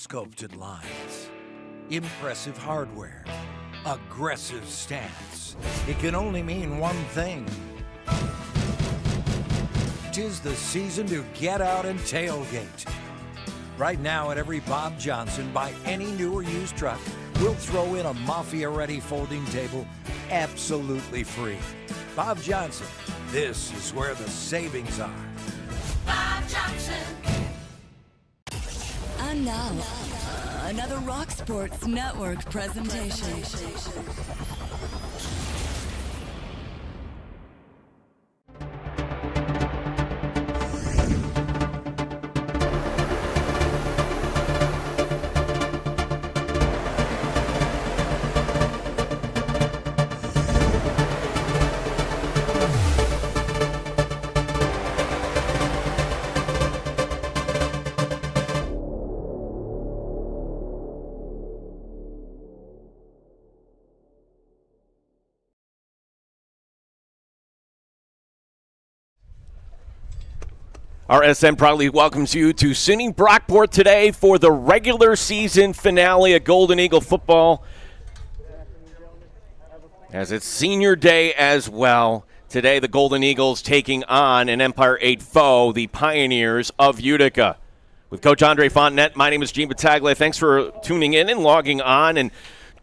sculpted lines, impressive hardware, aggressive stance. It can only mean one thing. 'Tis the season to get out and tailgate. Right now at every Bob Johnson, buy any new or used truck, we'll throw in a Mafia-ready folding table absolutely free. Bob Johnson, this is where the savings are. Bob Johnson. And now, another Rock Sports Network presentation. RSN proudly welcomes you to SUNY Brockport today for the regular season finale of Golden Eagle football, as it's senior day as well. Today, the Golden Eagles taking on an Empire 8 foe, the Pioneers of Utica. With Coach Andre Fontenette, my name is Gene Battaglia. Thanks for tuning in and logging on. And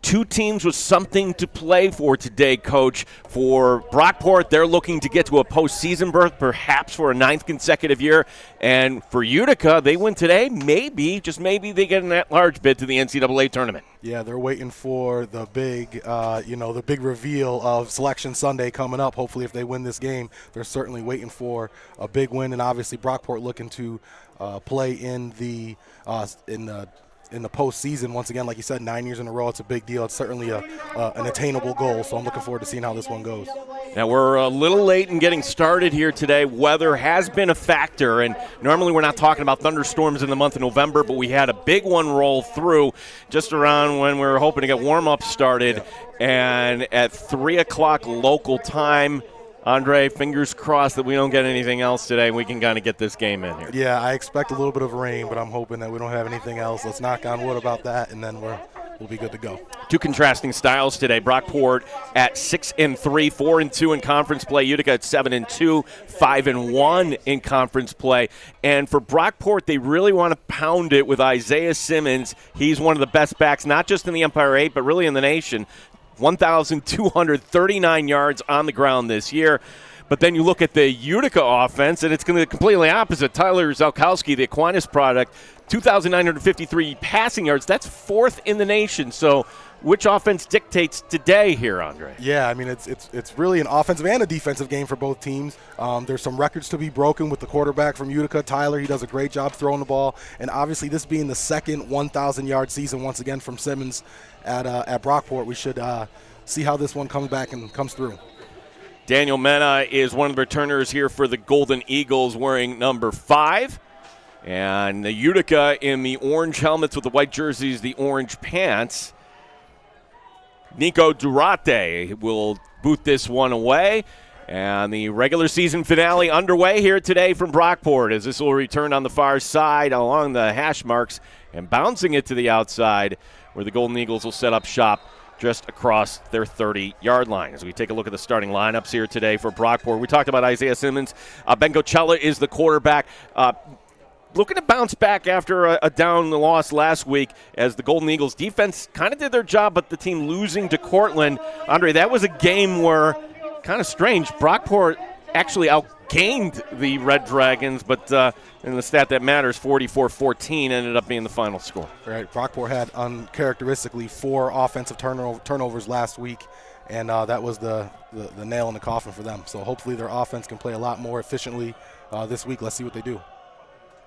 two teams with something to play for today, Coach. For Brockport, they're looking to get to a postseason berth, perhaps for a 9th consecutive year. And for Utica, they win today. Maybe, just maybe, they get an at-large bid to the NCAA tournament. Yeah, they're waiting for the big, the big reveal of Selection Sunday coming up. Hopefully, if they win this game, they're certainly waiting for a big win. And obviously, Brockport looking to play in the postseason once again. Like you said, 9 years in a row. It's a big deal. It's certainly an attainable goal. So I'm looking forward to seeing how this one goes. Now, we're a little late in getting started here today. Weather has been a factor, and normally we're not talking about thunderstorms in the month of November, but we had a big one roll through just around when we were hoping to get warm-up started. Yeah. And at 3 o'clock local time, Andre, fingers crossed that we don't get anything else today and we can kind of get this game in here. Yeah, I expect a little bit of rain, but I'm hoping that we don't have anything else. Let's knock on wood about that, and then we'll be good to go. Two contrasting styles today. Brockport at 6-3, 4-2 in conference play. Utica at 7-2, 5-1 in conference play. And for Brockport, they really want to pound it with Isaiah Simmons. He's one of the best backs, not just in the Empire 8, but really in the nation. 1,239 yards on the ground this year. But then you look at the Utica offense, and it's going to be completely opposite. Tyler Zalkowski, the Aquinas product, 2,953 passing yards. That's 4th in the nation. So which offense dictates today here, Andre? Yeah, I mean, it's really an offensive and a defensive game for both teams. There's some records to be broken with the quarterback from Utica, Tyler. He does a great job throwing the ball. And obviously this being the second 1,000-yard season once again from Simmons at Brockport, we should see how this one comes back and comes through. Daniel Mena is one of the returners here for the Golden Eagles, wearing number 5. And the Utica in the orange helmets with the white jerseys, the orange pants. Nico Durate will boot this one away. And the regular season finale underway here today from Brockport, as this will return on the far side along the hash marks and bouncing it to the outside, where the Golden Eagles will set up shop just across their 30-yard line. As we take a look at the starting lineups here today for Brockport, we talked about Isaiah Simmons. Ben Coachella is the quarterback. Looking to bounce back after a down loss last week, as the Golden Eagles defense kind of did their job, but the team losing to Cortland. Andre, that was a game where, kind of strange, Brockport actually outgained the Red Dragons, but in the stat that matters, 44-14 ended up being the final score. Right, Brockport had uncharacteristically 4 offensive turnovers last week, and that was the nail in the coffin for them. So hopefully their offense can play a lot more efficiently this week. Let's see what they do.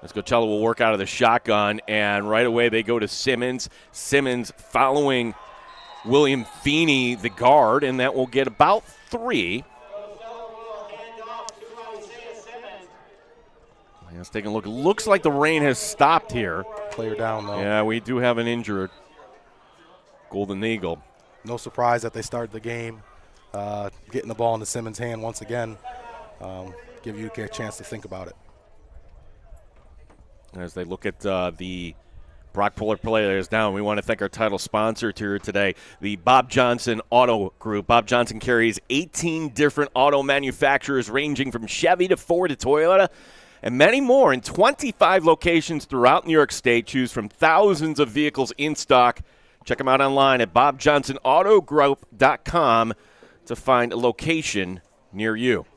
As Coachella will work out of the shotgun, and right away they go to Simmons. Simmons following William Feeney, the guard, and that will get about 3. Let's take a look. It looks like the rain has stopped here. Player down, though. Yeah, we do have an injured Golden Eagle. No surprise that they started the game getting the ball into Simmons' hand once again. Give Utica a chance to think about it. As they look at the Brockport players down. We want to thank our title sponsor here today, the Bob Johnson Auto Group. Bob Johnson carries 18 different auto manufacturers ranging from Chevy to Ford to Toyota and many more in 25 locations throughout New York State. Choose from thousands of vehicles in stock. Check them out online at bobjohnsonautogroup.com to find a location near you.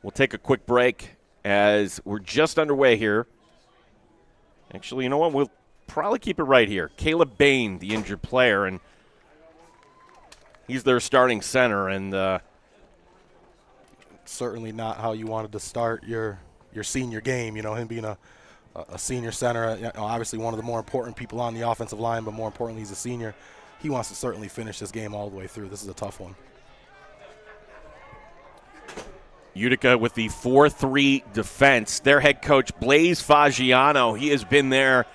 We'll take a quick break as we're just underway here. Actually, you know what? We'll probably keep it right here. Caleb Bain, the injured player, and he's their starting center. And certainly not how you wanted to start your senior game. You know, him being a senior center, obviously one of the more important people on the offensive line, but more importantly, he's a senior. He wants to certainly finish this game all the way through. This is a tough one. Utica with the 4-3 defense. Their head coach, Blaise Fagiano, he has been there,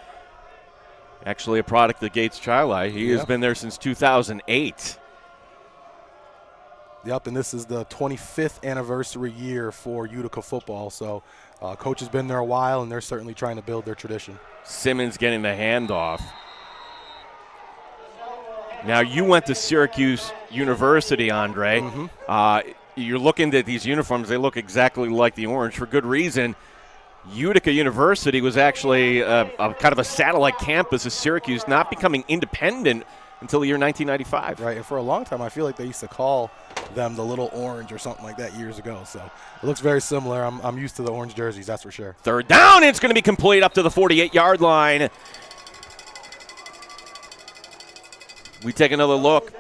actually a product of Gates Chili. He has been there since 2008. Yep, and this is the 25th anniversary year for Utica football. So coach has been there a while, and they're certainly trying to build their tradition. Simmons getting the handoff. Now, you went to Syracuse University, Andre. Mm-hmm. You're looking at these uniforms. They look exactly like the orange for good reason. Utica University was actually a kind of a satellite campus of Syracuse, not becoming independent until the year 1995. Right, and for a long time, I feel like they used to call them the Little Orange or something like that years ago. So it looks very similar. I'm used to the orange jerseys, that's for sure. Third down, it's going to be complete up to the 48-yard line. We take another look.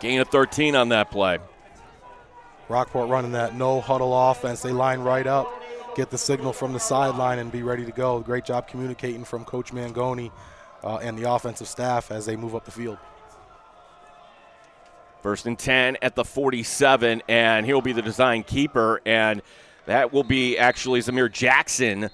Gain of 13 on that play. Brockport running that no-huddle offense. They line right up, get the signal from the sideline, and be ready to go. Great job communicating from Coach Mangoni and the offensive staff as they move up the field. First and 10 at the 47, and he'll be the design keeper, and that will be actually Zamir Jackson.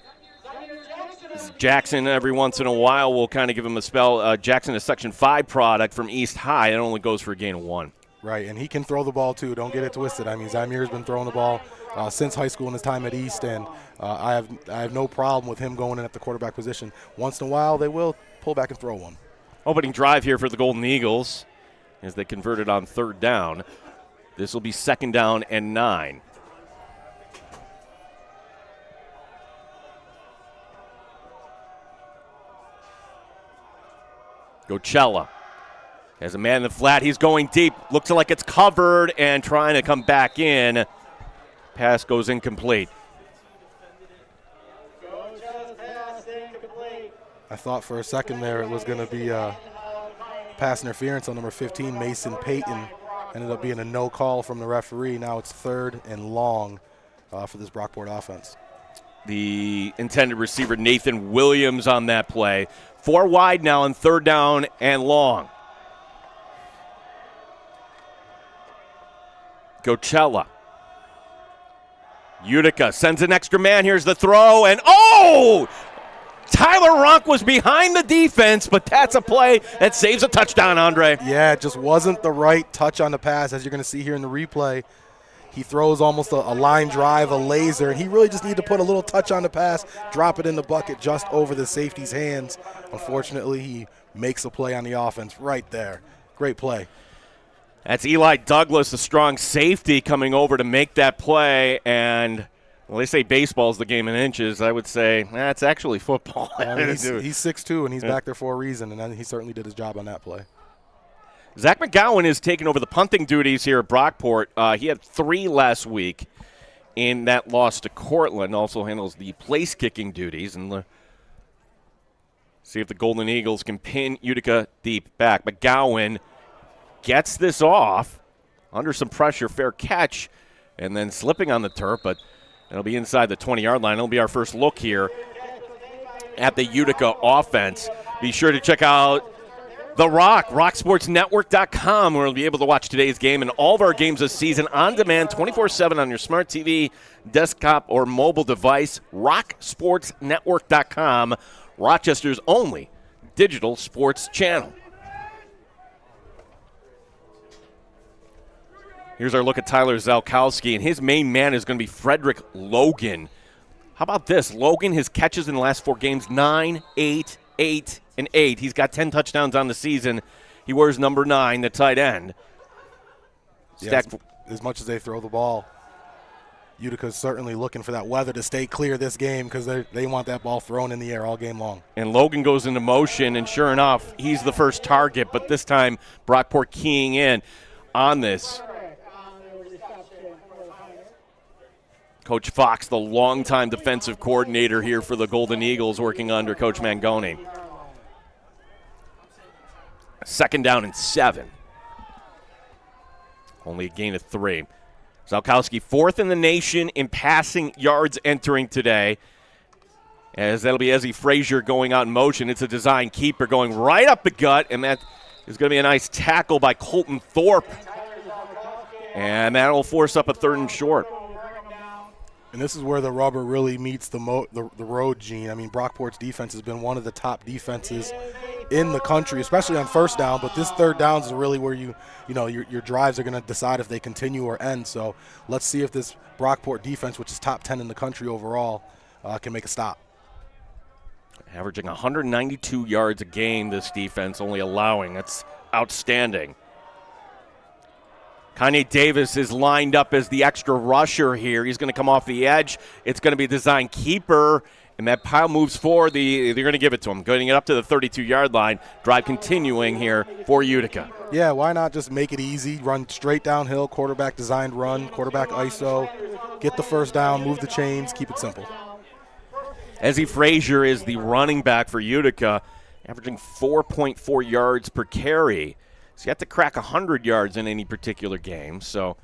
Jackson, every once in a while, will kind of give him a spell. Jackson is Section 5 product from East High. It only goes for a gain of 1. Right, and he can throw the ball, too. Don't get it twisted. I mean, Zamir's been throwing the ball since high school in his time at East, and I have no problem with him going in at the quarterback position. Once in a while, they will pull back and throw one. Opening drive here for the Golden Eagles as they converted on third down. This will be second down and 9. Gocella has a man in the flat. He's going deep. Looks like it's covered and trying to come back in. Pass goes incomplete. I thought for a second there it was going to be pass interference on number 15, Mason Payton. Ended up being a no call from the referee. Now it's third and long for this Brockport offense. The intended receiver, Nathan Williams, on that play. 4 wide now on third down and long. Gocella. Utica sends an extra man. Here's the throw, and Tyler Ronk was behind the defense, but that's a play that saves a touchdown, Andre. Yeah, it just wasn't the right touch on the pass, as you're going to see here in the replay. He throws almost a line drive, a laser, and he really just needed to put a little touch on the pass, drop it in the bucket just over the safety's hands. Unfortunately, he makes a play on the offense right there. Great play. That's Eli Douglas, the strong safety, coming over to make that play. And, well, they say baseball is the game in inches. I would say that's actually football. He's 6'2", and he's back there for a reason, and he certainly did his job on that play. Zach McGowan is taking over the punting duties here at Brockport. He had 3 last week in that loss to Cortland. Also handles the place-kicking duties. And see if the Golden Eagles can pin Utica deep back. McGowan gets this off under some pressure, fair catch, and then slipping on the turf, but it'll be inside the 20-yard line. It'll be our first look here at the Utica offense. Be sure to check out The Rock, rocksportsnetwork.com, where you'll be able to watch today's game and all of our games this season on demand 24/7 on your smart TV, desktop, or mobile device. rocksportsnetwork.com, Rochester's only digital sports channel. Here's our look at Tyler Zalkowski, and his main man is going to be Frederick Logan. How about this? Logan, his catches in the last 4 games, 9, 8, 8, and 8. He's got 10 touchdowns on the season. He wears number 9, the tight end. Yeah, as much as they throw the ball, Utica's certainly looking for that weather to stay clear this game because they want that ball thrown in the air all game long. And Logan goes into motion, and sure enough, he's the first target, but this time Brockport keying in on this. Coach Fox, the longtime defensive coordinator here for the Golden Eagles, working under Coach Mangoni. 2nd down and 7. Only a gain of 3. Zalkowski 4th in the nation in passing yards entering today. As that'll be Ezzie Frazier going out in motion. It's a design keeper going right up the gut, and that is going to be a nice tackle by Colton Thorpe. And that'll force up a 3rd and short. And this is where the rubber really meets the road, Gene. I mean, Brockport's defense has been one of the top defenses in the country, especially on 1st down. But this 3rd down is really where your drives are going to decide if they continue or end. So let's see if this Brockport defense, which is top 10 in the country overall, can make a stop. Averaging 192 yards a game, this defense only allowing. That's outstanding. Kanye Davis is lined up as the extra rusher here. He's going to come off the edge. It's going to be a design keeper, and that pile moves forward. They're going to give it to him, getting it up to the 32-yard line. Drive continuing here for Utica. Yeah, why not just make it easy, run straight downhill, quarterback designed run, quarterback ISO, get the 1st down, move the chains, keep it simple. Ezzie Frazier is the running back for Utica, averaging 4.4 yards per carry. So you have to crack 100 yards in any particular game. So,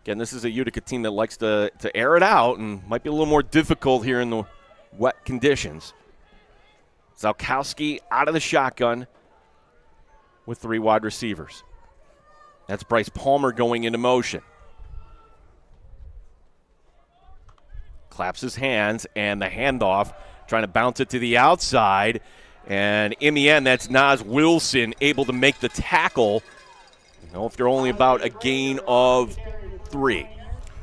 again, this is a Utica team that likes to air it out and might be a little more difficult here in the wet conditions. Zalkowski out of the shotgun with 3 wide receivers. That's Bryce Palmer going into motion. Claps his hands, and the handoff, trying to bounce it to the outside. And in the end, that's Nas Wilson able to make the tackle. If they're only about a gain of 3.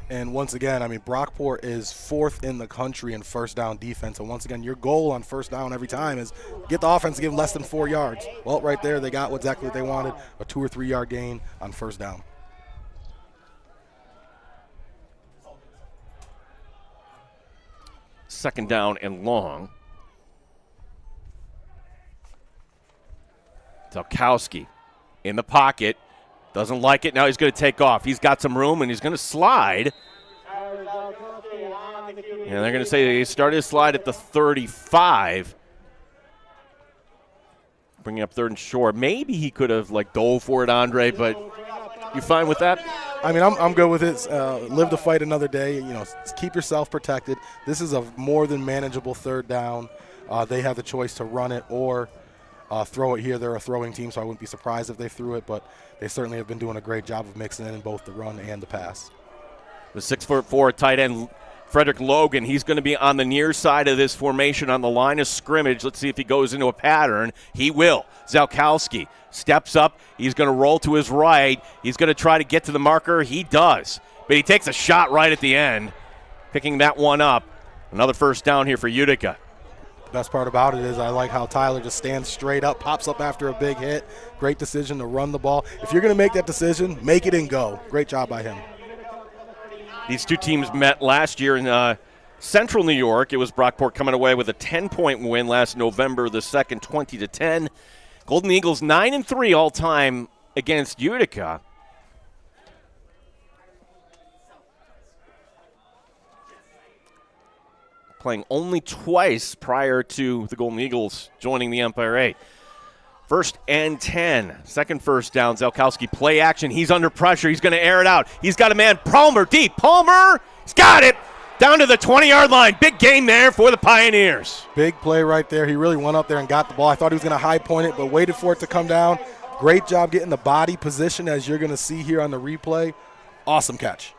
And once again, I mean, Brockport is 4th in the country in 1st down defense. And once again, your goal on 1st down every time is get the offense to give less than 4 yards. Well, right there, they got exactly what they wanted, a 2 or 3 yard gain on 1st down. Second down and long. Zalkowski in the pocket. Doesn't like it. Now he's going to take off. He's got some room, and he's going to slide. And they're going to say he started his slide at the 35. Bringing up 3rd and short. Maybe he could have, dove for it, Andre, but you fine with that? I mean, I'm good with it. Live to fight another day. Keep yourself protected. This is a more than manageable 3rd down. They have the choice to run it or throw it here. They're a throwing team, so I wouldn't be surprised if they threw it, but they certainly have been doing a great job of mixing in both the run and the pass. The 6'4" tight end, Frederick Logan, he's going to be on the near side of this formation on the line of scrimmage. Let's see if he goes into a pattern. He will. Zalkowski steps up. He's going to roll to his right. He's going to try to get to the marker. He does, but he takes a shot right at the end, picking that one up. Another 1st down here for Utica. Best part about it is I like how Tyler just stands straight up, pops up after a big hit. Great decision to run the ball. If you're going to make that decision, make it and go. Great job by him. These two teams met last year in Central New York. It was Brockport coming away with a 10-point win last November the 2nd, 20-10. Golden Eagles 9-3 all-time against Utica. Playing only twice prior to the Golden Eagles joining the Empire 8. 1st and 10. Second 1st down. Zalkowski play action. He's under pressure. He's going to air it out. He's got a man. Palmer deep. Palmer. He's got it. Down to the 20-yard line. Big game there for the Pioneers. Big play right there. He really went up there and got the ball. I thought he was going to high point it, but waited for it to come down. Great job getting the body position, as you're going to see here on the replay. Awesome catch.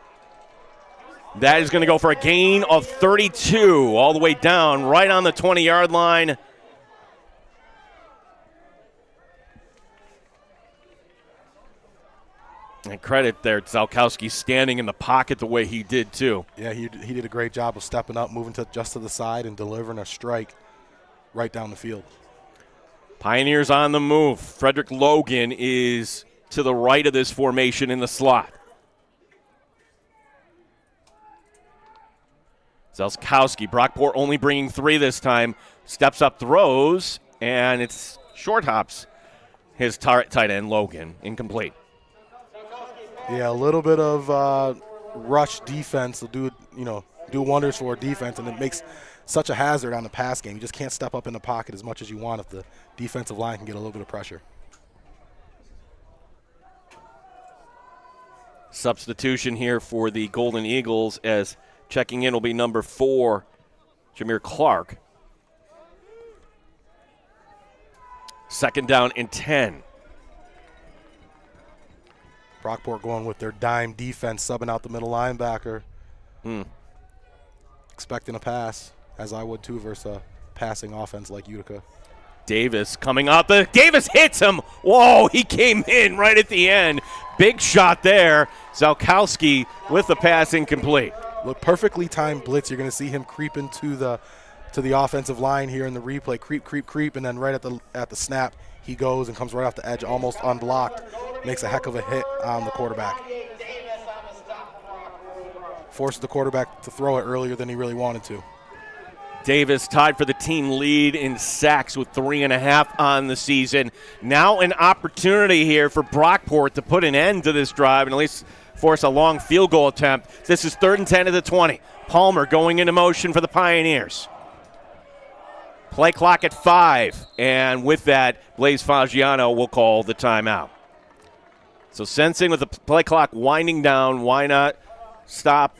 That is going to go for a gain of 32 all the way down right on the 20-yard line. And credit there to Zalkowski standing in the pocket the way he did, too. Yeah, he did a great job of stepping up, moving just to the side, and delivering a strike right down the field. Pioneers on the move. Frederick Logan is to the right of this formation in the slot. Zalkowski, Brockport only bringing 3 this time. Steps up, throws, and it's short hops his tight end, Logan. Incomplete. Yeah, a little bit of rush defense will do wonders for a defense, and it makes such a hazard on the pass game. You just can't step up in the pocket as much as you want if the defensive line can get a little bit of pressure. Substitution here for the Golden Eagles, as checking in will be number 4, Jameer Clark. 2nd down and 10. Brockport going with their dime defense, subbing out the middle linebacker. Expecting a pass, as I would too, versus a passing offense like Utica. Davis coming out. Davis hits him. Whoa, he came in right at the end. Big shot there. Zalkowski with the pass incomplete. Look, perfectly timed blitz. You're going to see him creep into the offensive line here in the replay. Creep, and then right at the snap, he goes and comes right off the edge, almost unblocked. Makes a heck of a hit on the quarterback. Forces the quarterback to throw it earlier than he really wanted to. Davis tied for the team lead in sacks with 3.5 on the season. Now an opportunity here for Brockport to put an end to this drive and at least force a long field goal attempt. This is 3rd and 10 at the 20. Palmer going into motion for the Pioneers. Play clock at 5, and with that, Blaise Fagiano will call the timeout. So sensing with the play clock winding down, why not stop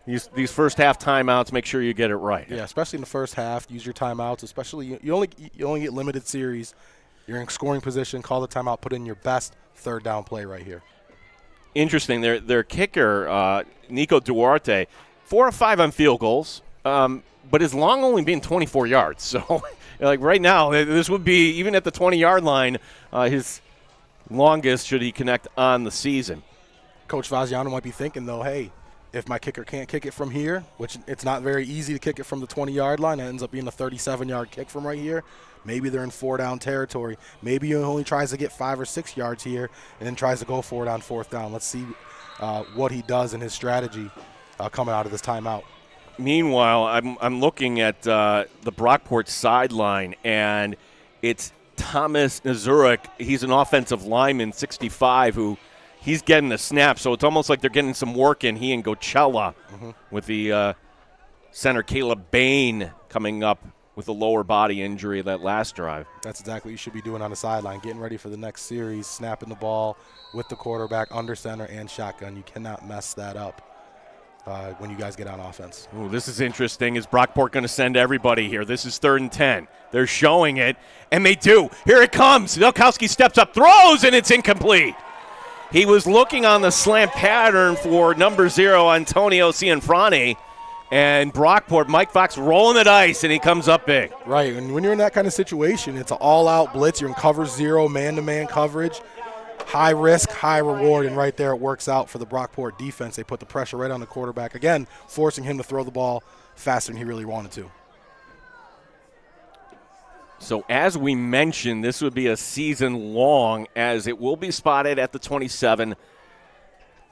these first half timeouts, make sure you get it right. Yeah, especially in the first half, use your timeouts, especially you only get limited series. You're in scoring position, call the timeout, put in your best 3rd down play right here. Interesting, their kicker, Nico Duarte, 4 of 5 on field goals. But his long only being 24 yards. So, like right now, this would be, even at the 20-yard line, his longest should he connect on the season. Coach Fagiano might be thinking, though, hey, if my kicker can't kick it from here, which it's not very easy to kick it from the 20-yard line, it ends up being a 37-yard kick from right here. Maybe they're in 4-down territory. Maybe he only tries to get 5 or 6 yards here and then tries to go for it on 4th down. Let's see what he does in his strategy coming out of this timeout. Meanwhile, I'm looking at the Brockport sideline, and it's Thomas Nazurek. He's an offensive lineman, 65, who he's getting the snap. So it's almost like they're getting some work in, he and Gocella, with the center Caleb Bain coming up with a lower body injury that last drive. That's exactly what you should be doing on the sideline, getting ready for the next series, snapping the ball with the quarterback under center and shotgun. You cannot mess that up when you guys get on offense. Ooh, this is interesting. Is Brockport going to send everybody here? This is 3rd and 10. They're showing it, and they do. Here it comes. Zalkowski steps up, throws, and it's incomplete. He was looking on the slant pattern for number 0, Antonio Cianfrani, and Brockport, Mike Fox rolling the dice, and he comes up big. Right, and when you're in that kind of situation, it's an all-out blitz. You're in cover 0, man-to-man coverage. High risk, high reward, and right there it works out for the Brockport defense. They put the pressure right on the quarterback, again, forcing him to throw the ball faster than he really wanted to. So as we mentioned, this would be a season long, as it will be spotted at the 27.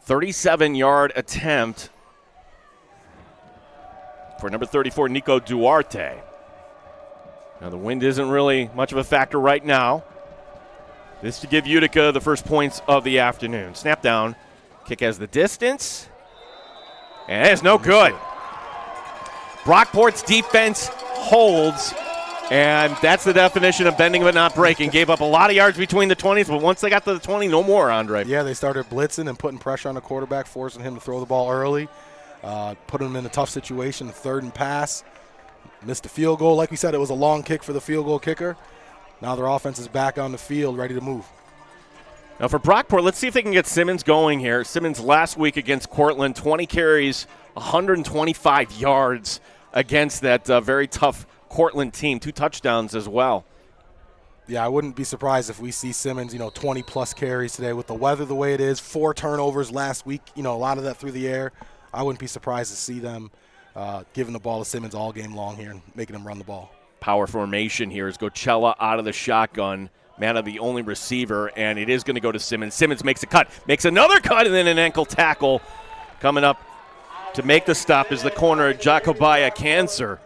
37-yard attempt for number 34, Nico Duarte. Now the wind isn't really much of a factor right now. This to give Utica the first points of the afternoon. Snap down. Kick has the distance. And it's no good. Brockport's defense holds, and that's the definition of bending but not breaking. Gave up a lot of yards between the 20s, but once they got to the 20, no more, Andre. Yeah, they started blitzing and putting pressure on the quarterback, forcing him to throw the ball early, put him in a tough situation, 3rd and pass. Missed the field goal. Like we said, it was a long kick for the field goal kicker. Now their offense is back on the field, ready to move. Now for Brockport, let's see if they can get Simmons going here. Simmons last week against Cortland, 20 carries, 125 yards against that very tough Cortland team. 2 touchdowns as well. Yeah, I wouldn't be surprised if we see Simmons, 20-plus carries today with the weather the way it is. 4 turnovers last week, a lot of that through the air. I wouldn't be surprised to see them giving the ball to Simmons all game long here and making him run the ball. Power formation here is Gocella out of the shotgun. Mana the only receiver, and it is going to go to Simmons. Simmons makes a cut, makes another cut, and then an ankle tackle. Coming up to make the stop is the corner, Jacobaya Cancer.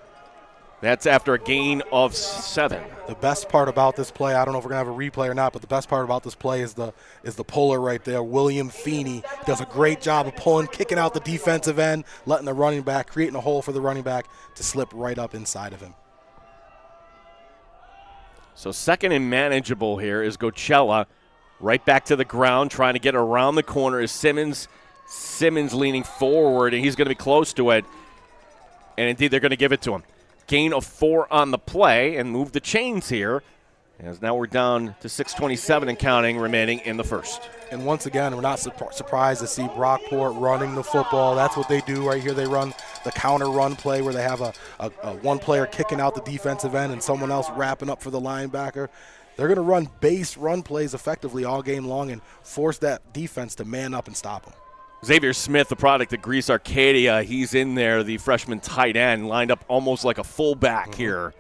That's after a gain of 7. The best part about this play, I don't know if we're going to have a replay or not, but the best part about this play is the puller right there. William Feeney does a great job of pulling, kicking out the defensive end, letting the running back, creating a hole for the running back to slip right up inside of him. So second and manageable here is Gocella. Right back to the ground, trying to get around the corner is Simmons. Simmons leaning forward, and he's going to be close to it. And indeed, they're going to give it to him. Gain of 4 on the play and move the chains here, as now we're down to 6:27 and counting remaining in the first. And once again, we're not surprised to see Brockport running the football. That's what they do right here. They run the counter run play where they have a one player kicking out the defensive end and someone else wrapping up for the linebacker. They're going to run base run plays effectively all game long and force that defense to man up and stop them. Xavier Smith, the product of Greece Arcadia, he's in there, the freshman tight end, lined up almost like a fullback here.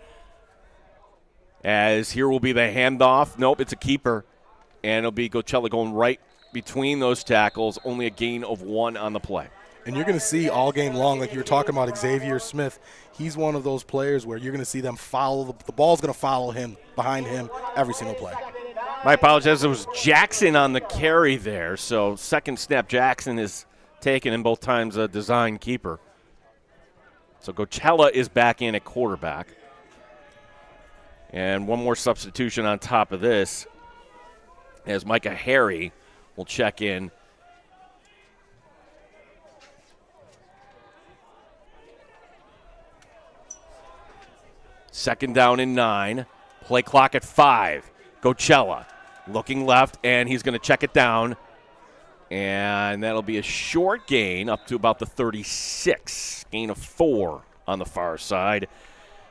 As here will be the handoff. Nope, it's a keeper. And it'll be Gocella going right between those tackles, only a gain of 1 on the play. And you're going to see all game long, like you were talking about Xavier Smith, he's one of those players where you're going to see them follow, the ball's going to follow him, behind him, every single play. I apologize. It was Jackson on the carry there. So second snap, Jackson is taken, and both times a design keeper. So Gocella is back in at quarterback. And one more substitution on top of this as Micah Harry will check in. Second down and 9. Play clock at 5. Gocella looking left, and he's going to check it down. And that'll be a short gain up to about the 36. Gain of 4 on the far side.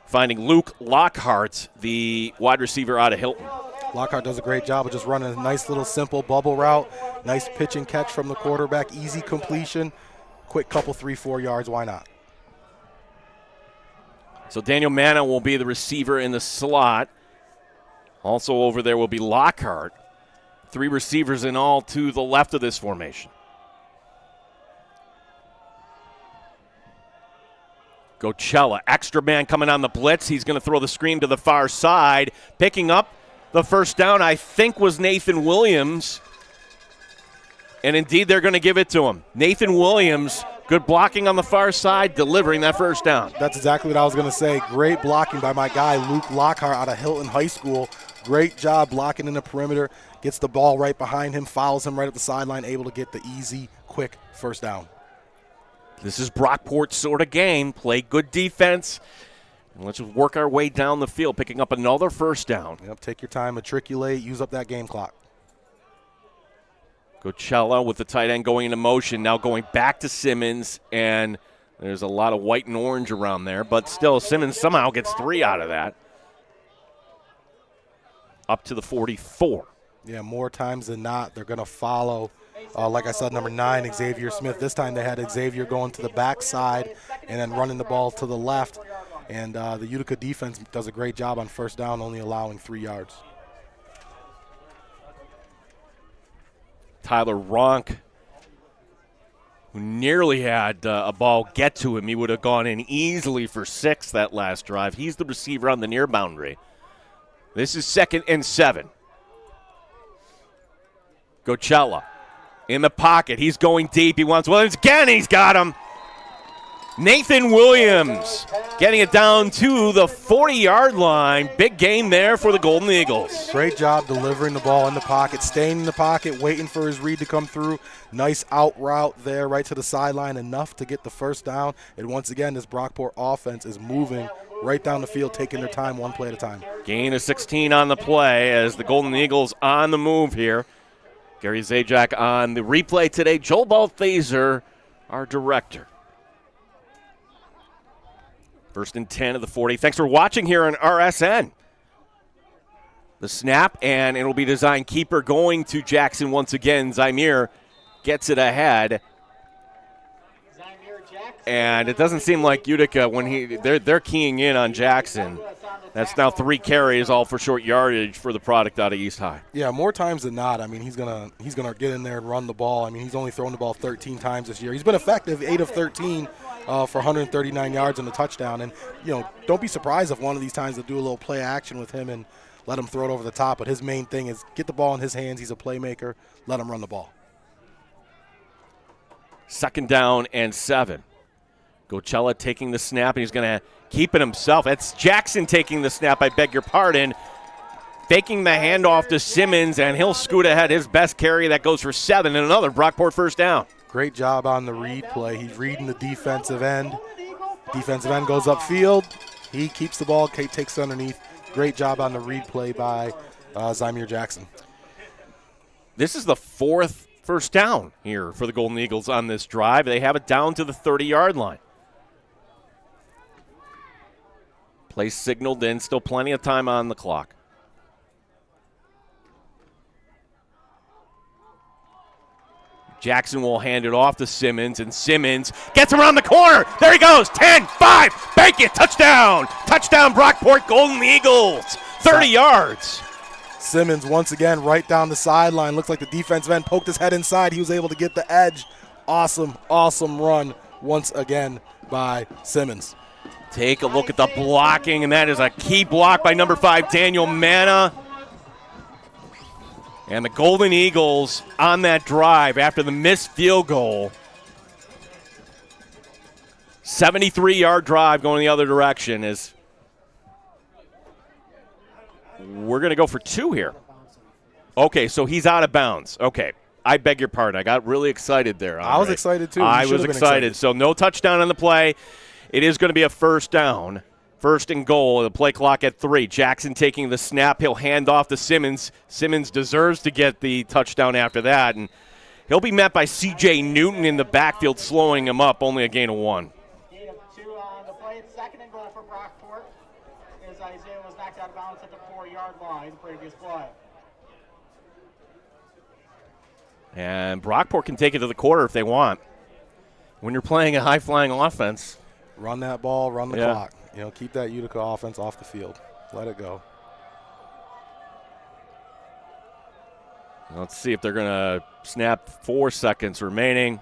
Finding Luke Lockhart, the wide receiver out of Hilton. Lockhart does a great job of just running a nice little simple bubble route. Nice pitch and catch from the quarterback. Easy completion. Quick couple 3-4 yards. Why not? So Daniel Manna will be the receiver in the slot. Also over there will be Lockhart. 3 receivers in all to the left of this formation. Gocella, extra man coming on the blitz. He's going to throw the screen to the far side. Picking up the first down, I think, was Nathan Williams. And indeed, they're going to give it to him. Nathan Williams, good blocking on the far side, delivering that first down. That's exactly what I was going to say. Great blocking by my guy, Luke Lockhart, out of Hilton High School. Great job blocking in the perimeter. Gets the ball right behind him, follows him right at the sideline, able to get the easy, quick first down. This is Brockport's sort of game. Play good defense. And let's just work our way down the field, picking up another first down. Yep, take your time, matriculate, use up that game clock. Gocella with the tight end going into motion, now going back to Simmons, and there's a lot of white and orange around there, but still Simmons somehow gets 3 out of that. Up to the 44. Yeah, more times than not, they're going to follow, like I said, number 9, Xavier Smith. This time they had Xavier going to the backside and then running the ball to the left. And the Utica defense does a great job on first down, only allowing 3 yards. Tyler Ronk, who nearly had a ball get to him. He would have gone in easily for 6 that last drive. He's the receiver on the near boundary. This is 2nd and 7. Gocella in the pocket. He's going deep. He wants Williams again. He's got him. Nathan Williams getting it down to the 40-yard line. Big game there for the Golden Eagles. Great job delivering the ball in the pocket, staying in the pocket, waiting for his read to come through. Nice out route there right to the sideline, enough to get the first down. And once again, this Brockport offense is moving right down the field, taking their time, one play at a time. Gain of 16 on the play as the Golden Eagles on the move here. Gary Zajac on the replay today. Joel Balthaser, our director. 1st and 10 of the 40. Thanks for watching here on RSN. The snap, and it'll be designed keeper going to Jackson once again. Zymir gets it ahead. And it doesn't seem like Utica, when they're keying in on Jackson. That's now 3 carries, all for short yardage for the product out of East High. Yeah, more times than not. I mean, he's gonna get in there and run the ball. I mean, he's only thrown the ball 13 times this year. He's been effective, 8 of 13 for 139 yards and a touchdown. And don't be surprised if one of these times they'll do a little play action with him and let him throw it over the top. But his main thing is get the ball in his hands. He's a playmaker. Let him run the ball. 2nd down and 7. Gocella taking the snap, and he's going to keep it himself. That's Jackson taking the snap, I beg your pardon. Faking the handoff to Simmons, and he'll scoot ahead. His best carry, that goes for 7, and another Brockport first down. Great job on the read play. He's reading the defensive end. Defensive end goes upfield. He keeps the ball, takes it underneath. Great job on the read play by Zymir Jackson. This is the 4th first down here for the Golden Eagles on this drive. They have it down to the 30-yard line. Play signaled in, still plenty of time on the clock. Jackson will hand it off to Simmons, and Simmons gets around the corner. There he goes, 10, 5, bank it, touchdown. Touchdown, Brockport Golden Eagles, 30 yards. Simmons once again right down the sideline. Looks like the defensive end poked his head inside. He was able to get the edge. Awesome, awesome run once again by Simmons. Take a look at the blocking, and that is a key block by number 5, Daniel Manna. And the Golden Eagles on that drive after the missed field goal. 73-yard drive going the other direction is we're going to go for 2 here. Okay, so he's out of bounds. Okay, I beg your pardon. I got really excited there. I was excited too. I was excited. So no touchdown on the play. It is going to be a first down. 1st and goal. The play clock at 3. Jackson taking the snap. He'll hand off to Simmons. Simmons deserves to get the touchdown after that. And he'll be met by C.J. Newton in the backfield, slowing him up. Only a gain of 1. Gain of 2 on the play. 2nd and goal for Brockport as Isaiah was knocked out of bounds at the 4-yard line. Previous play. And Brockport can take it to the quarter if they want. When you're playing a high-flying offense. Run that ball, run the clock. Keep that Utica offense off the field. Let it go. Let's see if they're going to snap. 4 seconds remaining.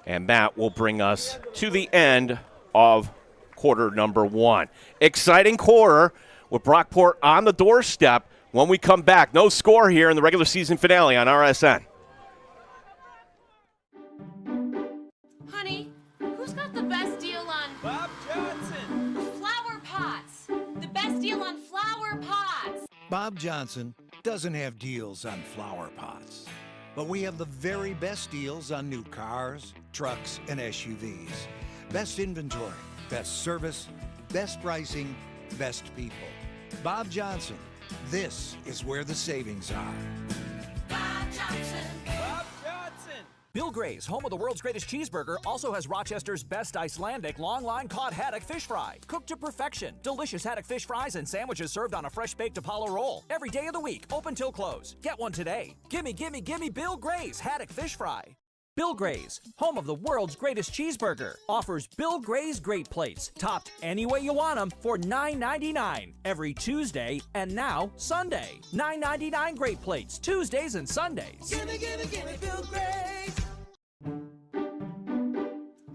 And that will bring us to the end of quarter number 1. Exciting quarter with Brockport on the doorstep. When we come back, no score here in the regular season finale on RSN. Honey, who's got the best deal on Bob Johnson. flower pots? The best deal on flower pots. Bob Johnson doesn't have deals on flower pots, but we have the very best deals on new cars, trucks, and SUVs. Best inventory, best service, best pricing, best people. Bob Johnson, this is where the savings are. Bob Johnson. Bob Johnson. Bill Gray's, home of the world's greatest cheeseburger, also has Rochester's best Icelandic long-line cod haddock fish fry. Cooked to perfection. Delicious haddock fish fries and sandwiches served on a fresh-baked Apollo roll. Every day of the week, open till close. Get one today. Gimme, gimme, gimme Bill Gray's haddock fish fry. Bill Gray's, home of the world's greatest cheeseburger, offers Bill Gray's Great Plates, topped any way you want them for $9.99 every Tuesday and now Sunday. $9.99 Great Plates, Tuesdays and Sundays. Gimme, gimme, gimme Bill Gray's.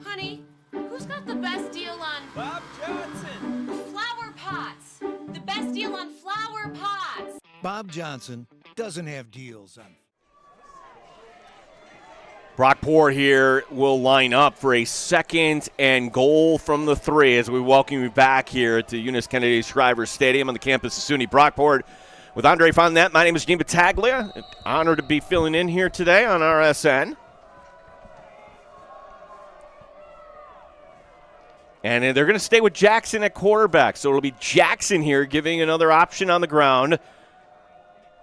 Honey, who's got the best deal on Bob Johnson. flower pots? The best deal on flower pots. Bob Johnson doesn't have deals on. Brockport here will line up for a 2nd and goal from the 3 as we welcome you back here to Eunice Kennedy Shriver Stadium on the campus of SUNY Brockport. With Andre Fonnet, my name is Gene Battaglia. Honored to be filling in here today on RSN. And they're going to stay with Jackson at quarterback, so it'll be Jackson here giving another option on the ground.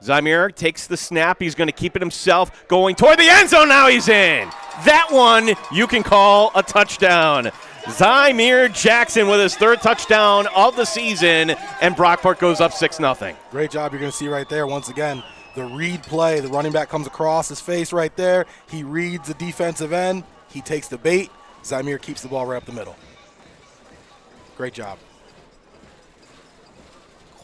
Zymir takes the snap. He's going to keep it himself, going toward the end zone. Now he's in. That one you can call a touchdown. Zymir Jackson with his third touchdown of the season, and Brockport goes up 6-0. Great job you're going to see right there. Once again, the read play. The running back comes across his face right there. He reads the defensive end. He takes the bait. Zymir keeps the ball right up the middle. Great job.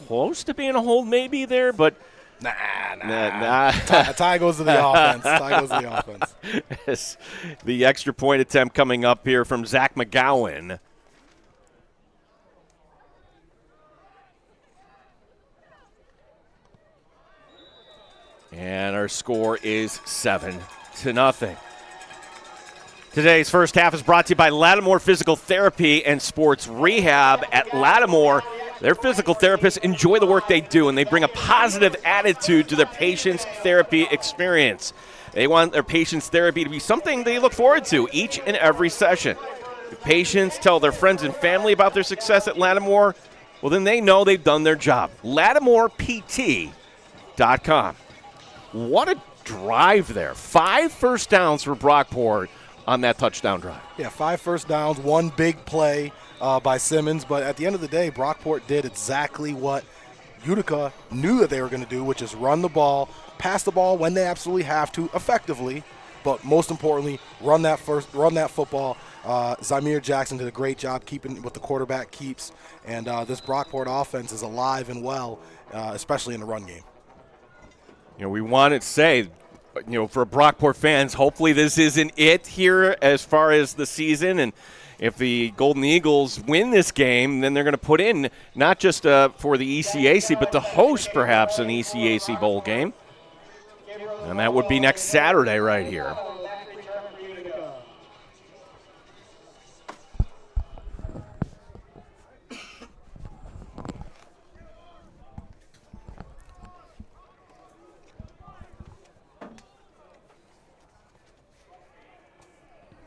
Close to being a hold maybe there, but Nah. Tie goes to the offense. Tie goes to the offense. Yes. The extra point attempt coming up here from Zach McGowan. And our score is 7-0. Today's first half is brought to you by Lattimore Physical Therapy and Sports Rehab. At Lattimore, their physical therapists enjoy the work they do, and they bring a positive attitude to their patients' therapy experience. They want their patients' therapy to be something they look forward to each and every session. If patients tell their friends and family about their success at Lattimore, well, then they know they've done their job. LattimorePT.com. What a drive there. 5 first downs for Brockport on that touchdown drive. Yeah, 5 first downs, 1 big play by Simmons. But at the end of the day, Brockport did exactly what Utica knew that they were going to do, which is run the ball, pass the ball when they absolutely have to effectively, but most importantly, run that football. Zymir Jackson did a great job keeping what the quarterback keeps, and this Brockport offense is alive and well, especially in the run game. You know, we want to say, you know, for Brockport fans, hopefully this isn't it here as far as the season. And if the Golden Eagles win this game, then they're going to put in not just for the ECAC, but to host perhaps an ECAC bowl game. And that would be next Saturday right here.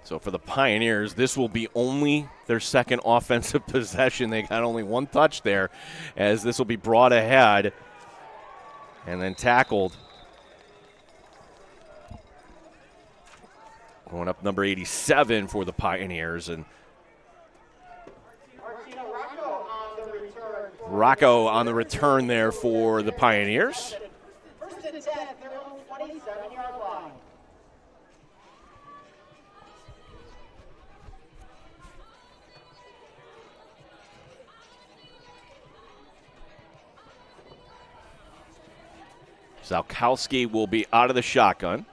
So for the Pioneers, this will be only their second offensive possession. They got only 1 touch there, as this will be brought ahead and then tackled. Going up number 87 for the Pioneers. And Rocco on the return there for the Pioneers. First and 10 at their own 27-yard line. Zalkowski will be out of the shotgun.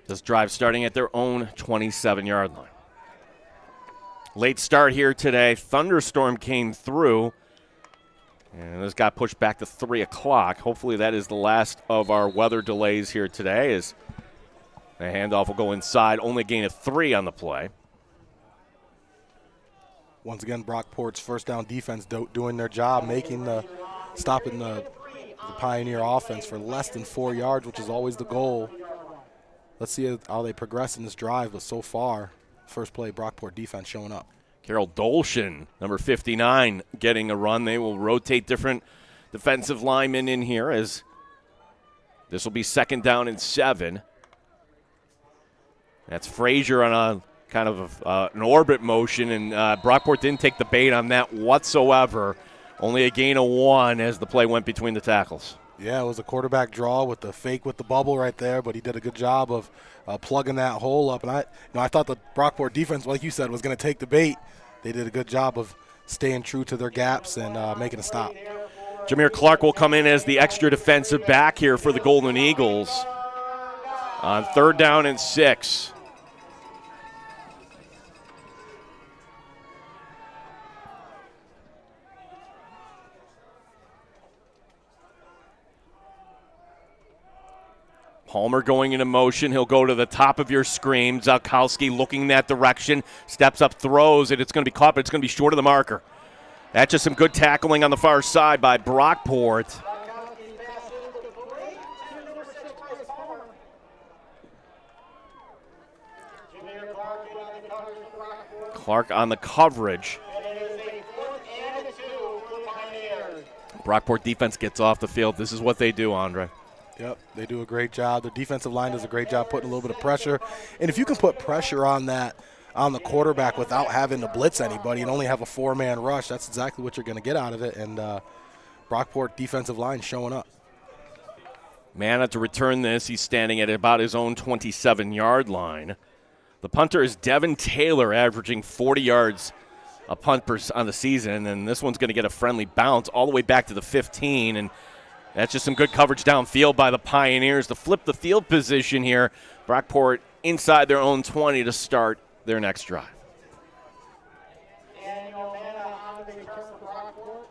This drive starting at their own 27-yard line. Late start here today. Thunderstorm came through, and this got pushed back to 3 o'clock. Hopefully that is the last of our weather delays here today, as the handoff will go inside. Only a gain of 3 on the play. Once again, Brockport's first down defense doing their job, stopping the Pioneer offense for less than 4 yards, which is always the goal. Let's see how they progress in this drive, but so far, first play, Brockport defense showing up. Carol Dolshin, number 59, getting a run. They will rotate different defensive linemen in here, as this will be 2nd down and 7. That's Frazier on a kind of an orbit motion, and Brockport didn't take the bait on that whatsoever. Only a gain of 1 as the play went between the tackles. Yeah, it was a quarterback draw with the fake with the bubble right there, but he did a good job of plugging that hole up. And I thought the Brockport defense, like you said, was going to take the bait. They did a good job of staying true to their gaps and making a stop. Jameer Clark will come in as the extra defensive back here for the Golden Eagles on 3rd down and 6. Palmer going into motion. He'll go to the top of your screen. Zalkowski looking that direction, steps up, throws it. It's going to be caught, but it's going to be short of the marker. That's just some good tackling on the far side by Brockport. Clark on the coverage. Brockport defense gets off the field. This is what they do, Andre. Yep, they do a great job. The defensive line does a great job putting a little bit of pressure. And if you can put pressure on the quarterback without having to blitz anybody and only have a 4-man rush, that's exactly what you're going to get out of it. And Brockport defensive line showing up. Manna to return this. He's standing at about his own 27-yard line. The punter is Devin Taylor, averaging 40 yards a punt on the season, and this one's going to get a friendly bounce all the way back to the 15, and that's just some good coverage downfield by the Pioneers to flip the field position here. Brockport inside their own 20 to start their next drive. Daniel Manna on the return for Brockport.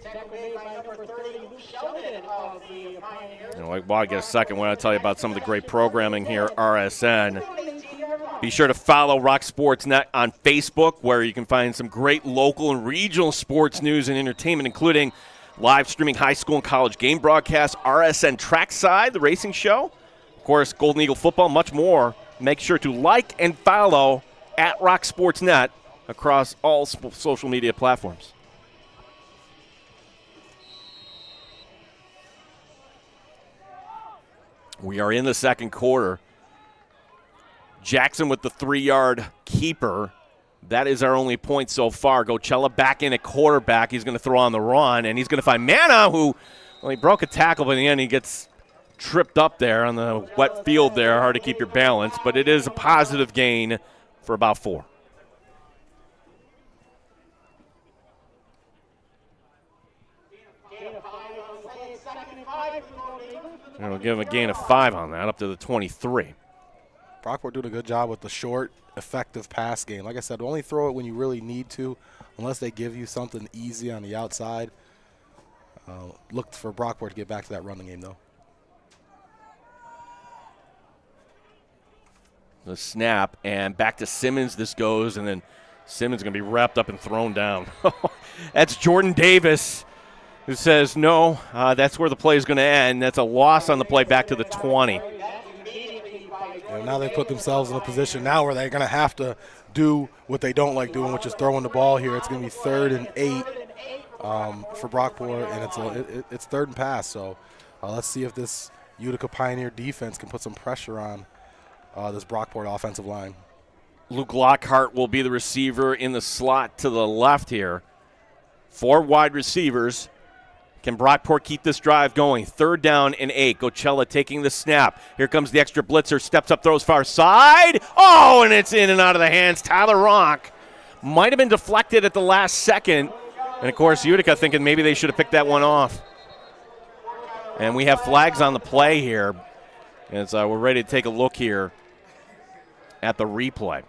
Tackle made by number 30, Luke Sheldon of the Pioneers. While I get a second, I want to tell you about some of the great programming here at RSN. Be sure to follow Rock Sports Net on Facebook, where you can find some great local and regional sports news and entertainment, including live streaming high school and college game broadcasts, RSN Trackside, the racing show, of course, Golden Eagle football, much more. Make sure to like and follow at Rock Sports Net across all social media platforms. We are in the second quarter. Jackson with the 3-yard keeper. That is our only point so far. Gocella back in at quarterback. He's going to throw on the run, and he's going to find Manna, who, well, he broke a tackle, but in the end he gets tripped up there on the wet field there. Hard to keep your balance, but it is a positive gain for about 4. And we'll give him a gain of 5 on that, up to the 23. Brockport doing a good job with the short, effective pass game. Like I said, only throw it when you really need to, unless they give you something easy on the outside. Look for Brockport to get back to that running game, though. The snap, and back to Simmons this goes, and then Simmons is going to be wrapped up and thrown down. That's Jordan Davis, who says, no, that's where the play is going to end. That's a loss on the play back to the 20. And now they put themselves in a position now where they're going to have to do what they don't like doing, which is throwing the ball here. It's going to be 3rd and 8 for Brockport, and it's 3rd and pass. So let's see if this Utica Pioneer defense can put some pressure on this Brockport offensive line. Luke Lockhart will be the receiver in the slot to the left here. 4 wide receivers. Can Brockport keep this drive going? 3rd down and 8. Gocella taking the snap. Here comes the extra blitzer. Steps up, throws far side. Oh, and it's in and out of the hands. Tyler Ronk might have been deflected at the last second. And, of course, Utica thinking maybe they should have picked that one off. And we have flags on the play here. As we're ready to take a look here at the replay.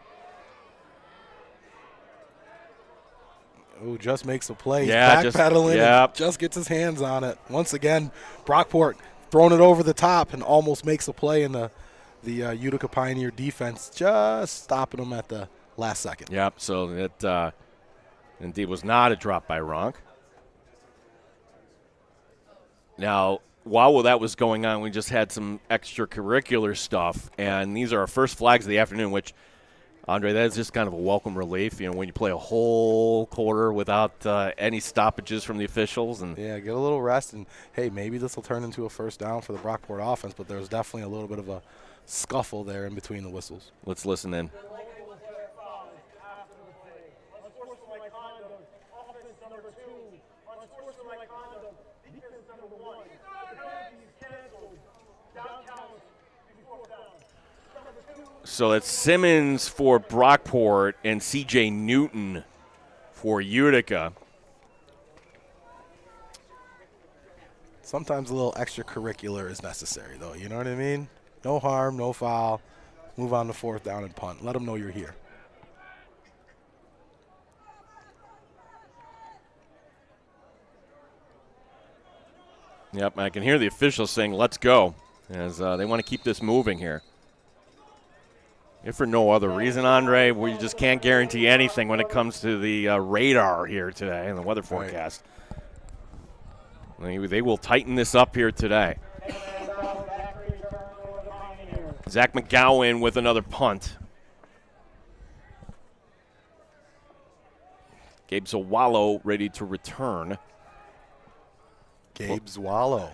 Who just makes a play. Yeah, backpedaling, yep. Just gets his hands on it. Once again, Brockport throwing it over the top and almost makes a play in the Utica Pioneer defense, just stopping them at the last second. Yep, so it indeed was not a drop by Ronk. Now, while that was going on, we just had some extracurricular stuff, and these are our first flags of the afternoon, which, Andre, that is just kind of a welcome relief, when you play a whole quarter without any stoppages from the officials. And yeah, get a little rest, and, hey, maybe this will turn into a first down for the Brockport offense, but there's definitely a little bit of a scuffle there in between the whistles. Let's listen in. So that's Simmons for Brockport and C.J. Newton for Utica. Sometimes a little extracurricular is necessary, though. You know what I mean? No harm, no foul. Move on to 4th down and punt. Let them know you're here. Yep, I can hear the officials saying, let's go, as they want to keep this moving here. If for no other reason, Andre, we just can't guarantee anything when it comes to the radar here today and the weather forecast. Right. They will tighten this up here today. Zach McGowan with another punt. Gabe Zawallow ready to return. Gabe Zwallow,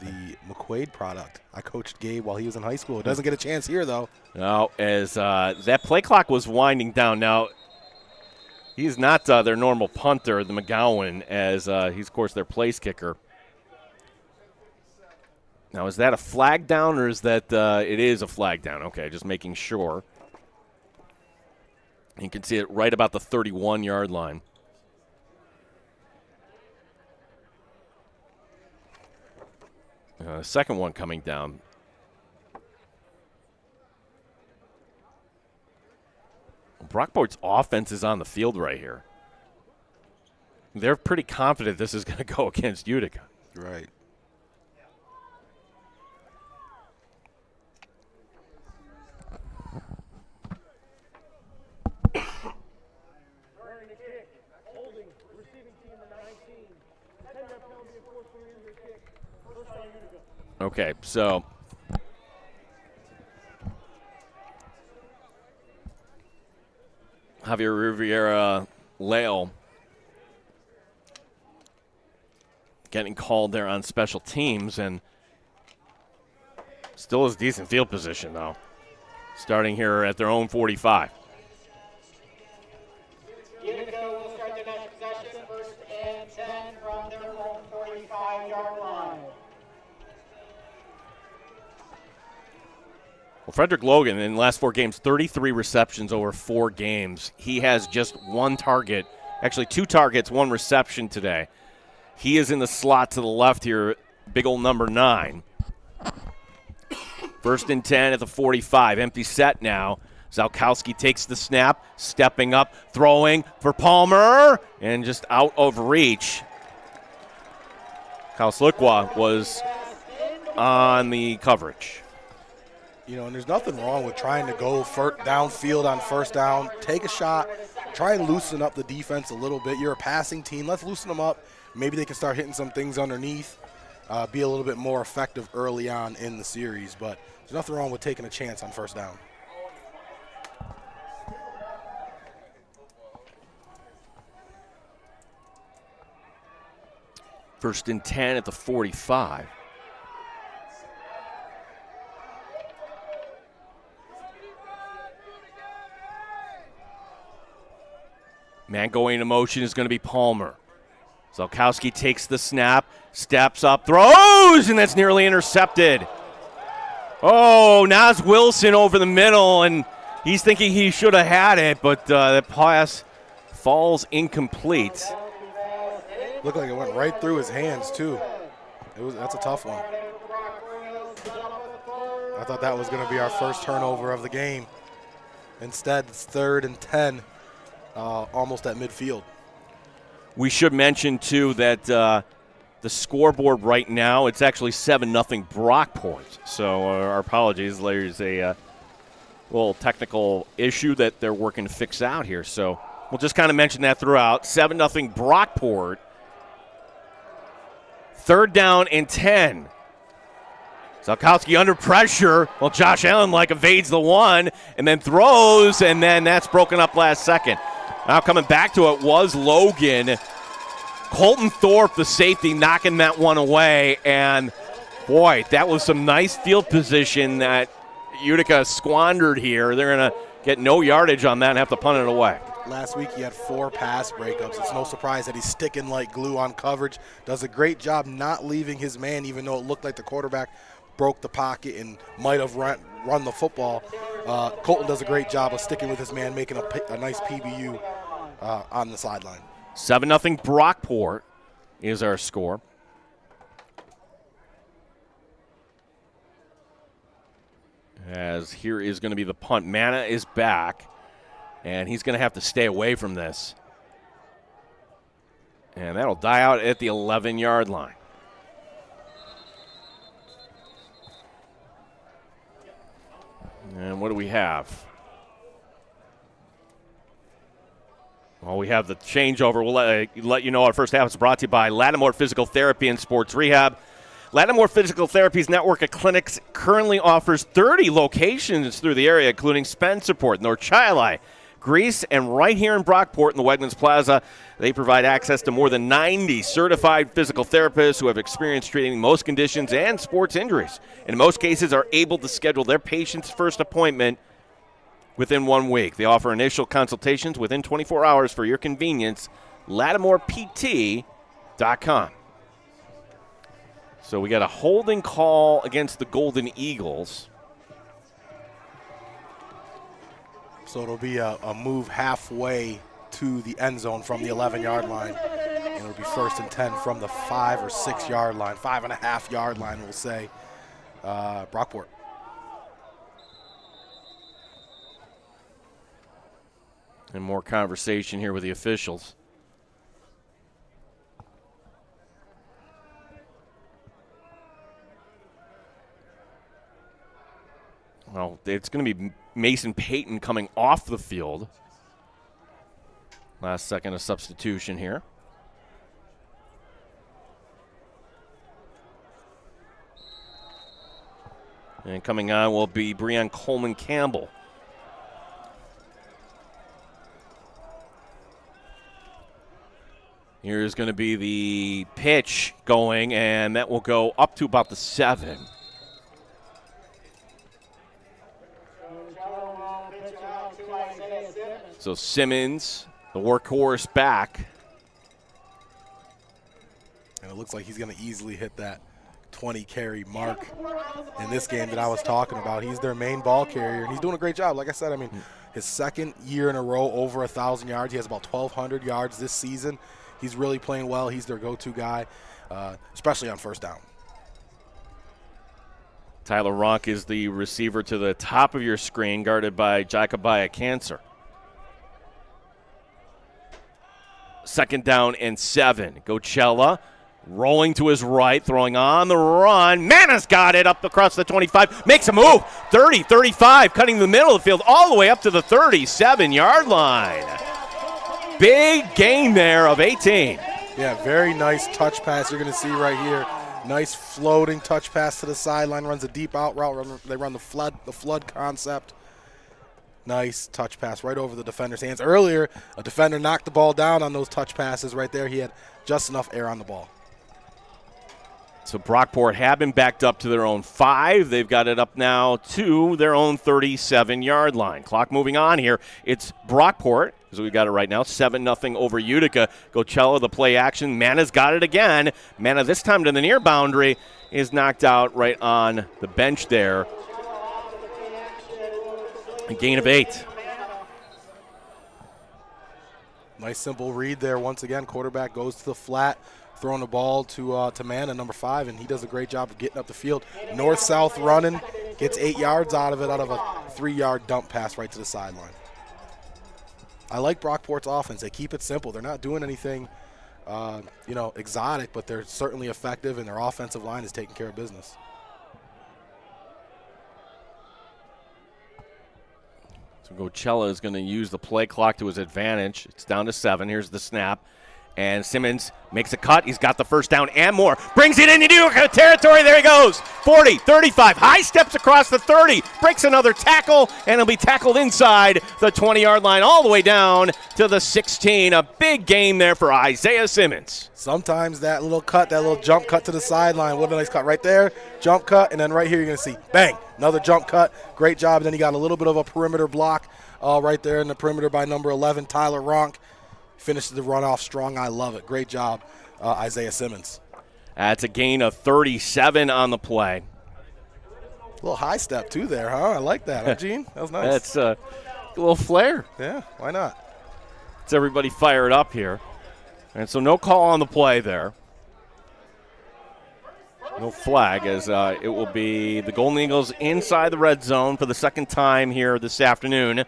the McQuaid product. I coached Gabe while he was in high school. Doesn't get a chance here, though. Now, as that play clock was winding down, now he's not their normal punter, the McGowan, as he's, of course, their place kicker. Now, is that a flag down or is that it is a flag down? Okay, just making sure. You can see it right about the 31-yard line. Second one coming down. Brockport's offense is on the field right here. They're pretty confident this is going to go against Utica. Right. Okay, so Javier Rivera Leal getting called there on special teams, and still has decent field position, though, starting here at their own 45. Utica will start their next possession, 1st and 10 from their own 45-yard line. Well, Frederick Logan, in the last 4 games, 33 receptions over 4 games. He has just 1 target, actually 2 targets, 1 reception today. He is in the slot to the left here, big old number 9. 1st and 10 at the 45, empty set now. Zalkowski takes the snap, stepping up, throwing for Palmer, and just out of reach. Kyle Slikwa was on the coverage. You know, and there's nothing wrong with trying to go downfield on 1st down, take a shot, try and loosen up the defense a little bit. You're a passing team. Let's loosen them up. Maybe they can start hitting some things underneath, be a little bit more effective early on in the series. But there's nothing wrong with taking a chance on 1st down. First and 10 at the 45. Man going into motion is going to be Palmer. Zalkowski takes the snap, steps up, throws, and that's nearly intercepted. Oh, Nas Wilson over the middle, and he's thinking he should have had it, but that pass falls incomplete. Looked like it went right through his hands, too. That's a tough one. I thought that was going to be our first turnover of the game. Instead, it's 3rd and 10. Almost at midfield. We should mention, too, that the scoreboard right now, it's actually 7-0 Brockport. So our apologies. There's a little technical issue that they're working to fix out here. So we'll just kind of mention that throughout. 7-0 Brockport. 3rd down and 10. Zalkowski under pressure. Well, Josh Allen evades the one and then throws, and then that's broken up last second. Now coming back to it was Logan. Colton Thorpe, the safety, knocking that one away. And, boy, that was some nice field position that Utica squandered here. They're going to get no yardage on that and have to punt it away. Last week he had 4 pass breakups. It's no surprise that he's sticking like glue on coverage. Does a great job not leaving his man, even though it looked like the quarterback broke the pocket and might have run the football. Colton does a great job of sticking with his man, making a nice PBU on the sideline. 7-0 Brockport is our score. As here is going to be the punt. Mana is back, and he's going to have to stay away from this. And that'll die out at the 11-yard line. And what do we have? Well, we have the changeover. We'll let you know our first half is brought to you by Lattimore Physical Therapy and Sports Rehab. Lattimore Physical Therapy's network of clinics currently offers 30 locations through the area, including Spencerport, North Chi-Li, Greece, and right here in Brockport in the Wegmans Plaza, they provide access to more than 90 certified physical therapists who have experience treating most conditions and sports injuries. And in most cases are able to schedule their patient's first appointment within 1 week. They offer initial consultations within 24 hours for your convenience. LattimorePT.com. So we got a holding call against the Golden Eagles. So it'll be a move halfway to the end zone from the 11-yard line. And it'll be 1st and 10 from the 5 or 6 yard line, 5.5 yard line, we'll say. Brockport. And more conversation here with the officials. Well, it's going to be Mason Payton coming off the field. Last second of substitution here. And coming on will be Breon Coleman Campbell. Here's going to be the pitch going, and that will go up to about the 7. So Simmons, the workhorse, back. And it looks like he's going to easily hit that 20-carry mark in this game that I was talking about. He's their main ball carrier, and he's doing a great job. Like I said, I mean, his second year in a row over 1,000 yards. He has about 1,200 yards this season. He's really playing well. He's their go-to guy, especially on first down. Tyler Ronk is the receiver to the top of your screen, guarded by Jacobiah Cancer. 2nd down and 7. Gocella rolling to his right, throwing on the run. Mana's got it up across the 25, makes a move. 30, 35, cutting the middle of the field all the way up to the 37-yard line. Big gain there of 18. Yeah, very nice touch pass you're going to see right here. Nice floating touch pass to the sideline, runs a deep out route. They run the flood concept. Nice touch pass right over the defender's hands. Earlier, a defender knocked the ball down on those touch passes right there. He had just enough air on the ball. So Brockport have been backed up to their own 5. They've got it up now to their own 37-yard line. Clock moving on here. It's Brockport, because we got it right now, 7-0 over Utica. Gocella, the play action. Mana's got it again. Mana this time to the near boundary is knocked out right on the bench there. A gain of 8. Nice simple read there. Once again, quarterback goes to the flat, throwing the ball to Mana, number 5, and he does a great job of getting up the field. North-south running, gets 8 yards out of it, out of a 3-yard dump pass right to the sideline. I like Brockport's offense. They keep it simple. They're not doing anything, exotic, but they're certainly effective, and their offensive line is taking care of business. So Gocella is going to use the play clock to his advantage. It's down to 7. Here's the snap. And Simmons makes a cut. He's got the first down and more. Brings it into Utica territory. There he goes. 40, 35. High steps across the 30. Breaks another tackle, and he'll be tackled inside the 20-yard line all the way down to the 16. A big game there for Isaiah Simmons. Sometimes that little cut, that little jump cut to the sideline. What a nice cut right there. Jump cut, and then right here you're going to see, bang, another jump cut. Great job. And then he got a little bit of a perimeter block right there in the perimeter by number 11, Tyler Ronk. Finishes the run off strong. I love it. Great job, Isaiah Simmons. That's a gain of 37 on the play. A little high step, too, there, huh? I like that, huh, Gene? That was nice. That's a little flair. Yeah, why not? It's everybody fired up here. And so no call on the play there. No flag, as it will be the Golden Eagles inside the red zone for the second time here this afternoon.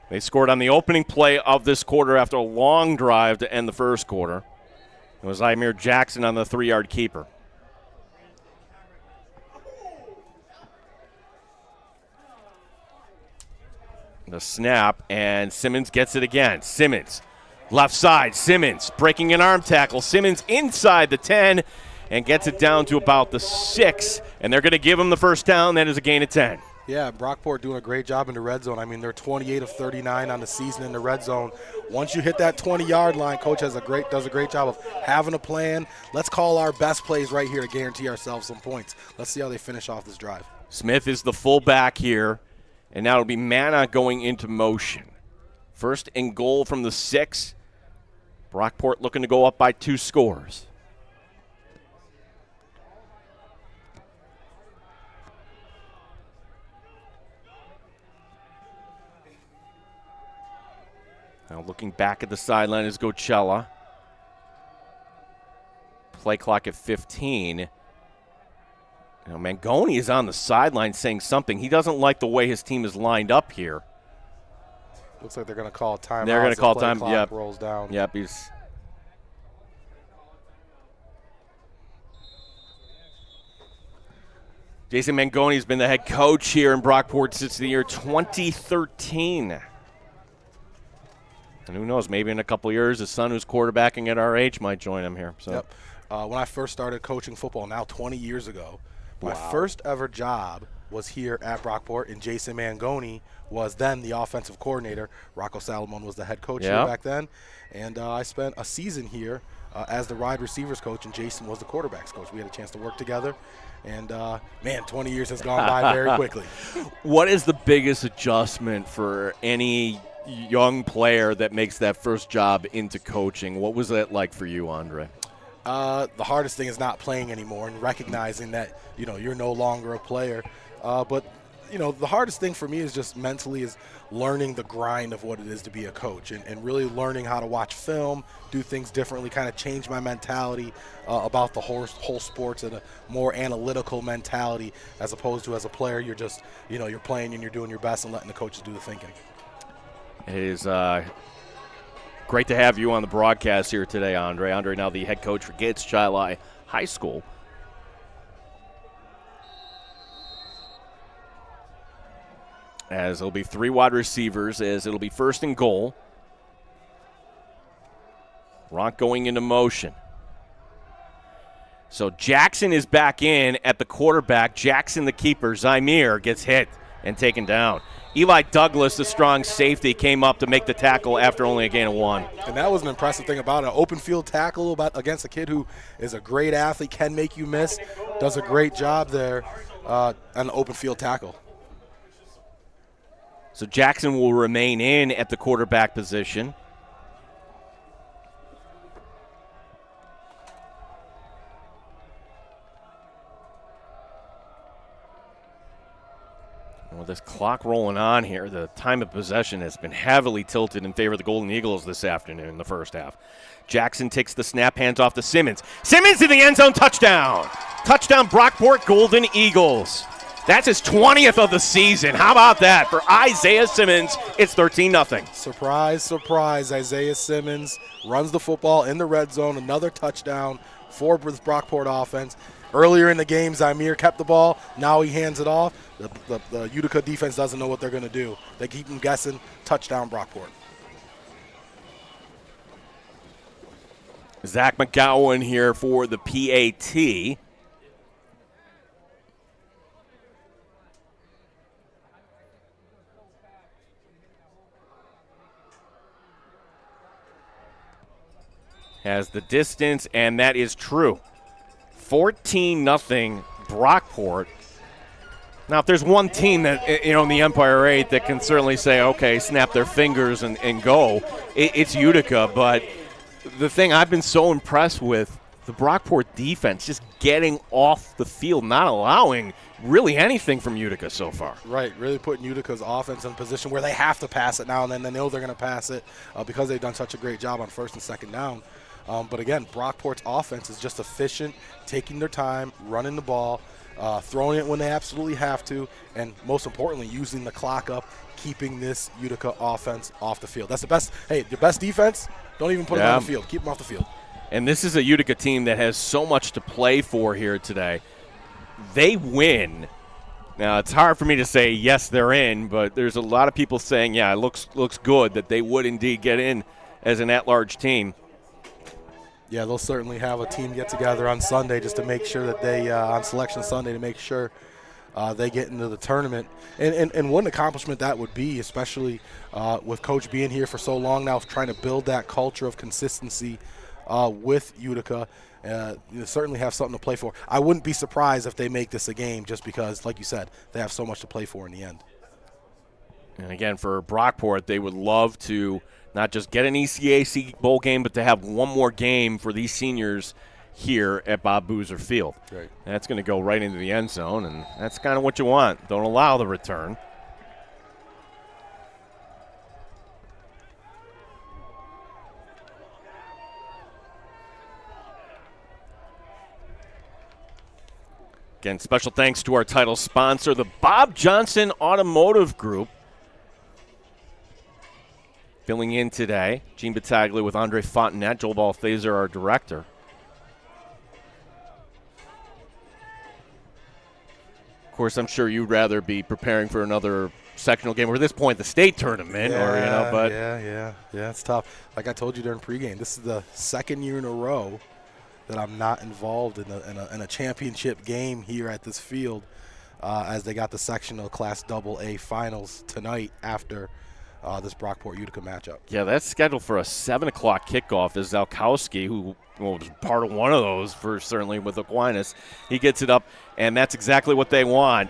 They scored on the opening play of this quarter after a long drive to end the first quarter. It was Imir Jackson on the 3-yard keeper. The snap, and Simmons gets it again. Simmons, left side, Simmons breaking an arm tackle. Simmons inside the 10 and gets it down to about the 6, and they're going to give him the first down. That is a gain of 10. Yeah, Brockport doing a great job in the red zone. I mean, they're 28 of 39 on the season in the red zone. Once you hit that 20-yard line, coach does a great job of having a plan. Let's call our best plays right here to guarantee ourselves some points. Let's see how they finish off this drive. Smith is the fullback here, and now it'll be Manna going into motion. First and goal from the 6. Brockport looking to go up by 2 scores. Now looking back at the sideline is Gocella. Play clock at 15. Now Mangoni is on the sideline saying something. He doesn't like the way his team is lined up here. Looks like they're going to call timeout. They're going to call time. Clock Yep. rolls down. Yep. He's. Jason Mangoni has been the head coach here in Brockport since the year 2013. And who knows, maybe in a couple years, his son who's quarterbacking at our age might join him here. So. Yep. When I first started coaching football, now 20 years ago, my Wow. first ever job was here at Brockport, and Jason Mangoni was then the offensive coordinator. Rocco Salomon was the head coach here back then. And I spent a season here as the wide receivers coach, and Jason was the quarterbacks coach. We had a chance to work together. And, man, 20 years has gone by very quickly. What is the biggest adjustment for any young player that makes that first job into coaching? What was that like for you, Andre? The hardest thing is not playing anymore and recognizing that, you're no longer a player. But the hardest thing for me is just mentally is learning the grind of what it is to be a coach and really learning how to watch film, do things differently, kind of change my mentality about the whole sports and a more analytical mentality as opposed to as a player, you're just, you're playing and you're doing your best and letting the coaches do the thinking. It is great to have you on the broadcast here today, Andre. Andre now the head coach for Gates Chili High School. As it'll be 3 wide receivers, as it'll be first and goal. Ronk going into motion. So Jackson is back in at the quarterback. Jackson, the keeper. Zymir gets hit and taken down. Eli Douglas, the strong safety, came up to make the tackle after only a gain of 1. And that was an impressive thing about it. An open field tackle against a kid who is a great athlete, can make you miss, does a great job there on an open field tackle. So Jackson will remain in at the quarterback position. With this clock rolling on here, the time of possession has been heavily tilted in favor of the Golden Eagles this afternoon in the first half. Jackson takes the snap, hands off to Simmons. Simmons in the end zone, touchdown. Touchdown, Brockport Golden Eagles. That's his 20th of the season. How about that? For Isaiah Simmons, it's 13-0. Surprise, surprise. Isaiah Simmons runs the football in the red zone. Another touchdown for the Brockport offense. Earlier in the game, Zymir kept the ball. Now he hands it off. The Utica defense doesn't know what they're going to do. They keep him guessing. Touchdown, Brockport. Zach McGowan here for the PAT. Has the distance, and that is true. 14-0 Brockport. Now, if there's one team that, in the Empire 8 that can certainly say, okay, snap their fingers and go, it's Utica. But the thing I've been so impressed with, the Brockport defense just getting off the field, not allowing really anything from Utica so far. Right, really putting Utica's offense in a position where they have to pass it now and then. They know they're going to pass it because they've done such a great job on first and second down. But again, Brockport's offense is just efficient, taking their time, running the ball, throwing it when they absolutely have to, and most importantly, using the clock up, keeping this Utica offense off the field. That's the best. Hey, the best defense, don't even put them on the field. Keep them off the field. And this is a Utica team that has so much to play for here today. They win. Now, it's hard for me to say, yes, they're in, but there's a lot of people saying, yeah, it looks good that they would indeed get in as an at-large team. Yeah, they'll certainly have a team get together on Sunday just to make sure that they, on Selection Sunday, to make sure they get into the tournament. And what an accomplishment that would be, especially with Coach being here for so long now, trying to build that culture of consistency with Utica. You certainly have something to play for. I wouldn't be surprised if they make this a game just because, like you said, they have so much to play for in the end. And again, for Brockport, they would love to not just get an ECAC bowl game, but to have one more game for these seniors here at Bob Boozer Field. Right. That's going to go right into the end zone, and that's kind of what you want. Don't allow the return. Again, special thanks to our title sponsor, the Bob Johnson Automotive Group. Filling in today, Gene Battaglia with Andre Fontenette, Joel Balthaser, our director. Of course, I'm sure you'd rather be preparing for another sectional game, or at this point, the state tournament, but yeah, it's tough. Like I told you during pregame, this is the second year in a row that I'm not involved in a championship game here at this field, as they got the sectional Class AA finals tonight after this Brockport-Utica matchup. Yeah, that's scheduled for a 7 o'clock kickoff. Is Zalkowski, who was part of one of those for certainly with Aquinas. He gets it up, and that's exactly what they want.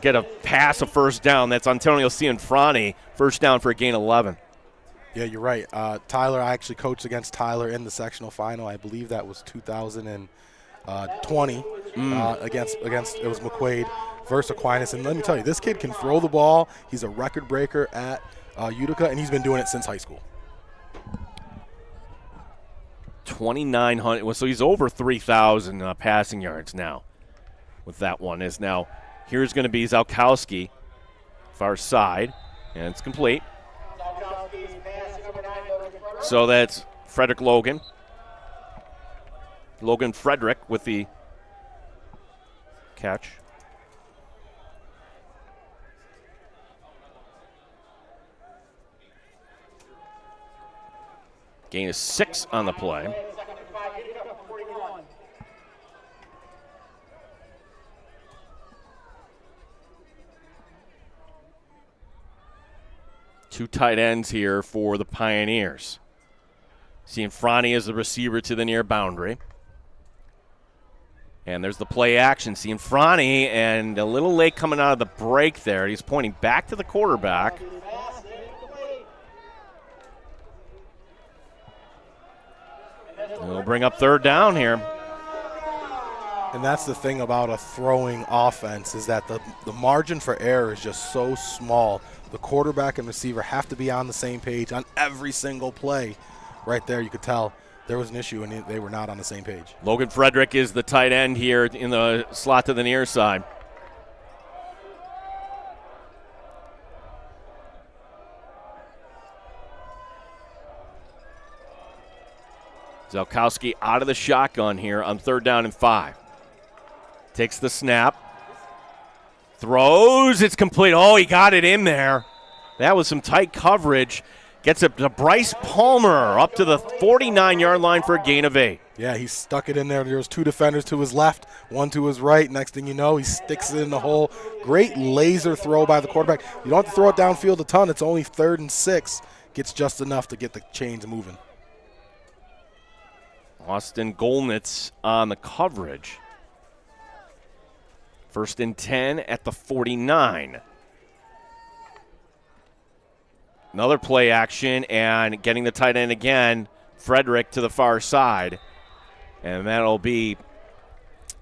Get a pass, a first down. That's Antonio Cianfrani, first down for a gain 11. Yeah, you're right. Tyler, I actually coached against Tyler in the sectional final. I believe that was 2020 against it was McQuaid versus Aquinas. And let me tell you, this kid can throw the ball. He's a record breaker at Utica, and he's been doing it since high school. 2,900. So he's over 3,000 passing yards now with that one. Is now here's going to be Zalkowski, far side, and it's complete. So that's Frederick Logan. Logan Frederick with the catch. Gain is 6 on the play. Two tight ends here for the Pioneers. Cianfrani is the receiver to the near boundary. And there's the play action. Cianfrani, and a little late coming out of the break there. He's pointing back to the quarterback. And we'll bring up third down here. And that's the thing about a throwing offense, is that the margin for error is just so small. The quarterback and receiver have to be on the same page on every single play. Right there, you could tell there was an issue, and they were not on the same page. Logan Frederick is the tight end here in the slot to the near side. Zalkowski out of the shotgun here on 3rd down and 5. Takes the snap. Throws. It's complete. Oh, he got it in there. That was some tight coverage. Gets it to Bryce Palmer up to the 49-yard line for a gain of 8. Yeah, he stuck it in there. There was 2 defenders to his left, 1 to his right. Next thing you know, he sticks it in the hole. Great laser throw by the quarterback. You don't have to throw it downfield a ton. It's only 3rd and 6. Gets just enough to get the chains moving. Austin Golnitz on the coverage. 1st and 10 at the 49. Another play action, and getting the tight end again, Frederick to the far side. And that'll be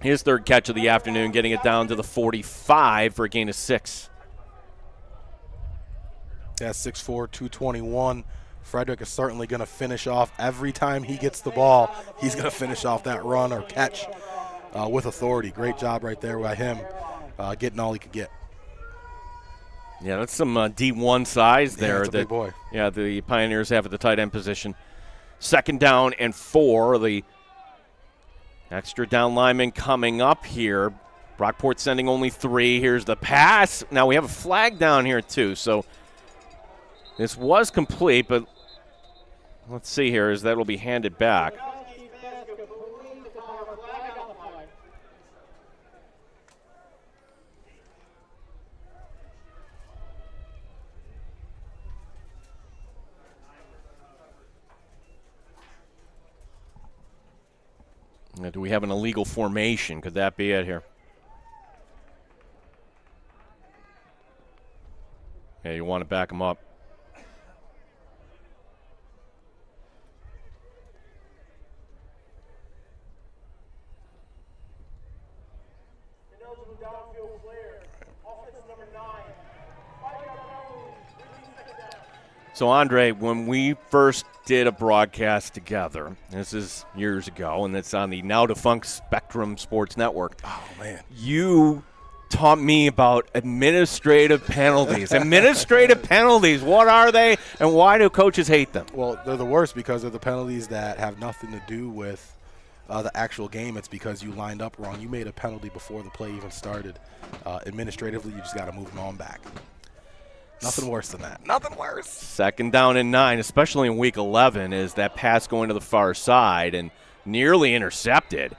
his 3rd catch of the afternoon, getting it down to the 45 for a gain of 6. Yeah, 6'4", 221. Frederick is certainly going to finish off every time he gets the ball. He's going to finish off that run or catch with authority. Great job right there by him, getting all he could get. Yeah, that's some D1 size there. Yeah, that's a big boy. Yeah, the Pioneers have at the tight end position. 2nd down and 4. The extra down lineman coming up here. Brockport sending only 3. Here's the pass. Now we have a flag down here too, so this was complete, but let's see here as that will be handed back. Now, do we have an illegal formation? Could that be it here? Yeah, you want to back them up. So, Andre, when we first did a broadcast together, this is years ago, and it's on the now-defunct Spectrum Sports Network. Oh, man. You taught me about administrative penalties. Administrative penalties, what are they, and why do coaches hate them? Well, they're the worst because they're the penalties that have nothing to do with the actual game. It's because you lined up wrong. You made a penalty before the play even started. Administratively, you just got to move them on back. Nothing worse than that. Nothing worse. 2nd down and 9, especially in Week 11, is that pass going to the far side and nearly intercepted.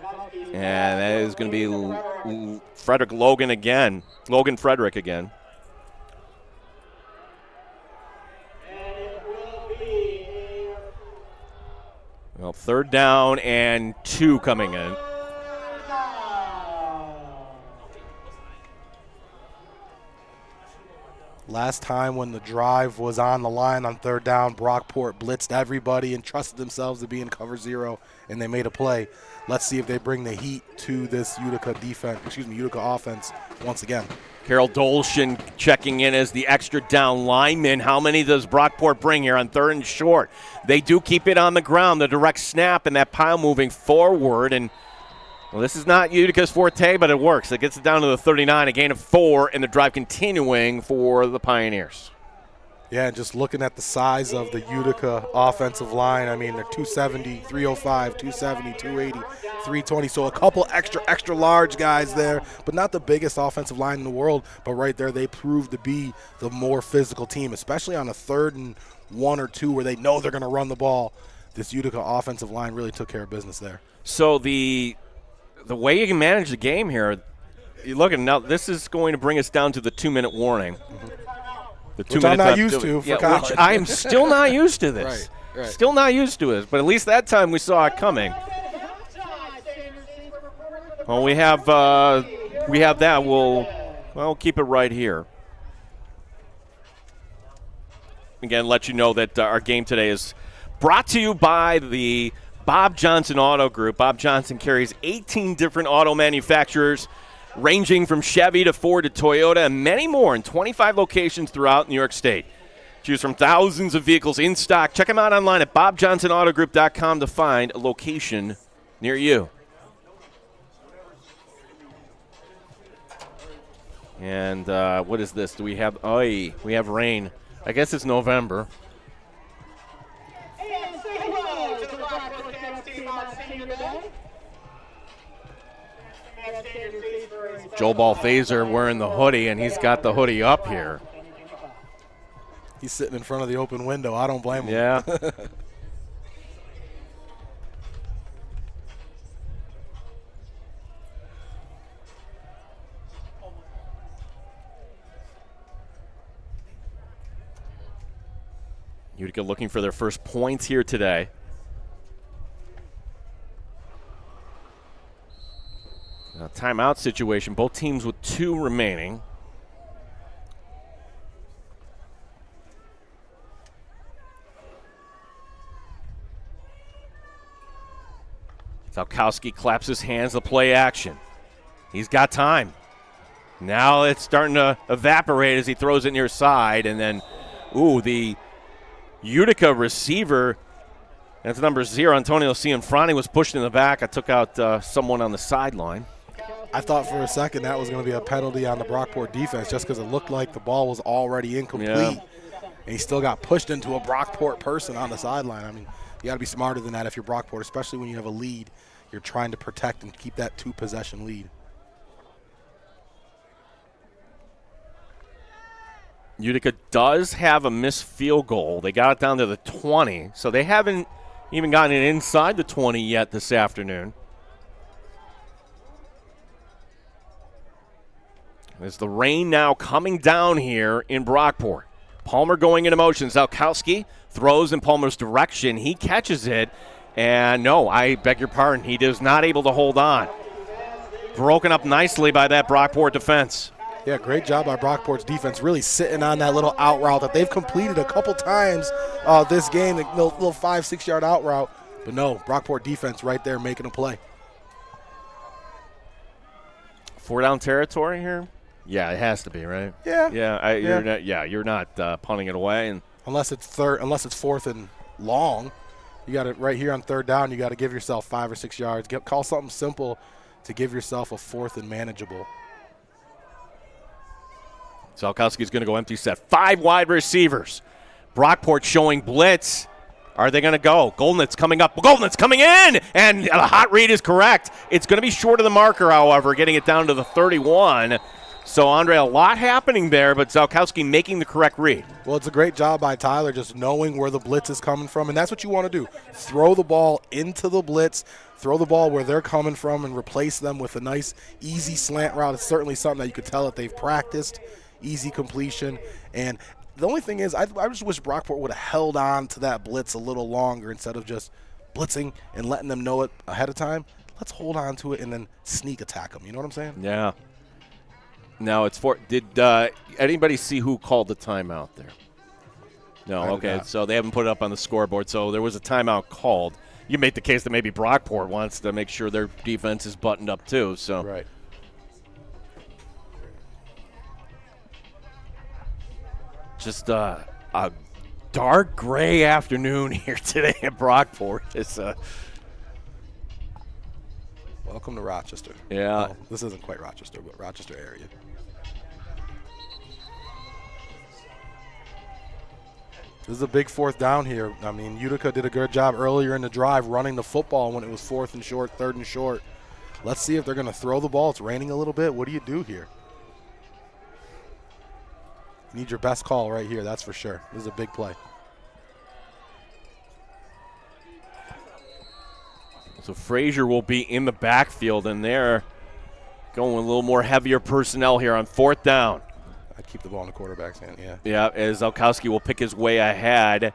And that is going to be Frederick Logan again. Logan Frederick again. Well, 3rd down and 2 coming in. Last time when the drive was on the line on 3rd down, Brockport blitzed everybody and trusted themselves to be in cover 0, and they made a play. Let's see if they bring the heat to this Utica offense once again. Carol Dolshin checking in as the extra down lineman. How many does Brockport bring here on 3rd and short? They do keep it on the ground, the direct snap, and that pile moving forward. And, well, this is not Utica's forte, but it works. It gets it down to the 39, a gain of 4, and the drive continuing for the Pioneers. Yeah, and just looking at the size of the Utica offensive line, I mean, they're 270, 305, 270, 280, 320. So a couple extra large guys there, but not the biggest offensive line in the world. But right there, they proved to be the more physical team, especially on a 3rd and 1 or 2 where they know they're going to run the ball. This Utica offensive line really took care of business there. So the way you can manage the game here, you look at now, this is going to bring us down to the 2-minute warning. Mm-hmm. Which I'm not used to for college. Which I am still not used to this. Right. Still not used to it, but at least that time we saw it coming. Well, we have that. We'll keep it right here. Again, let you know that our game today is brought to you by the Bob Johnson Auto Group. Bob Johnson carries 18 different auto manufacturers, ranging from Chevy to Ford to Toyota and many more in 25 locations throughout New York State. Choose from thousands of vehicles in stock. Check them out online at bobjohnsonautogroup.com to find a location near you. And what is this? Do we have? Oh, we have rain. I guess it's November. Joe Balthaser wearing the hoodie, and he's got the hoodie up here. He's sitting in front of the open window. I don't blame him. Yeah. Utica looking for their first points here today. A timeout situation, both teams with 2 remaining. Zalkowski claps his hands, the play action. He's got time. Now it's starting to evaporate as he throws it near side, and then, the Utica receiver, that's number 0, Antonio Cianfrani, was pushed in the back. I took out someone on the sideline. I thought for a second that was going to be a penalty on the Brockport defense just because it looked like the ball was already incomplete. Yeah. And he still got pushed into a Brockport person on the sideline. I mean, you got to be smarter than that if you're Brockport, especially when you have a lead. You're trying to protect and keep that 2-possession lead. Utica does have a missed field goal. They got it down to the 20, so they haven't even gotten it inside the 20 yet this afternoon. As the rain now coming down here in Brockport. Palmer going into motion. Zalkowski throws in Palmer's direction. He catches it, And no, I beg your pardon. He is not able to hold on. Broken up nicely by that Brockport defense. Yeah, great job by Brockport's defense, really sitting on that little out route that they've completed a couple times this game, the little 5-6 yard out route. But no, Brockport defense right there making a play. 4 down territory here? Yeah, it has to be, right? Yeah. You're not punting it away. And unless it's 4th and long. You got it right here on 3rd down. You got to give yourself 5 or 6 yards. Call something simple to give yourself a 4th and manageable. Zalkowski's going to go empty set. 5 wide receivers. Brockport showing blitz. Are they going to go? Goldenet's coming up. Goldenet's coming in, and a hot read is correct. It's going to be short of the marker, however, getting it down to the 31. So, Andre, a lot happening there, but Zalkowski making the correct read. Well, it's a great job by Tyler just knowing where the blitz is coming from, and that's what you want to do. Throw the ball into the blitz, throw the ball where they're coming from, and replace them with a nice, easy slant route. It's certainly something that you could tell that they've practiced, easy completion. And the only thing is, I just wish Brockport would have held on to that blitz a little longer instead of just blitzing and letting them know it ahead of time. Let's hold on to it and then sneak attack them. You know what I'm saying? Yeah. Now it's did anybody see who called the timeout there? No, okay. So they haven't put it up on the scoreboard. So there was a timeout called. You made the case that maybe Brockport wants to make sure their defense is buttoned up too. So right. Just a dark gray afternoon here today at Brockport. It's welcome to Rochester. Yeah. Well, this isn't quite Rochester, but Rochester area. This is a big 4th down here. I mean, Utica did a good job earlier in the drive running the football when it was 4th and short, 3rd and short. Let's see if they're going to throw the ball. It's raining a little bit. What do you do here? You need your best call right here, that's for sure. This is a big play. So Frazier will be in the backfield, and they're going with a little more heavier personnel here on 4th down. I'd keep the ball in the quarterback's hand, yeah. Yeah, as Zalkowski will pick his way ahead,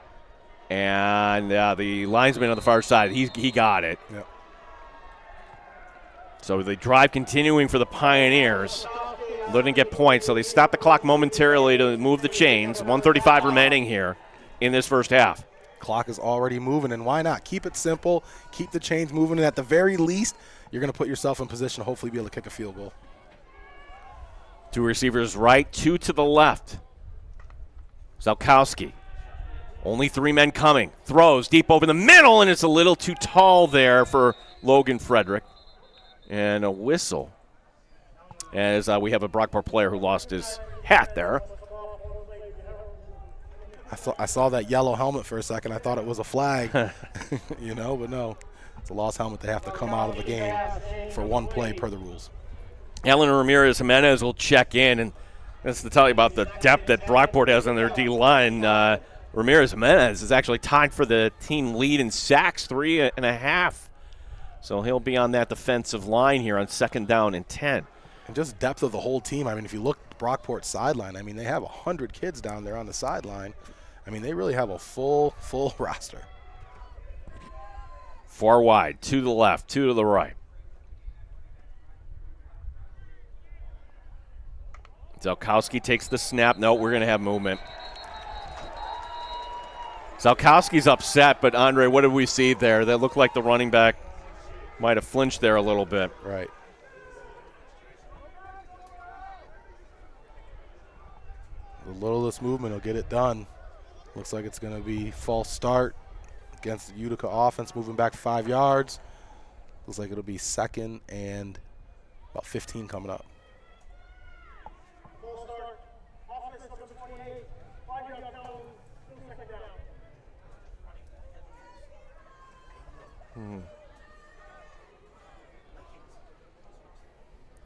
and the linesman on the far side, he got it. Yep. So the drive continuing for the Pioneers. Didn't get points, so they stop the clock momentarily to move the chains. 1:35 remaining here in this first half. Clock is already moving, and why not? Keep it simple. Keep the chains moving, and at the very least, you're going to put yourself in position to hopefully be able to kick a field goal. 2 receivers right, 2 to the left. Zalkowski. Only 3 men coming. Throws deep over the middle, and it's a little too tall there for Logan Frederick. And a whistle. As we have a Brockport player who lost his hat there. I saw that yellow helmet for a second. I thought it was a flag, you know, but no. It's a lost helmet. They have to come out of the game for 1 play per the rules. Eleanor Ramirez-Jimenez will check in, and that's to tell you about the depth that Brockport has on their D-line. Ramirez-Jimenez is actually tied for the team lead in sacks, 3.5. So he'll be on that defensive line here on 2nd down and 10. And just depth of the whole team. I mean, if you look at Brockport's sideline, I mean, they have 100 kids down there on the sideline. I mean, they really have a full roster. 4 wide, 2 to the left, 2 to the right. Zalkowski takes the snap. No, we're going to have movement. Zalkowski's upset, but Andre, what did we see there? That looked like the running back might have flinched there a little bit. Right. The littlest movement will get it done. Looks like it's going to be false start against the Utica offense, moving back 5 yards. Looks like it'll be 2nd and about 15 coming up.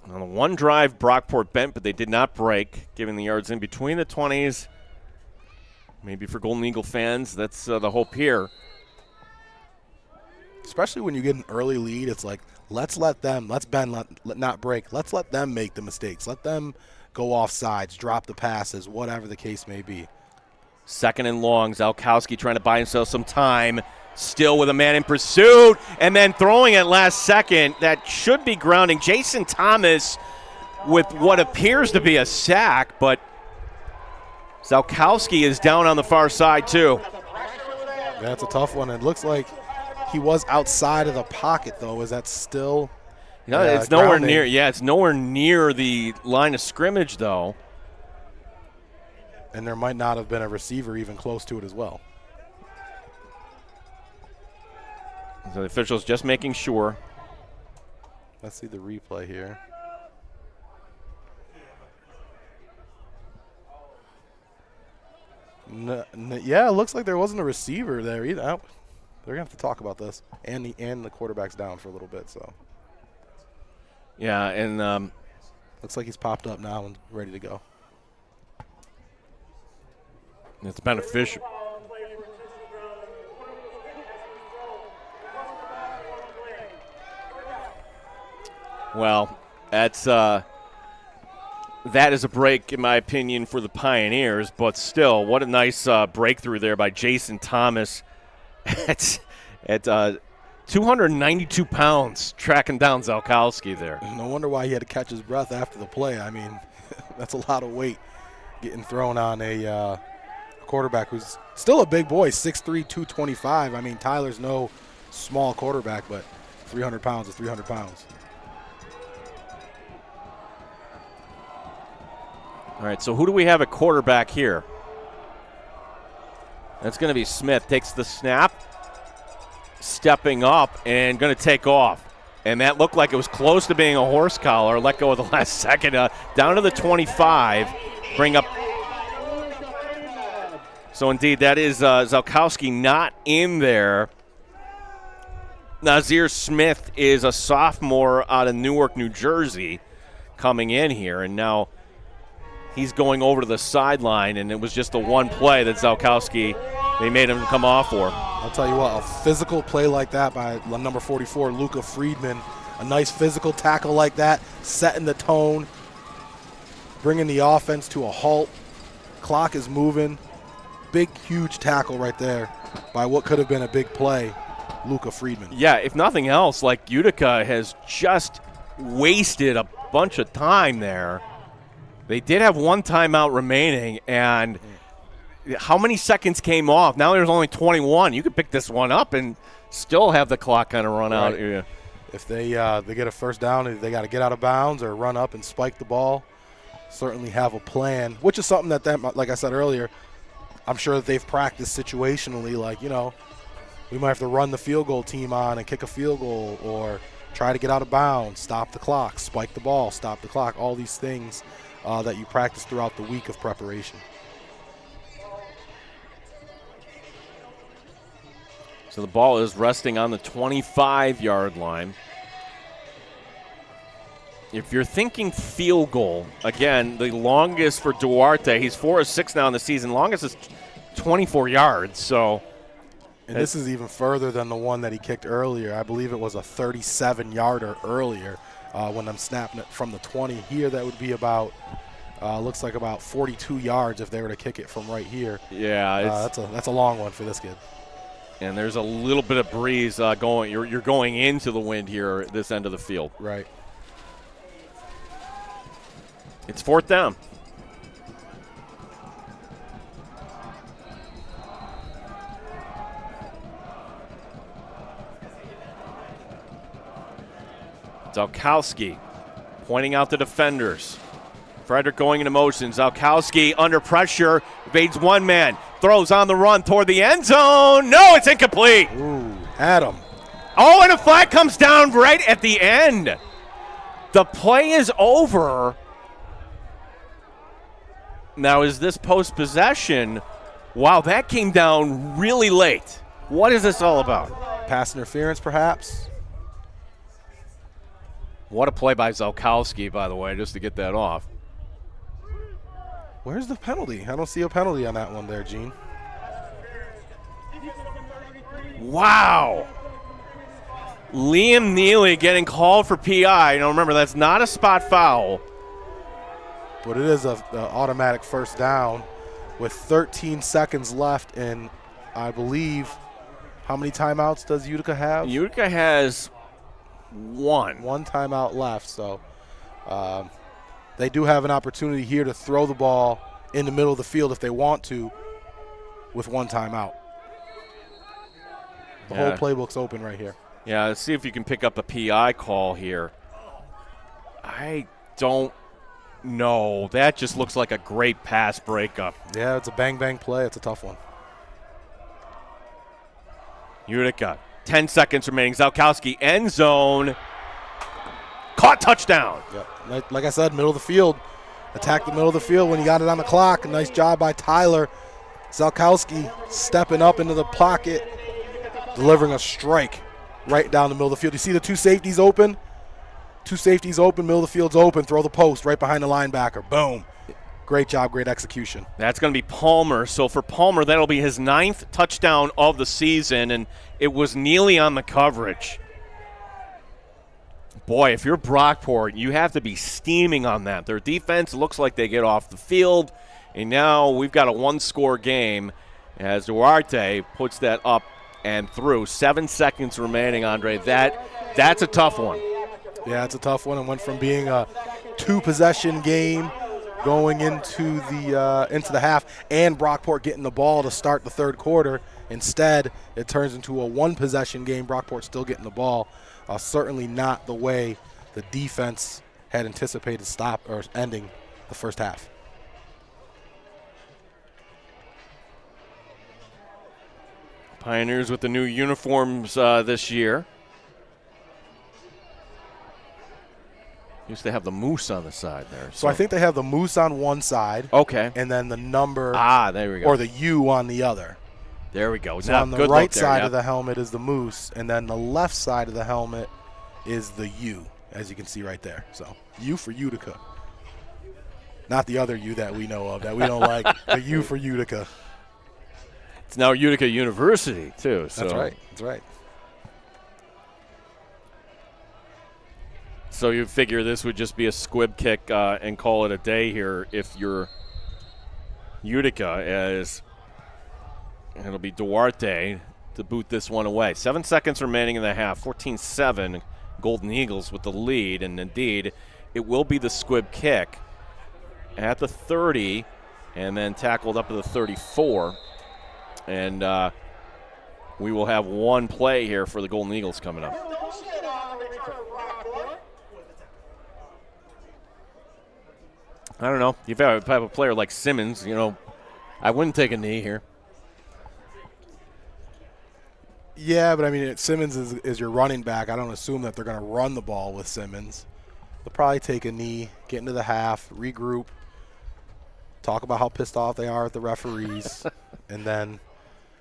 On the one drive, Brockport bent, but they did not break, giving the yards in between the 20s. Maybe for Golden Eagle fans, that's the hope here. Especially when you get an early lead, it's like, let's bend, not break. Let's let them make the mistakes. Let them go off sides, drop the passes, whatever the case may be. 2nd and long. Zalkowski trying to buy himself some time. Still with a man in pursuit, and then throwing at last second. That should be grounding. Jason Thomas with what appears to be a sack, but Zalkowski is down on the far side too. That's a tough one. It looks like he was outside of the pocket, though. Is that still? No, it's nowhere near. Yeah, it's nowhere near the line of scrimmage, though. And there might not have been a receiver even close to it as well. So the official's just making sure. Let's see the replay here. Yeah, it looks like there wasn't a receiver there either. They're gonna have to talk about this, and the quarterback's down for a little bit. So. Yeah, and looks like he's popped up now and ready to go. It's beneficial. Well, that is a break, in my opinion, for the Pioneers. But still, what a nice breakthrough there by Jason Thomas at 292 pounds, tracking down Zalkowski there. No wonder why he had to catch his breath after the play. I mean, that's a lot of weight getting thrown on a quarterback who's still a big boy, 6'3", 225. I mean, Tyler's no small quarterback, but 300 pounds is 300 pounds. All right, so who do we have at quarterback here? That's going to be Smith. Takes the snap, stepping up, and going to take off. And that looked like it was close to being a horse collar. Let go at the last second. Down to the 25. Bring up. So, indeed, that is Zalkowski not in there. Nazir Smith is a sophomore out of Newark, New Jersey, coming in here. And now he's going over to the sideline, and it was just the one play that Zalkowski, they made him come off for. I'll tell you what, a physical play like that by number 44, Luca Friedman, a nice physical tackle like that, setting the tone, bringing the offense to a halt. Clock is moving. Big, huge tackle right there by what could have been a big play, Luca Friedman. Yeah, if nothing else, like Utica has just wasted a bunch of time there. They did have one timeout remaining, and how many seconds came off? Now there's only 21. You could pick this one up and still have the clock kind of run out. Yeah. If they get a first down, they got to get out of bounds or run up and spike the ball. Certainly have a plan, which is something that like I said earlier, I'm sure that they've practiced situationally. Like, you know, we might have to run the field goal team on and kick a field goal, or try to get out of bounds, stop the clock, spike the ball, stop the clock. All these things that you practice throughout the week of preparation. So the ball is resting on the 25-yard line. If you're thinking field goal, again, the longest for Duarte, he's 4 of 6 now in the season. Longest is 24 yards. So, and this is even further than the one that he kicked earlier. I believe it was a 37-yarder earlier when I'm snapping it from the 20. Here, that would be about looks like about 42 yards if they were to kick it from right here. Yeah, that's a long one for this kid. And there's a little bit of breeze going. You're going into the wind here at this end of the field. Right. It's 4th down. Zalkowski pointing out the defenders. Frederick going into motion. Zalkowski under pressure, evades one man, throws on the run toward the end zone. No, it's incomplete. Ooh, Adam. Oh, and a flag comes down right at the end. The play is over. Now, is this post-possession? Wow, that came down really late. What is this all about? Pass interference, perhaps? What a play by Zalkowski, by the way, just to get that off. Where's the penalty? I don't see a penalty on that one there, Gene. Wow. Liam Neely getting called for PI. Now, remember, that's not a spot foul. But it is an automatic first down with 13 seconds left and I believe How many timeouts does Utica have? Utica has one. One timeout left, so they do have an opportunity here to throw the ball in the middle of the field if they want to with one timeout. The whole playbook's open right here. Yeah, let's see if you can pick up a PI call here. I don't know. That just looks like a great pass breakup. Yeah, it's a bang-bang play. It's a tough one. Utica, 10 seconds remaining. Zalkowski, end zone. Caught, touchdown. Yep. Like I said, middle of the field. Attack the middle of the field when you got it on the clock. Nice job by Tyler. Zalkowski stepping up into the pocket, delivering a strike right down the middle of the field. You see the two safeties open? Two safeties open, middle of the field's open. Throw the post right behind the linebacker. Boom. Great job, great execution. That's going to be Palmer. So for Palmer, that'll be his 9th touchdown of the season, and it was Neely on the coverage. Boy, if you're Brockport, you have to be steaming on that. Their defense looks like they get off the field, and now we've got a one-score game as Duarte puts that up and through. 7 seconds remaining, Andre. That's a tough one. Yeah, it's a tough one. It went from being a two-possession game going into the half and Brockport getting the ball to start the third quarter. Instead, it turns into a one-possession game. Brockport still getting the ball. Certainly not the way the defense had anticipated ending the first half. Pioneers with the new uniforms this year. Used to have the moose on the side there. So I think they have the moose on one side. Okay. And then the number. There we go. Or the U on the other. There we go. So now, on the right side of the helmet is the moose, and then the left side of the helmet is the U, as you can see right there. So U for Utica. Not the other U that we know of, that we don't like. The U for Utica. It's now Utica University, too. So. That's right. That's right. So you figure this would just be a squib kick and call it a day here if you're Utica, as it'll be Duarte to boot this one away. 7 seconds remaining in the half. 14-7, Golden Eagles with the lead, and indeed it will be the squib kick at the 30 and then tackled up to the 34. And we will have one play here for the Golden Eagles coming up. I don't know. If you have a player like Simmons, I wouldn't take a knee here. Yeah, but I mean, Simmons is your running back. I don't assume that they're going to run the ball with Simmons. They'll probably take a knee, get into the half, regroup, talk about how pissed off they are at the referees, and then,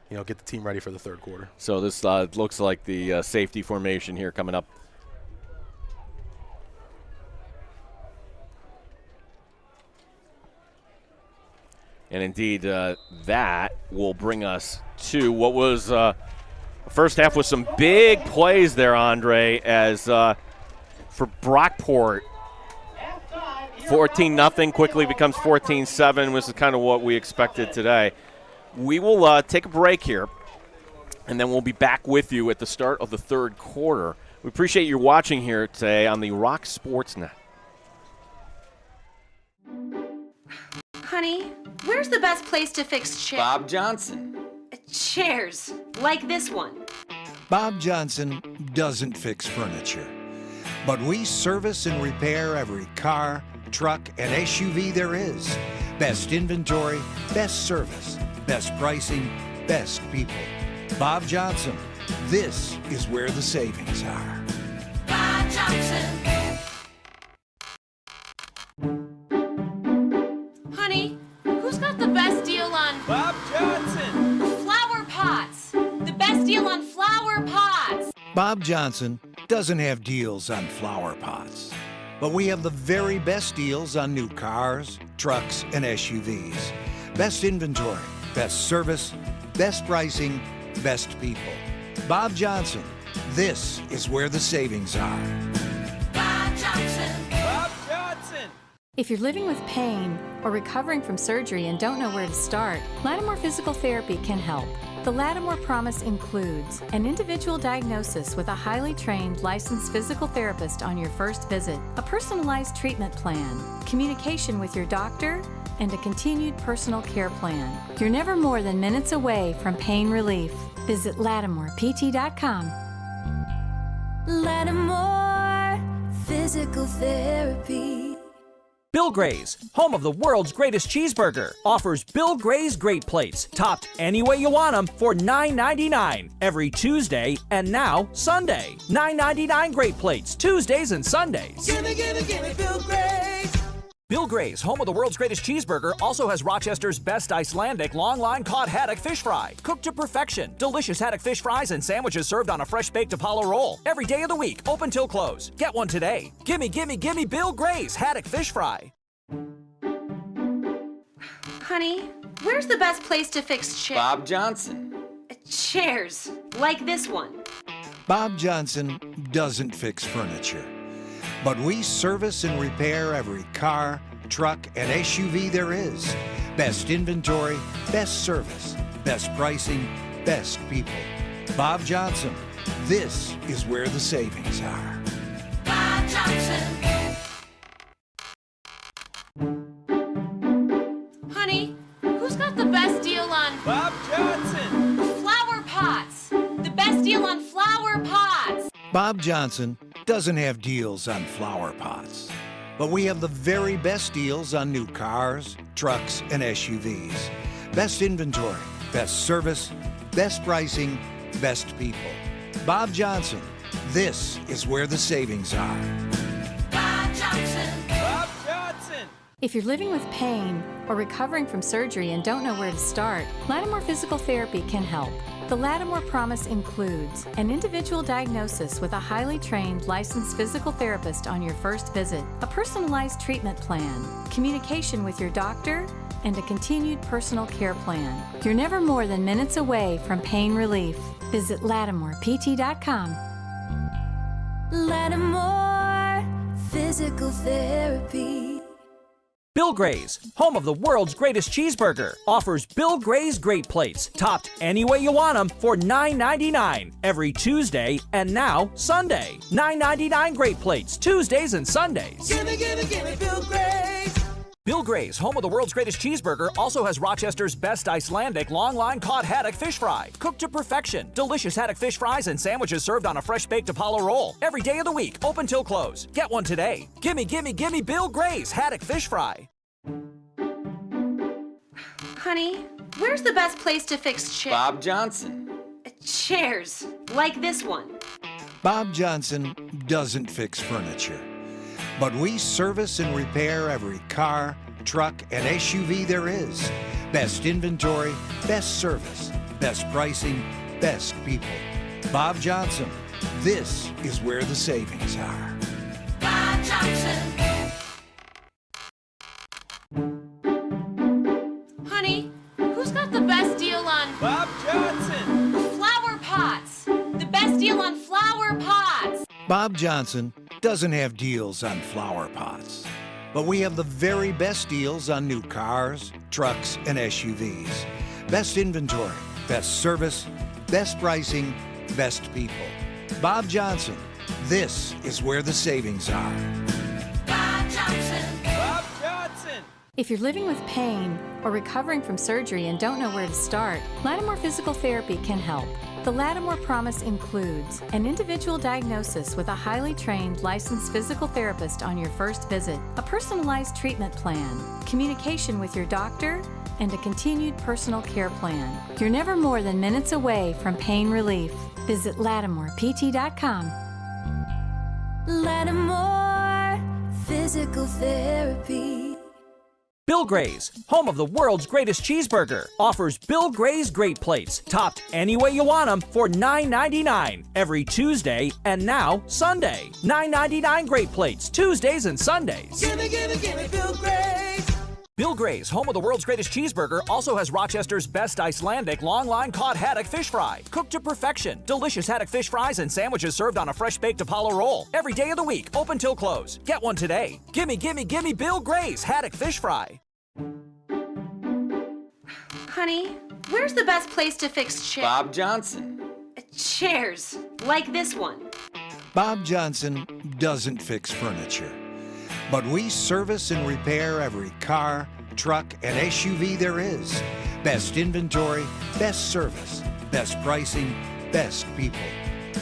get the team ready for the third quarter. So this looks like the safety formation here coming up. And indeed, that will bring us to what was first half with some big plays there, Andre, as for Brockport, 14-0 quickly becomes 14-7, which is kind of what we expected today. We will take a break here, and then we'll be back with you at the start of the third quarter. We appreciate you watching here today on the Rock Sports Net. Honey, where's the best place to fix chairs? Bob Johnson. Chairs, like this one. Bob Johnson doesn't fix furniture, but we service and repair every car, truck, and SUV there is. Best inventory, best service, best pricing, best people. Bob Johnson, this is where the savings are. Bob Johnson. Honey, who's got the best deal on Bob Johnson. flower pots? The best deal on flower pots. Bob Johnson doesn't have deals on flower pots, but we have the very best deals on new cars, trucks, and SUVs. Best inventory, best service, best pricing, best people. Bob Johnson, this is where the savings are. Bob Johnson. If you're living with pain or recovering from surgery and don't know where to start, Lattimore Physical Therapy can help. The Lattimore Promise includes an individual diagnosis with a highly trained licensed physical therapist on your first visit, a personalized treatment plan, communication with your doctor, and a continued personal care plan. You're never more than minutes away from pain relief. Visit LattimorePT.com. Lattimore Physical Therapy. Bill Gray's, home of the world's greatest cheeseburger, offers Bill Gray's Great Plates, topped any way you want them, for $9.99 every Tuesday and now Sunday. $9.99 Great Plates, Tuesdays and Sundays. Gimme, Bill Gray's. Bill Gray's, home of the world's greatest cheeseburger, also has Rochester's best Icelandic longline cod haddock fish fry, cooked to perfection. Delicious haddock fish fries and sandwiches served on a fresh baked Apollo roll. Every day of the week, open till close. Get one today. Gimme Bill Gray's haddock fish fry. Honey, where's the best place to fix chairs? Bob Johnson. Chairs, like this one. Bob Johnson doesn't fix furniture, but we service and repair every car, truck, and SUV there is. Best inventory, best service, best pricing, best people. Bob Johnson, this is where the savings are. Bob Johnson. Honey, who's got the best deal on Bob Johnson. flower pots? The best deal on flower pots. Bob Johnson doesn't have deals on flower pots, but we have the very best deals on new cars, trucks, and SUVs. Best inventory, best service, best pricing, best people. Bob Johnson, this is where the savings are. Bob Johnson. Bob Johnson. If you're living with pain or recovering from surgery and don't know where to start, Lattimore Physical Therapy can help. The Lattimore Promise includes an individual diagnosis with a highly trained licensed physical therapist on your first visit, a personalized treatment plan, communication with your doctor, and a continued personal care plan. You're never more than minutes away from pain relief. Visit LattimorePT.com. Lattimore Physical Therapy. Bill Gray's, home of the world's greatest cheeseburger, offers Bill Gray's Great Plates, topped any way you want them, for $9.99 every Tuesday and now Sunday. $9.99 Great Plates, Tuesdays and Sundays. Gimme, Bill Gray's. Bill Gray's, home of the world's greatest cheeseburger, also has Rochester's best Icelandic longline cod haddock fish fry, cooked to perfection. Delicious haddock fish fries and sandwiches served on a fresh baked Apollo roll. Every day of the week, open till close. Get one today. Gimme Bill Gray's haddock fish fry. Honey, where's the best place to fix chairs? Bob Johnson. Chairs, like this one. Bob Johnson doesn't fix furniture, but we service and repair every car, truck, and SUV there is. Best inventory, best service, best pricing, best people. Bob Johnson, this is where the savings are. Bob Johnson. Honey, who's got the best deal on Bob Johnson. flower pots? The best deal on flower pots. Bob Johnson doesn't have deals on flower pots, but we have the very best deals on new cars, trucks, and SUVs. Best inventory, best service, best pricing, best people. Bob Johnson, this is where the savings are. Bob Johnson. Bob Johnson. If you're living with pain or recovering from surgery and don't know where to start, Lattimore Physical Therapy can help. The Lattimore Promise includes an individual diagnosis with a highly trained licensed physical therapist on your first visit, a personalized treatment plan, communication with your doctor, and a continued personal care plan. You're never more than minutes away from pain relief. Visit LattimorePT.com. Lattimore Physical Therapy. Bill Gray's, home of the world's greatest cheeseburger, offers Bill Gray's Great Plates, topped any way you want them, for $9.99 every Tuesday and now Sunday. $9.99 Great Plates, Tuesdays and Sundays. Gimme, Bill Gray's. Bill Gray's, home of the world's greatest cheeseburger, also has Rochester's best Icelandic long-line cod haddock fish fry. Cooked to perfection. Delicious haddock fish fries and sandwiches served on a fresh-baked Apollo roll. Every day of the week, open till close. Get one today. Gimme, gimme, gimme Bill Gray's haddock fish fry. Honey, where's the best place to fix chairs? Bob Johnson. Chairs, like this one. Bob Johnson doesn't fix furniture, but we service and repair every car, truck, and SUV there is. Best inventory, best service, best pricing, best people.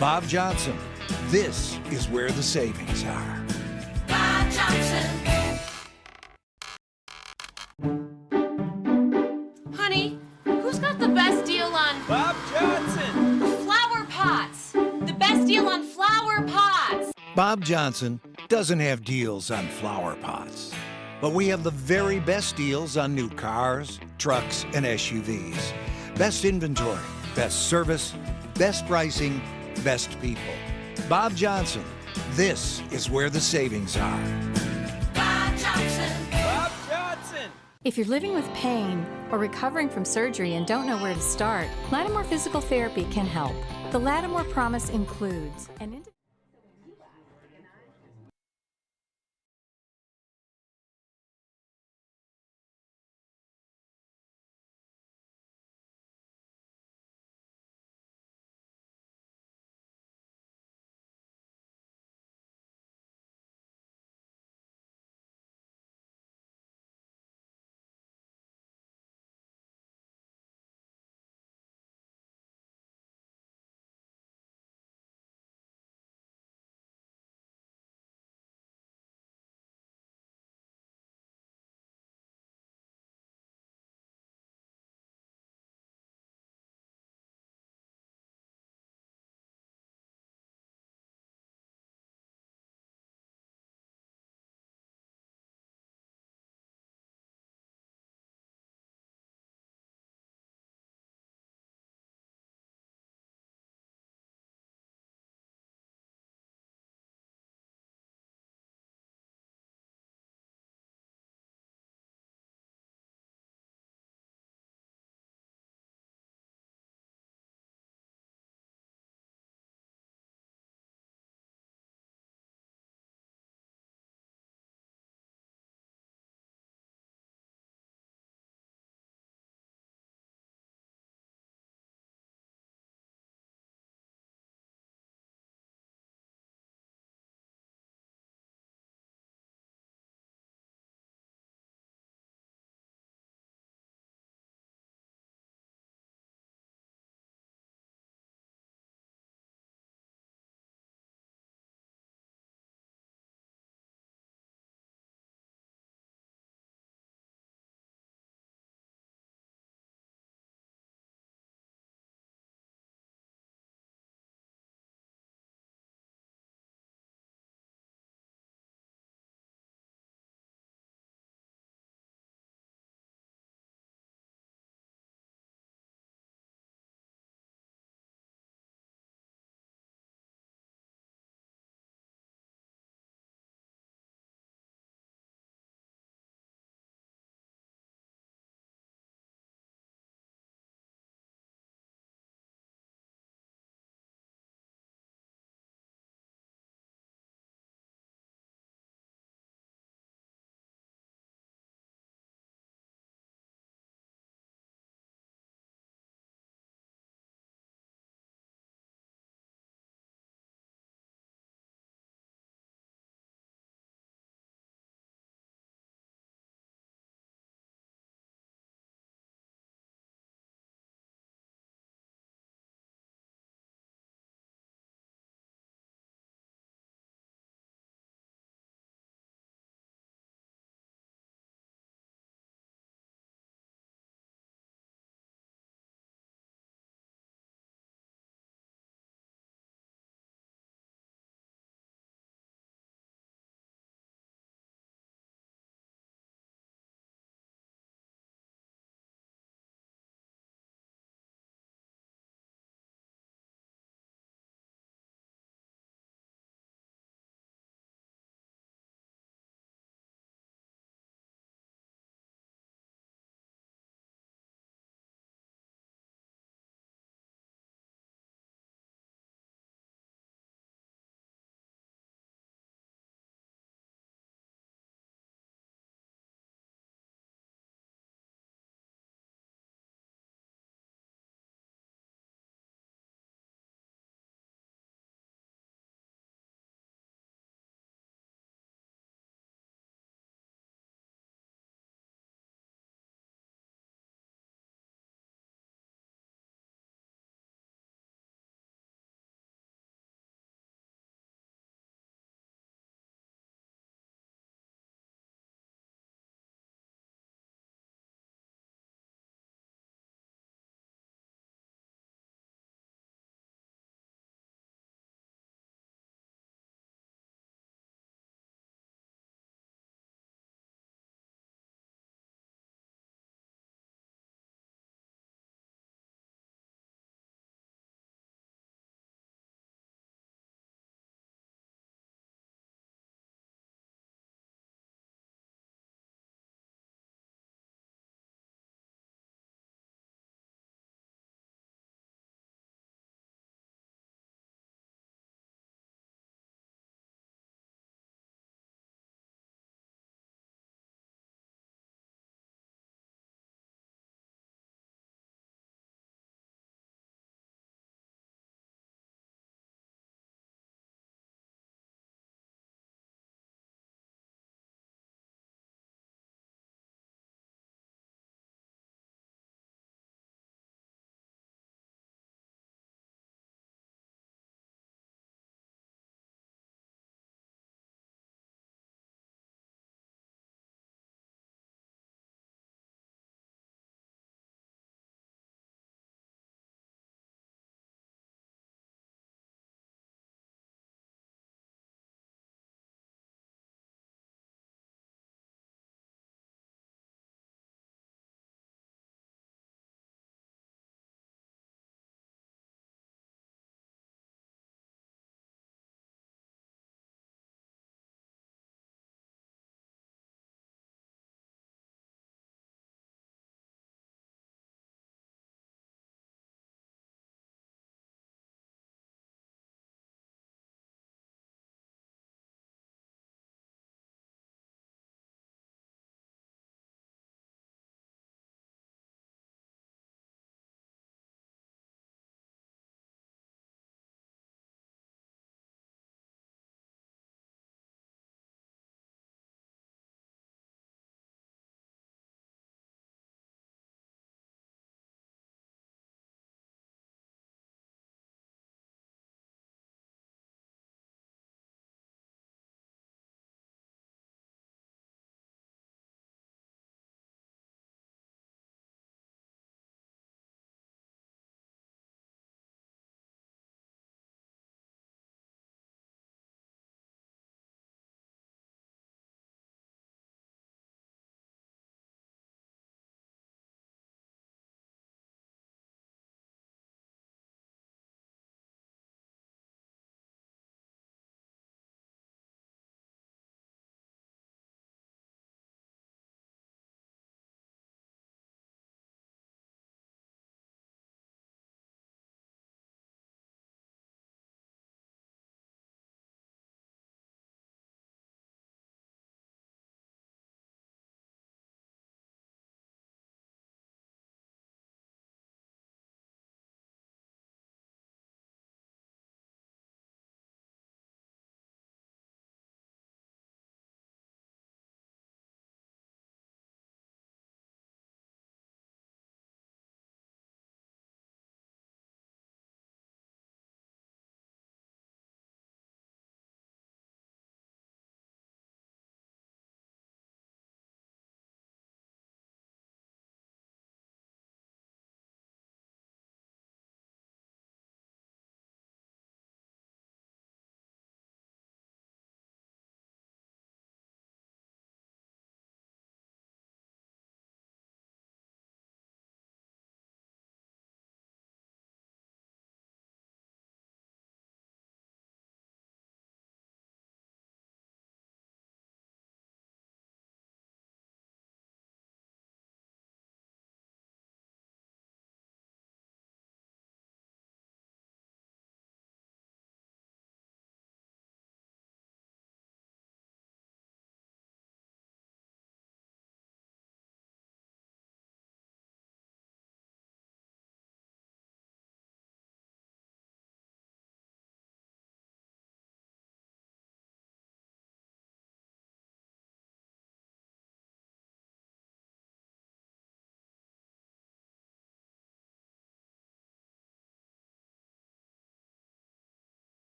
Bob Johnson, this is where the savings are. Bob Johnson. Honey, who's got the best deal on Bob Johnson. flower pots? The best deal on flower pots. Bob Johnson doesn't have deals on flower pots, but we have the very best deals on new cars, trucks, and SUVs. Best inventory, best service, best pricing, best people. Bob Johnson, this is where the savings are. Bob Johnson. Bob Johnson. If you're living with pain or recovering from surgery and don't know where to start, Lattimore Physical Therapy can help. The Lattimore Promise includes an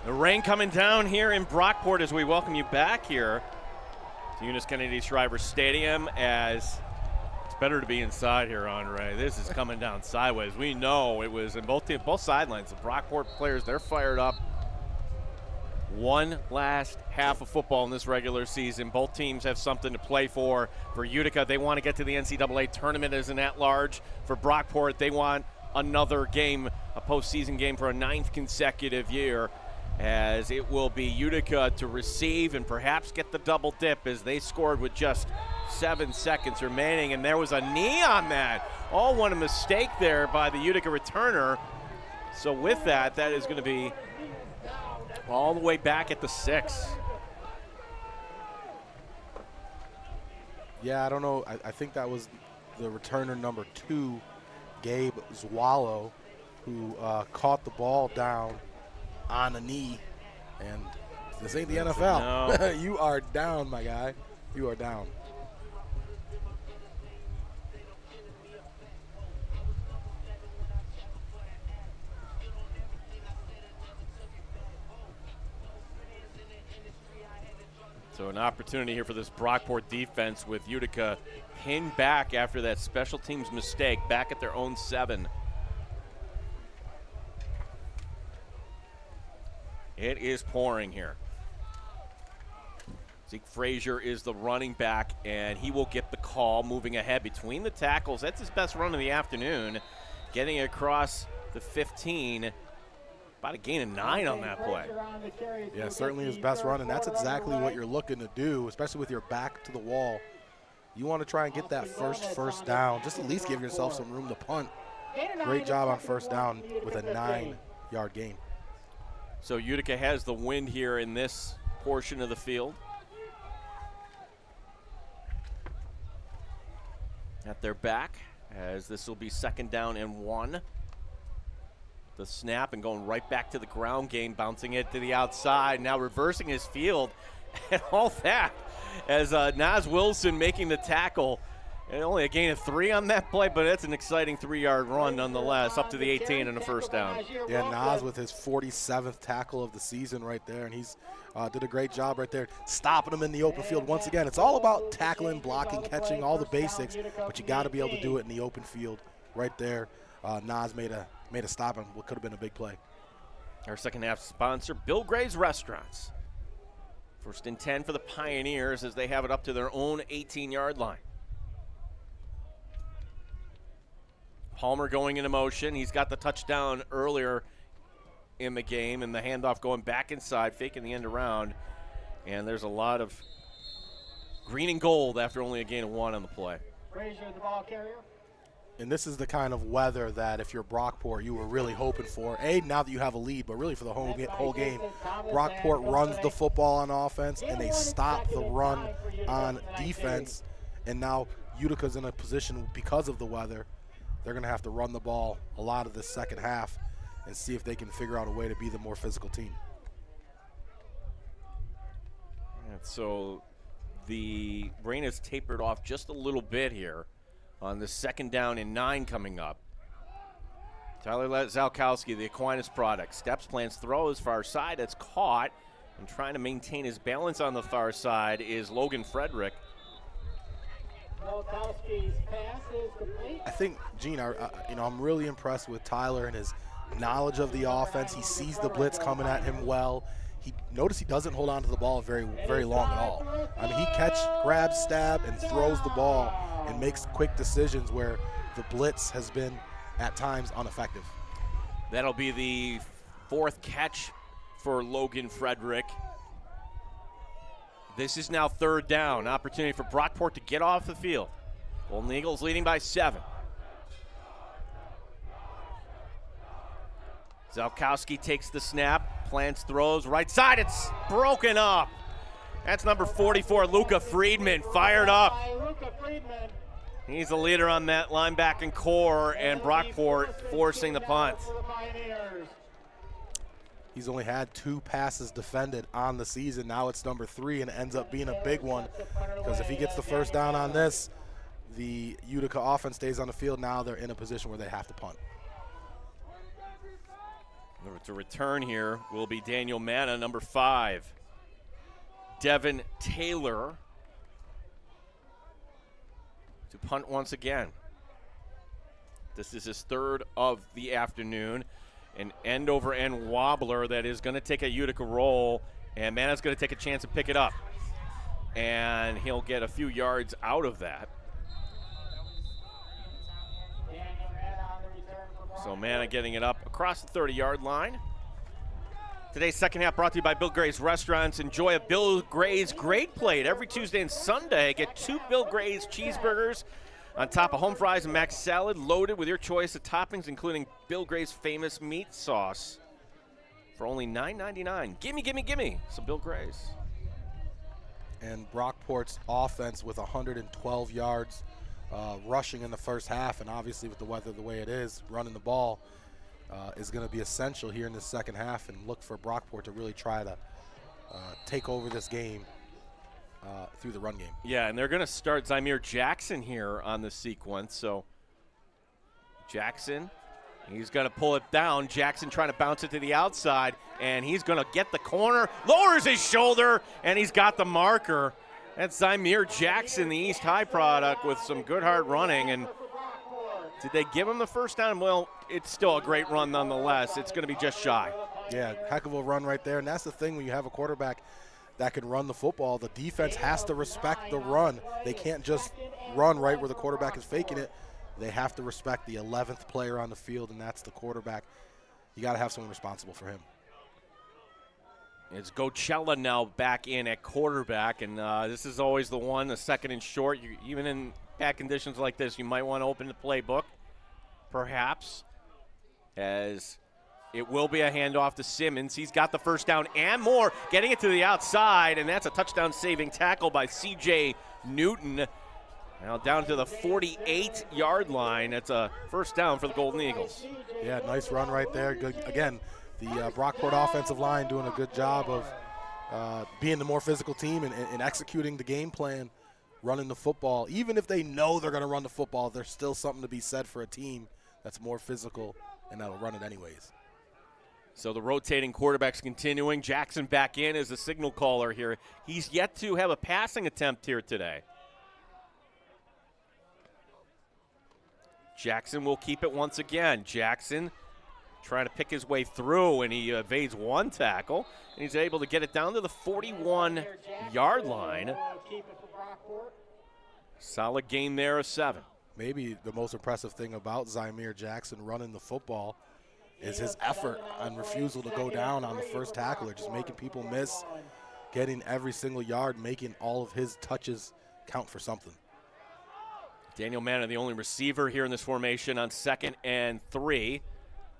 The rain coming down here in Brockport as we welcome you back here to Eunice Kennedy Shriver Stadium, as it's better to be inside here, Andre. This is coming down sideways. We know it was in both sidelines. The Brockport players, they're fired up. One last half of football in this regular season. Both teams have something to play for. For Utica, they want to get to the NCAA tournament as an at-large. For Brockport, they want another game, a postseason game for a 9th consecutive year, as it will be Utica to receive and perhaps get the double dip, as they scored with just 7 seconds remaining, and there was a knee on that. All one a mistake there by the Utica returner. So with that, that is going to be all the way back at the 6. Yeah, I don't know. I think that was the returner number 2, Gabe Zwallow, who caught the ball down on a knee. And this ain't the NFL. No. You are down, my guy. You are down. So an opportunity here for this Brockport defense, with Utica pinned back after that special teams mistake, back at their own 7. It is pouring here. Zeke Frazier is the running back, and he will get the call moving ahead between the tackles. That's his best run of the afternoon, getting across the 15. About a gain of 9 on that play. Yeah, certainly his best run, and that's exactly what you're looking to do, especially with your back to the wall. You want to try and get that first down, just at least give yourself some room to punt. Great job on first down with a 9-yard gain. So Utica has the wind here in this portion of the field. At their back, as this will be 2nd down and 1. The snap and going right back to the ground game, bouncing it to the outside, now reversing his field and all that, as Nas Wilson making the tackle. And only a gain of 3 on that play, but it's an exciting 3-yard run nonetheless, up to the 18 and a first down. Yeah, Nas with his 47th tackle of the season right there, and he's did a great job right there, stopping him in the open field. Once again, it's all about tackling, blocking, catching, all the basics, but you got to be able to do it in the open field right there. Nas made a stop on what could have been a big play. Our second half sponsor, Bill Gray's Restaurants. 1st and 10 for the Pioneers as they have it up to their own 18-yard line. Palmer going into motion. He's got the touchdown earlier in the game, and the handoff going back inside, faking the end around. And there's a lot of green and gold after only a gain of 1 on the play. Frazier, the ball carrier. And this is the kind of weather that if you're Brockport, you were really hoping for. Now that you have a lead, but really for the whole game. Brockport runs the football on offense, and they stop the run on defense. And now Utica's in a position, because of the weather, they're going to have to run the ball a lot of the second half and see if they can figure out a way to be the more physical team. And so the rain has tapered off just a little bit here on the 2nd down and 9 coming up. Tyler Zalkowski, the Aquinas product, steps, plants, throws, far side. It's caught, and trying to maintain his balance on the far side is Logan Frederick. I think, Gene, I'm really impressed with Tyler and his knowledge of the offense. He sees the blitz coming at him well. Notice he doesn't hold on to the ball very, very long at all. I mean, he grabs, stab, and throws the ball and makes quick decisions where the blitz has been at times ineffective. That'll be the 4th catch for Logan Frederick. This is now 3rd down. Opportunity for Brockport to get off the field. Golden Eagles leading by 7. Zalkowski takes the snap, plants, throws, right side. It's broken up. That's number 44, Luca Friedman, fired up. He's the leader on that linebacking core, and Brockport forcing the punt. He's only had 2 passes defended on the season. Now it's number 3, and it ends up being a big one, because if he gets the first down on this, the Utica offense stays on the field. Now they're in a position where they have to punt. To return here will be Daniel Manna, number 5. Devin Taylor to punt once again. This is his third of the afternoon. An end-over-end wobbler that is going to take a Utica roll, and Manna's going to take a chance and pick it up. And he'll get a few yards out of that. So Manna getting it up across the 30-yard line. Today's second half brought to you by Bill Gray's Restaurants. Enjoy a Bill Gray's Great Plate every Tuesday and Sunday. Get 2 Bill Gray's cheeseburgers on top of home fries and mac salad, loaded with your choice of toppings, including Bill Gray's famous meat sauce, for only $9.99. Gimme, gimme, gimme some Bill Gray's. And Brockport's offense with 112 yards rushing in the first half, and obviously with the weather the way it is, running the ball is going to be essential here in the second half, and look for Brockport to really try to take over this game through the run game. Yeah, and they're going to start Zymir Jackson here on the sequence. So Jackson, he's going to pull it down. Jackson trying to bounce it to the outside, and he's going to get the corner, lowers his shoulder, and he's got the marker. That's Zymir Jackson, the East High product, with some good hard running. And did they give him the first down? Well, it's still a great run nonetheless. It's going to be just shy. Yeah, heck of a run right there. And that's the thing when you have a quarterback that can run the football. The defense has to respect the run. They can't just run right where the quarterback is faking it. They have to respect the 11th player on the field, and that's the quarterback. You got to have someone responsible for him. It's Gocella now back in at quarterback, and this is always the one, the second and short. Even in bad conditions like this, you might want to open the playbook, perhaps, as it will be a handoff to Simmons. He's got the first down and more, getting it to the outside, and that's a touchdown-saving tackle by C.J. Newton. Now down to the 48-yard line. That's a first down for the Golden Eagles. Yeah, nice run right there. Good again. The Brockport offensive line doing a good job of being the more physical team and executing the game plan, running the football. Even if they know they're going to run the football, there's still something to be said for a team that's more physical and that'll run it anyways. So the rotating quarterback's continuing. Jackson back in as the signal caller here. He's yet to have a passing attempt here today. Jackson will keep it once again. Jackson trying to pick his way through, and he evades one tackle, and he's able to get it down to the 41-yard line. Solid gain there of 7. Maybe the most impressive thing about Zymir Jackson running the football is his effort and refusal to go down on the first tackler, just making people miss, getting every single yard, making all of his touches count for something. Daniel Manna, the only receiver here in this formation on 2nd and 3.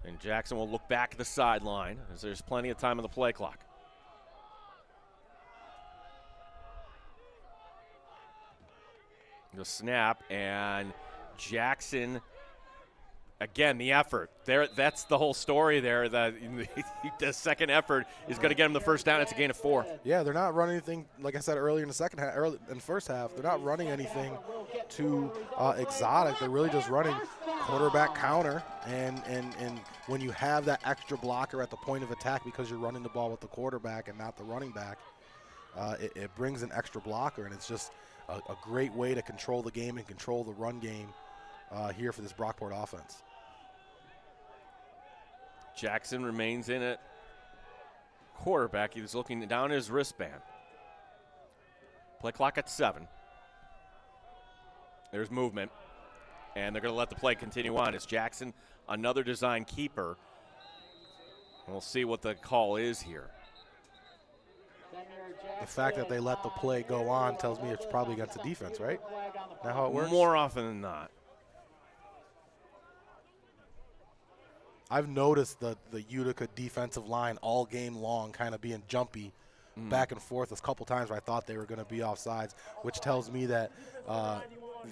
And Jackson will look back at the sideline as there's plenty of time on the play clock. The snap, and Jackson, again, the effort. That's the whole story there. The second effort is going to get him the first down. It's a gain of 4. Yeah, they're not running anything, like I said earlier in the second half, early in the first half, they're not running anything too exotic. They're really just running quarterback counter, and when you have that extra blocker at the point of attack because you're running the ball with the quarterback and not the running back, it brings an extra blocker, and it's just a great way to control the game and control the run game here for this Brockport offense. Jackson remains in at quarterback. He was looking down his wristband. Play clock at 7. There's movement, and they're going to let the play continue on. It's Jackson, another design keeper. We'll see what the call is here. The fact that they let the play go on tells me it's probably against the defense, right? Is that how it works? More often than not. I've noticed the Utica defensive line all game long kind of being jumpy back and forth a couple times where I thought they were going to be offsides, which tells me that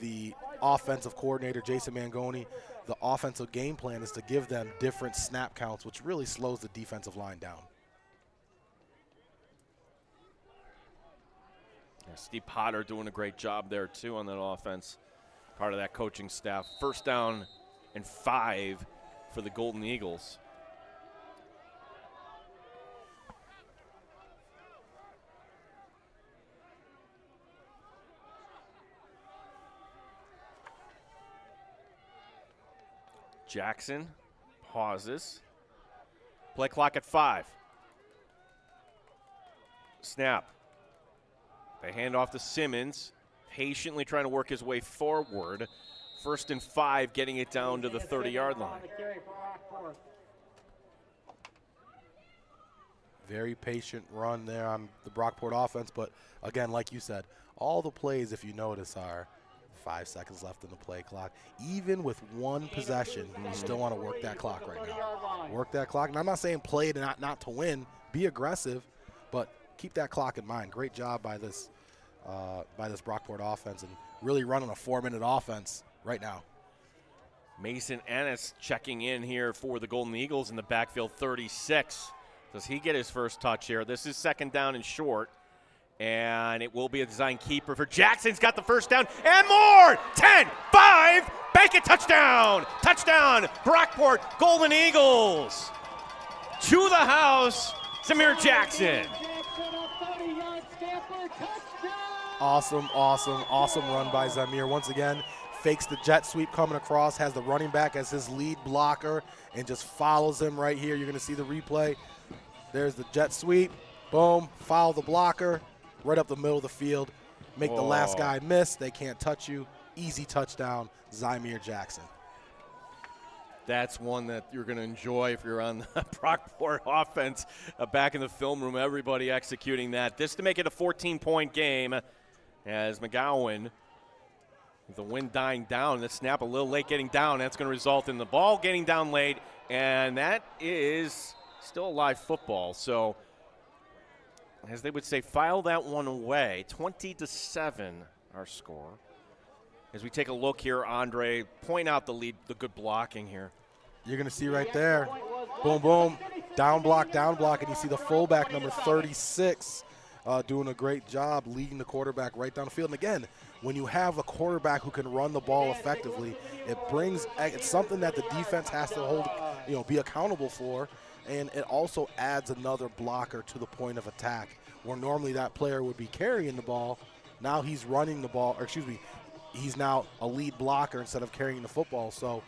the offensive coordinator, Jason Mangoni, the offensive game plan is to give them different snap counts, which really slows the defensive line down. Yeah, Steve Potter doing a great job there, too, on that offense. Part of that coaching staff. First down and 5 for the Golden Eagles. Jackson pauses. Play clock at 5. Snap. They hand off to Simmons, patiently trying to work his way forward. 1st and 5, getting it down to the 30-yard line. Very patient run there on the Brockport offense, but again, like you said, all the plays, if you notice, are 5 seconds left in the play clock. Even with one possession, you still want to work that clock right now. Work that clock. And I'm not saying play to not to win. Be aggressive, but keep that clock in mind. Great job by this Brockport offense and really running a 4-minute offense right now. Mason Ennis checking in here for the Golden Eagles in the backfield, 36. Does he get his first touch here? This is 2nd down and short. And it will be a design keeper for Jackson's got the first down and more. 10, 5, bank it, touchdown. Touchdown, Brockport Golden Eagles. To the house, Zamir Jackson. Awesome run by Zamir. Once again, fakes the jet sweep coming across, has the running back as his lead blocker, and just follows him right here. You're going to see the replay. There's the jet sweep. Boom, foul the blocker. Right up the middle of the field. Make the last guy miss. They can't touch you. Easy touchdown, Zamir Jackson. That's one that you're going to enjoy if you're on the Brockport offense. Back in the film room, everybody executing that. This to make it a 14-point game as McGowan, with the wind dying down, the snap a little late getting down. That's going to result in the ball getting down late, and that is still a live football. So, as they would say, file that one away. 20-7, our score. As we take a look here, Andre, point out the lead, the good blocking here. You're going to see right there, boom, boom, down block, and you see the fullback, number 36, doing a great job leading the quarterback right down the field. And again, when you have a quarterback who can run the ball effectively, it's something that the defense has to hold, be accountable for. And it also adds another blocker to the point of attack, where normally that player would be carrying the ball. Now he's running the ball, he's now a lead blocker instead of carrying the football. So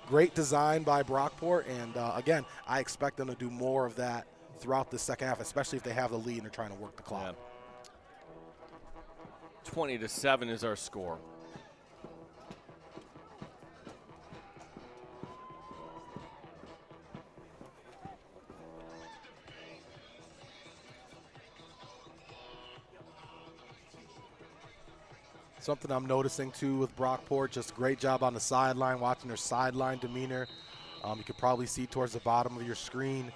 great design by Brockport, and again, I expect them to do more of that throughout the second half, especially if they have the lead and they're trying to work the clock. Yeah. 20-7 is our score. Something I'm noticing, too, with Brockport, just great job on the sideline, watching their sideline demeanor. You can probably see towards the bottom of your screen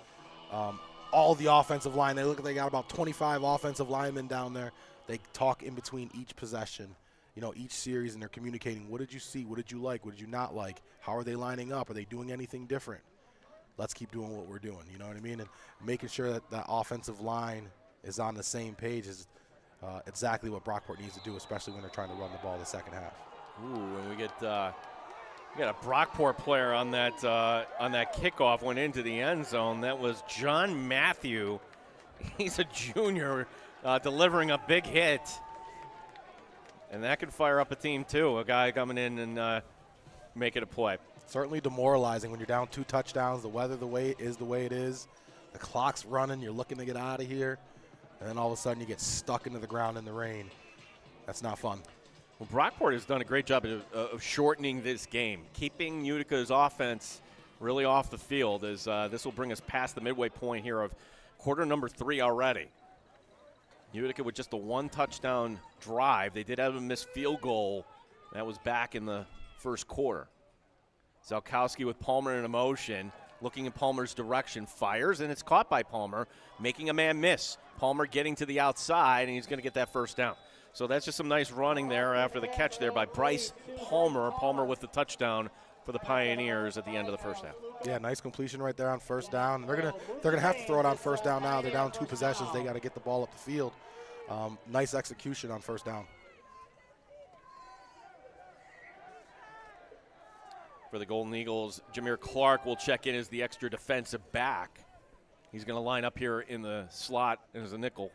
all the offensive line. They got about 25 offensive linemen down there. They talk in between each possession, each series, and they're communicating. What did you see? What did you like? What did you not like? How are they lining up? Are they doing anything different? Let's keep doing what we're doing, you know what I mean? And making sure that the offensive line is on the same page is exactly what Brockport needs to do, especially when they're trying to run the ball the second half. Ooh, and we got a Brockport player on that kickoff, went into the end zone. That was John Matthew. He's a junior delivering a big hit. And that could fire up a team, too, a guy coming in and making a play. Certainly demoralizing when you're down 2 touchdowns, the weather the way it is, the clock's running, you're looking to get out of here. And then all of a sudden you get stuck into the ground in the rain. That's not fun. Well, Brockport has done a great job of shortening this game, keeping Utica's offense really off the field, as this will bring us past the midway point here of quarter number 3 already. Utica with just a 1-touchdown drive. They did have a missed field goal. That was back in the first quarter. Zalkowski with Palmer in a motion, looking in Palmer's direction, fires, and it's caught by Palmer, making a man miss. Palmer getting to the outside, and he's going to get that first down. So that's just some nice running there after the catch there by Bryce Palmer. Palmer with the touchdown for the Pioneers at the end of the first half. Yeah, nice completion right there on first down. They're gonna have to throw it on first down now. They're down 2 possessions. They got to get the ball up the field. Nice execution on first down. For the Golden Eagles, Jameer Clark will check in as the extra defensive back. He's going to line up here in the slot as a nickel.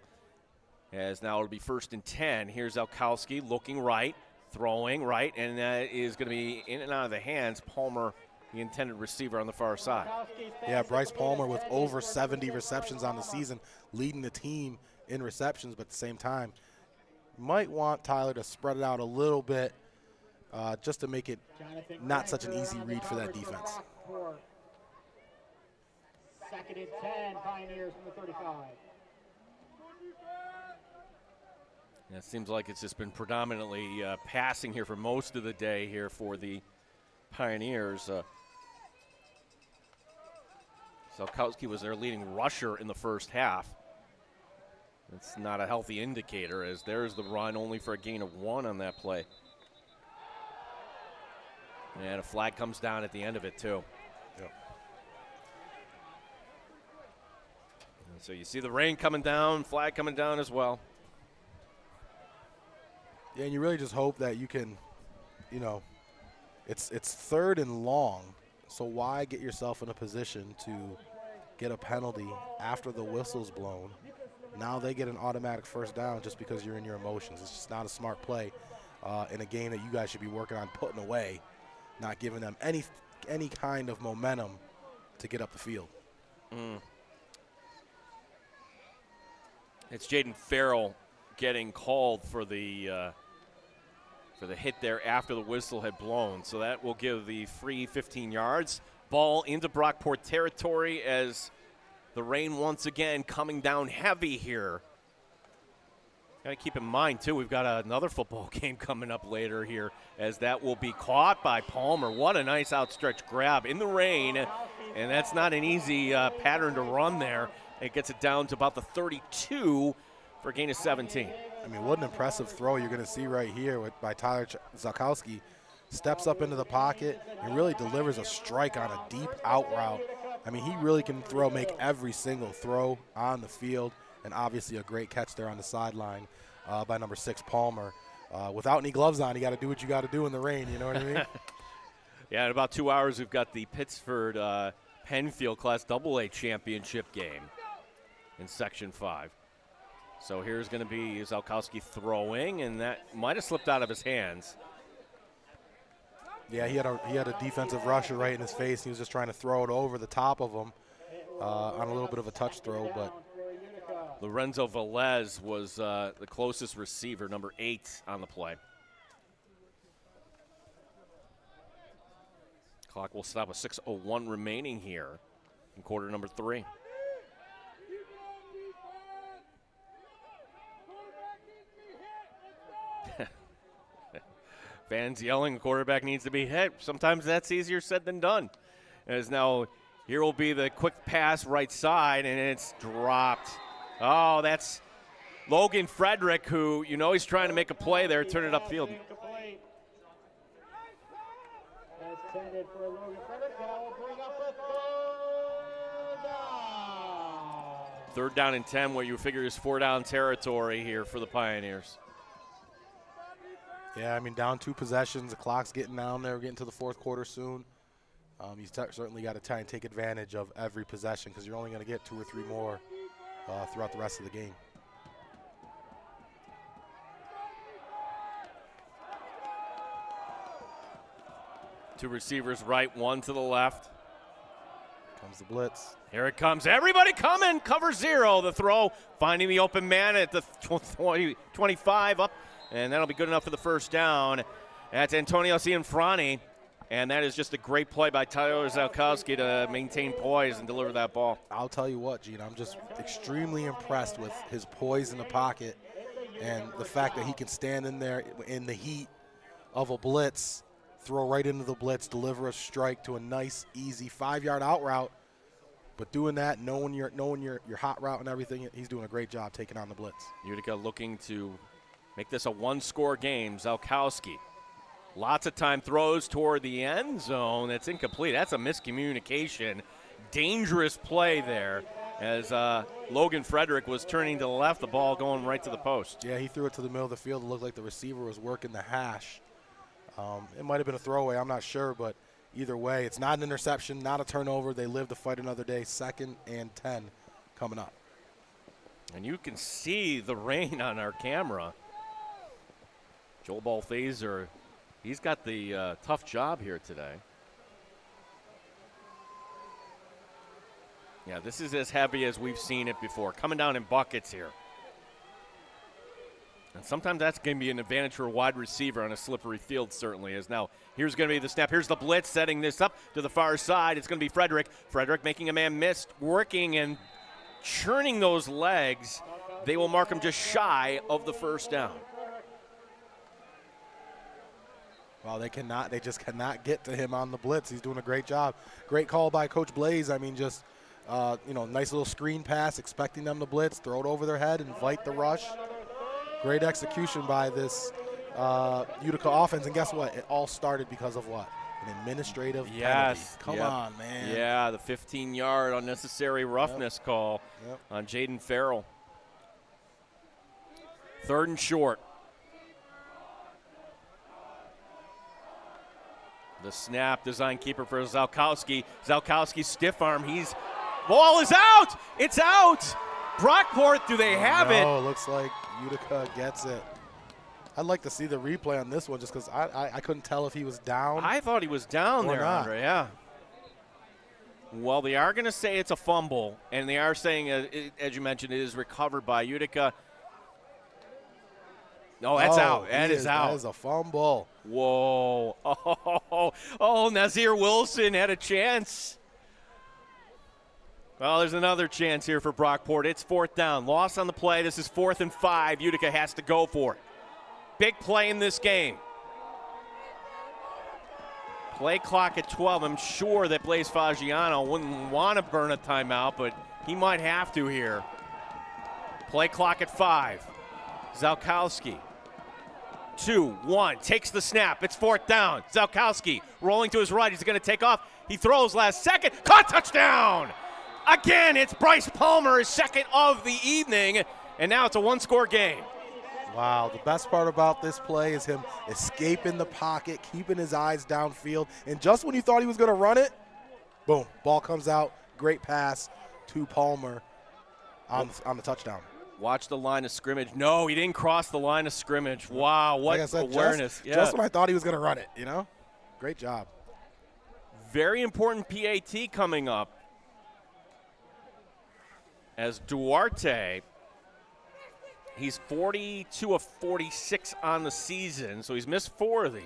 As now it'll be 1st and 10. Here's Zalkowski looking right, throwing right, and that is going to be in and out of the hands. Palmer the intended receiver on the far side. Yeah, Bryce Palmer with over 70 receptions on the season, leading the team in receptions, but at the same time, might want Tyler to spread it out a little bit just to make it not such an easy read for that defense. 2nd and 10, Pioneers from the 35. Yeah, it seems like it's just been predominantly passing here for most of the day here for the Pioneers. Salkowski was their leading rusher in the first half. It's not a healthy indicator, as there's the run only for a gain of 1 on that play. And a flag comes down at the end of it, too. Yep. And so you see the rain coming down, flag coming down as well. Yeah, and you really just hope that you can, it's 3rd and long, so why get yourself in a position to get a penalty after the whistle's blown? Now they get an automatic first down just because you're in your emotions. It's just not a smart play in a game that you guys should be working on putting away, not giving them any kind of momentum to get up the field. It's Jaden Farrell getting called for the hit there after the whistle had blown. So that will give the free 15 yards. Ball into Brockport territory as the rain once again coming down heavy here. Got to keep in mind, too, we've got another football game coming up later here, as that will be caught by Palmer. What a nice outstretched grab in the rain, and that's not an easy pattern to run there. It gets it down to about the 32 for a gain of 17. I mean, what an impressive throw you're going to see right here by Tyler Zakowski. Steps up into the pocket and really delivers a strike on a deep out route. I mean, he really can make every single throw on the field, and obviously a great catch there on the sideline by number 6, Palmer. Without any gloves on, you got to do what you got to do in the rain, you know what I mean? Yeah, in about 2 hours, we've got the Pittsford Penfield Class AA championship game in Section 5. So here's going to be Zalkowski throwing, and that might have slipped out of his hands. Yeah, he had a defensive rusher right in his face. He was just trying to throw it over the top of him on a little bit of a touch throw. But Lorenzo Velez was the closest receiver, number 8 on the play. Clock will stop with 6:01 remaining here in quarter number 3. Fans yelling, the quarterback needs to be hit. Sometimes that's easier said than done. As now, here will be the quick pass right side, and it's dropped. Oh, that's Logan Frederick, who, he's trying to make a play there, turn it upfield. That's intended for Logan Frederick. That will bring up a 3rd down. 3rd down and 10, where you figure is 4-down territory here for the Pioneers. Yeah, I mean, down 2 possessions. The clock's getting down there. We're getting to the 4th quarter soon. You certainly got to try and take advantage of every possession, because you're only going to get 2 or 3 more throughout the rest of the game. Two receivers right, one to the left. Comes the blitz. Here it comes. Everybody coming. Cover 0. The throw, finding the open man at the 25 up. And that'll be good enough for the first down. That's Antonio Cianfrani. And that is just a great play by Tyler Zalkowski to maintain poise and deliver that ball. I'll tell you what, Gene, I'm just extremely impressed with his poise in the pocket and the fact that he can stand in there in the heat of a blitz, throw right into the blitz, deliver a strike to a nice, easy 5-yard out route. But doing that, knowing your hot route and everything, he's doing a great job taking on the blitz. Utica looking to make this a 1-score game. Zalkowski, lots of time, throws toward the end zone. That's incomplete. That's a miscommunication. Dangerous play there as Logan Frederick was turning to the left, the ball going right to the post. Yeah, he threw it to the middle of the field. It looked like the receiver was working the hash. It might have been a throwaway. I'm not sure, but either way, it's not an interception, not a turnover. They live to fight another day. 2nd and 10 coming up. And you can see the rain on our camera. Joel Balthaser, he's got the tough job here today. Yeah, this is as heavy as we've seen it before. Coming down in buckets here. And sometimes that's going to be an advantage for a wide receiver on a slippery field, certainly is. Now, here's going to be the snap. Here's the blitz, setting this up to the far side. It's going to be Frederick. Frederick making a man miss, working and churning those legs. They will mark him just shy of the first down. Well, they just cannot get to him on the blitz. He's doing a great job. Great call by Coach Blaze. I mean, just, nice little screen pass, expecting them to blitz, throw it over their head, invite the rush. Great execution by this Utica offense. And guess what? It all started because of what? An administrative penalty. Come on, man. Yeah, the 15-yard unnecessary roughness call on Jaden Farrell. 3rd and short. The snap, design keeper for Zalkowski. Zalkowski stiff arm. Ball is out. It's out. Brockport, do they have it? Oh, looks like Utica gets it. I'd like to see the replay on this one just because I couldn't tell if he was down. I thought he was down there, not. Andre, yeah. Well, they are going to say it's a fumble, and they are saying, as you mentioned, it is recovered by Utica. No, that's out. That is out. That is a fumble. Whoa. Oh, Nazir Wilson had a chance. Well, there's another chance here for Brockport. It's 4th down. Loss on the play. This is 4th and 5. Utica has to go for it. Big play in this game. Play clock at 12. I'm sure that Blaise Fagiano wouldn't want to burn a timeout, but he might have to here. Play clock at 5. Zalkowski. 2-1. Takes the snap. It's 4th down. Zalkowski rolling to his right. He's going to take off. He throws last second. Caught, touchdown! Again, it's Bryce Palmer, his 2nd of the evening, and now it's a 1-score game. Wow, the best part about this play is him escaping the pocket, keeping his eyes downfield, and just when you thought he was going to run it, boom, ball comes out, great pass to Palmer on the touchdown. Watch the line of scrimmage. No, he didn't cross the line of scrimmage. Wow, what like I said, awareness. Just when I thought he was going to run it, Great job. Very important PAT coming up as Duarte, he's 42 of 46 on the season, so he's missed 4 of these.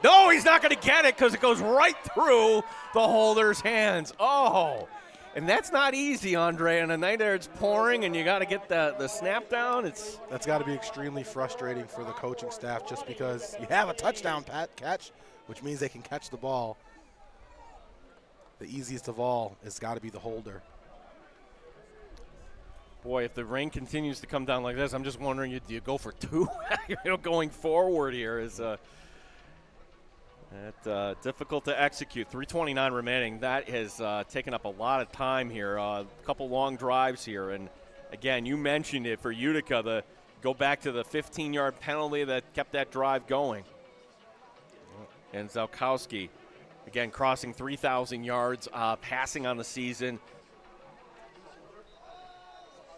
No, he's not going to get it because it goes right through the holder's hands. Oh, and that's not easy, Andre. On a night where it's pouring and you got to get the snap down, that's got to be extremely frustrating for the coaching staff just because you have a touchdown catch, which means they can catch the ball. The easiest of all has got to be the holder. Boy, if the rain continues to come down like this, I'm just wondering, do you go for 2? Going forward here is difficult to execute. 3:29 remaining. That has taken up a lot of time here. A couple long drives here. And, again, you mentioned it for Utica, go back to the 15-yard penalty that kept that drive going. And Zalkowski, again, crossing 3,000 yards, passing on the season.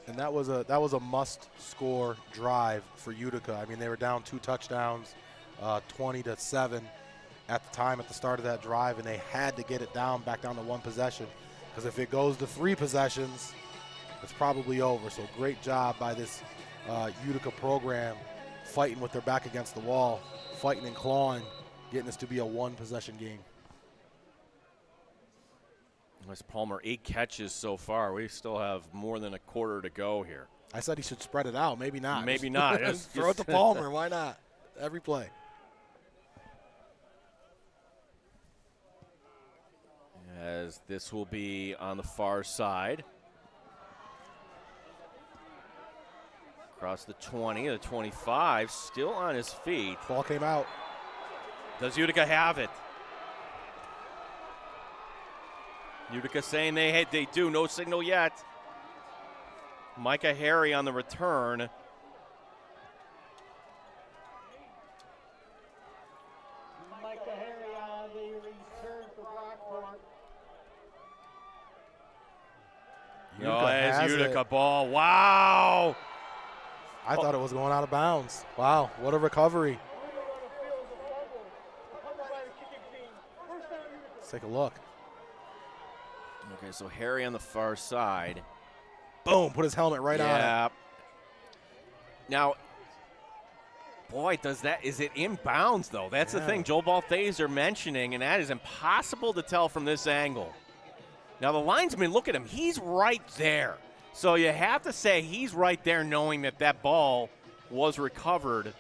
And that was a must-score drive for Utica. I mean, they were down 2 touchdowns, 20-7 at the time at the start of that drive, and they had to get it back down to 1 possession, because if it goes to 3 possessions, it's probably over. So great job by this Utica program, fighting with their back against the wall, fighting and clawing, getting this to be a 1-possession game. Wes Palmer, 8 catches so far. We still have more than a quarter to go here. I said he should spread it out. Maybe not. Maybe not. Throw it to Palmer. Why not? Every play. As this will be on the far side. Across the 20, the 25, still on his feet. Ball came out. Does Utica have it? Utica saying they do. No signal yet. Micah Harry on the return. Micah Harry on the return for Brockport. No, it's Utica ball. Wow. I thought it was going out of bounds. Wow, what a recovery. Let's take a look. Okay, so Harry on the far side. Boom, put his helmet right on it. Yeah. Now, boy, is it inbounds, though? That's the thing Joel Balthaser mentioning, and that is impossible to tell from this angle. Now, the linesman, look at him. He's right there. So you have to say he's right there knowing that that ball was recovered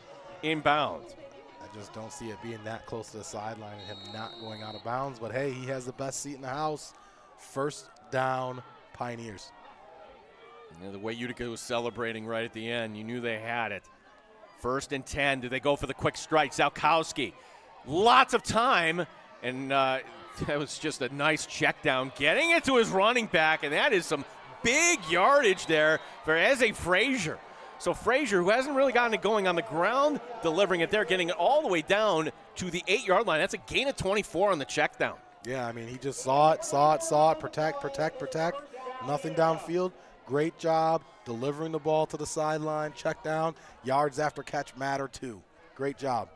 inbounds. I just don't see it being that close to the sideline and him not going out of bounds. But, hey, he has the best seat in the house. First down, Pioneers. You know, the way Utica was celebrating right at the end, you knew they had it. 1st and 10. Do they go for the quick strike? Zalkowski. Lots of time, and that was just a nice check down, getting it to his running back, and that is some big yardage there for Eze Frazier. So Frazier, who hasn't really gotten it going on the ground, delivering it there, getting it all the way down to the 8-yard line. That's a gain of 24 on the check down. Yeah, I mean, he just saw it, protect. Nothing downfield. Great job delivering the ball to the sideline, check down. Yards after catch matter too. Great job.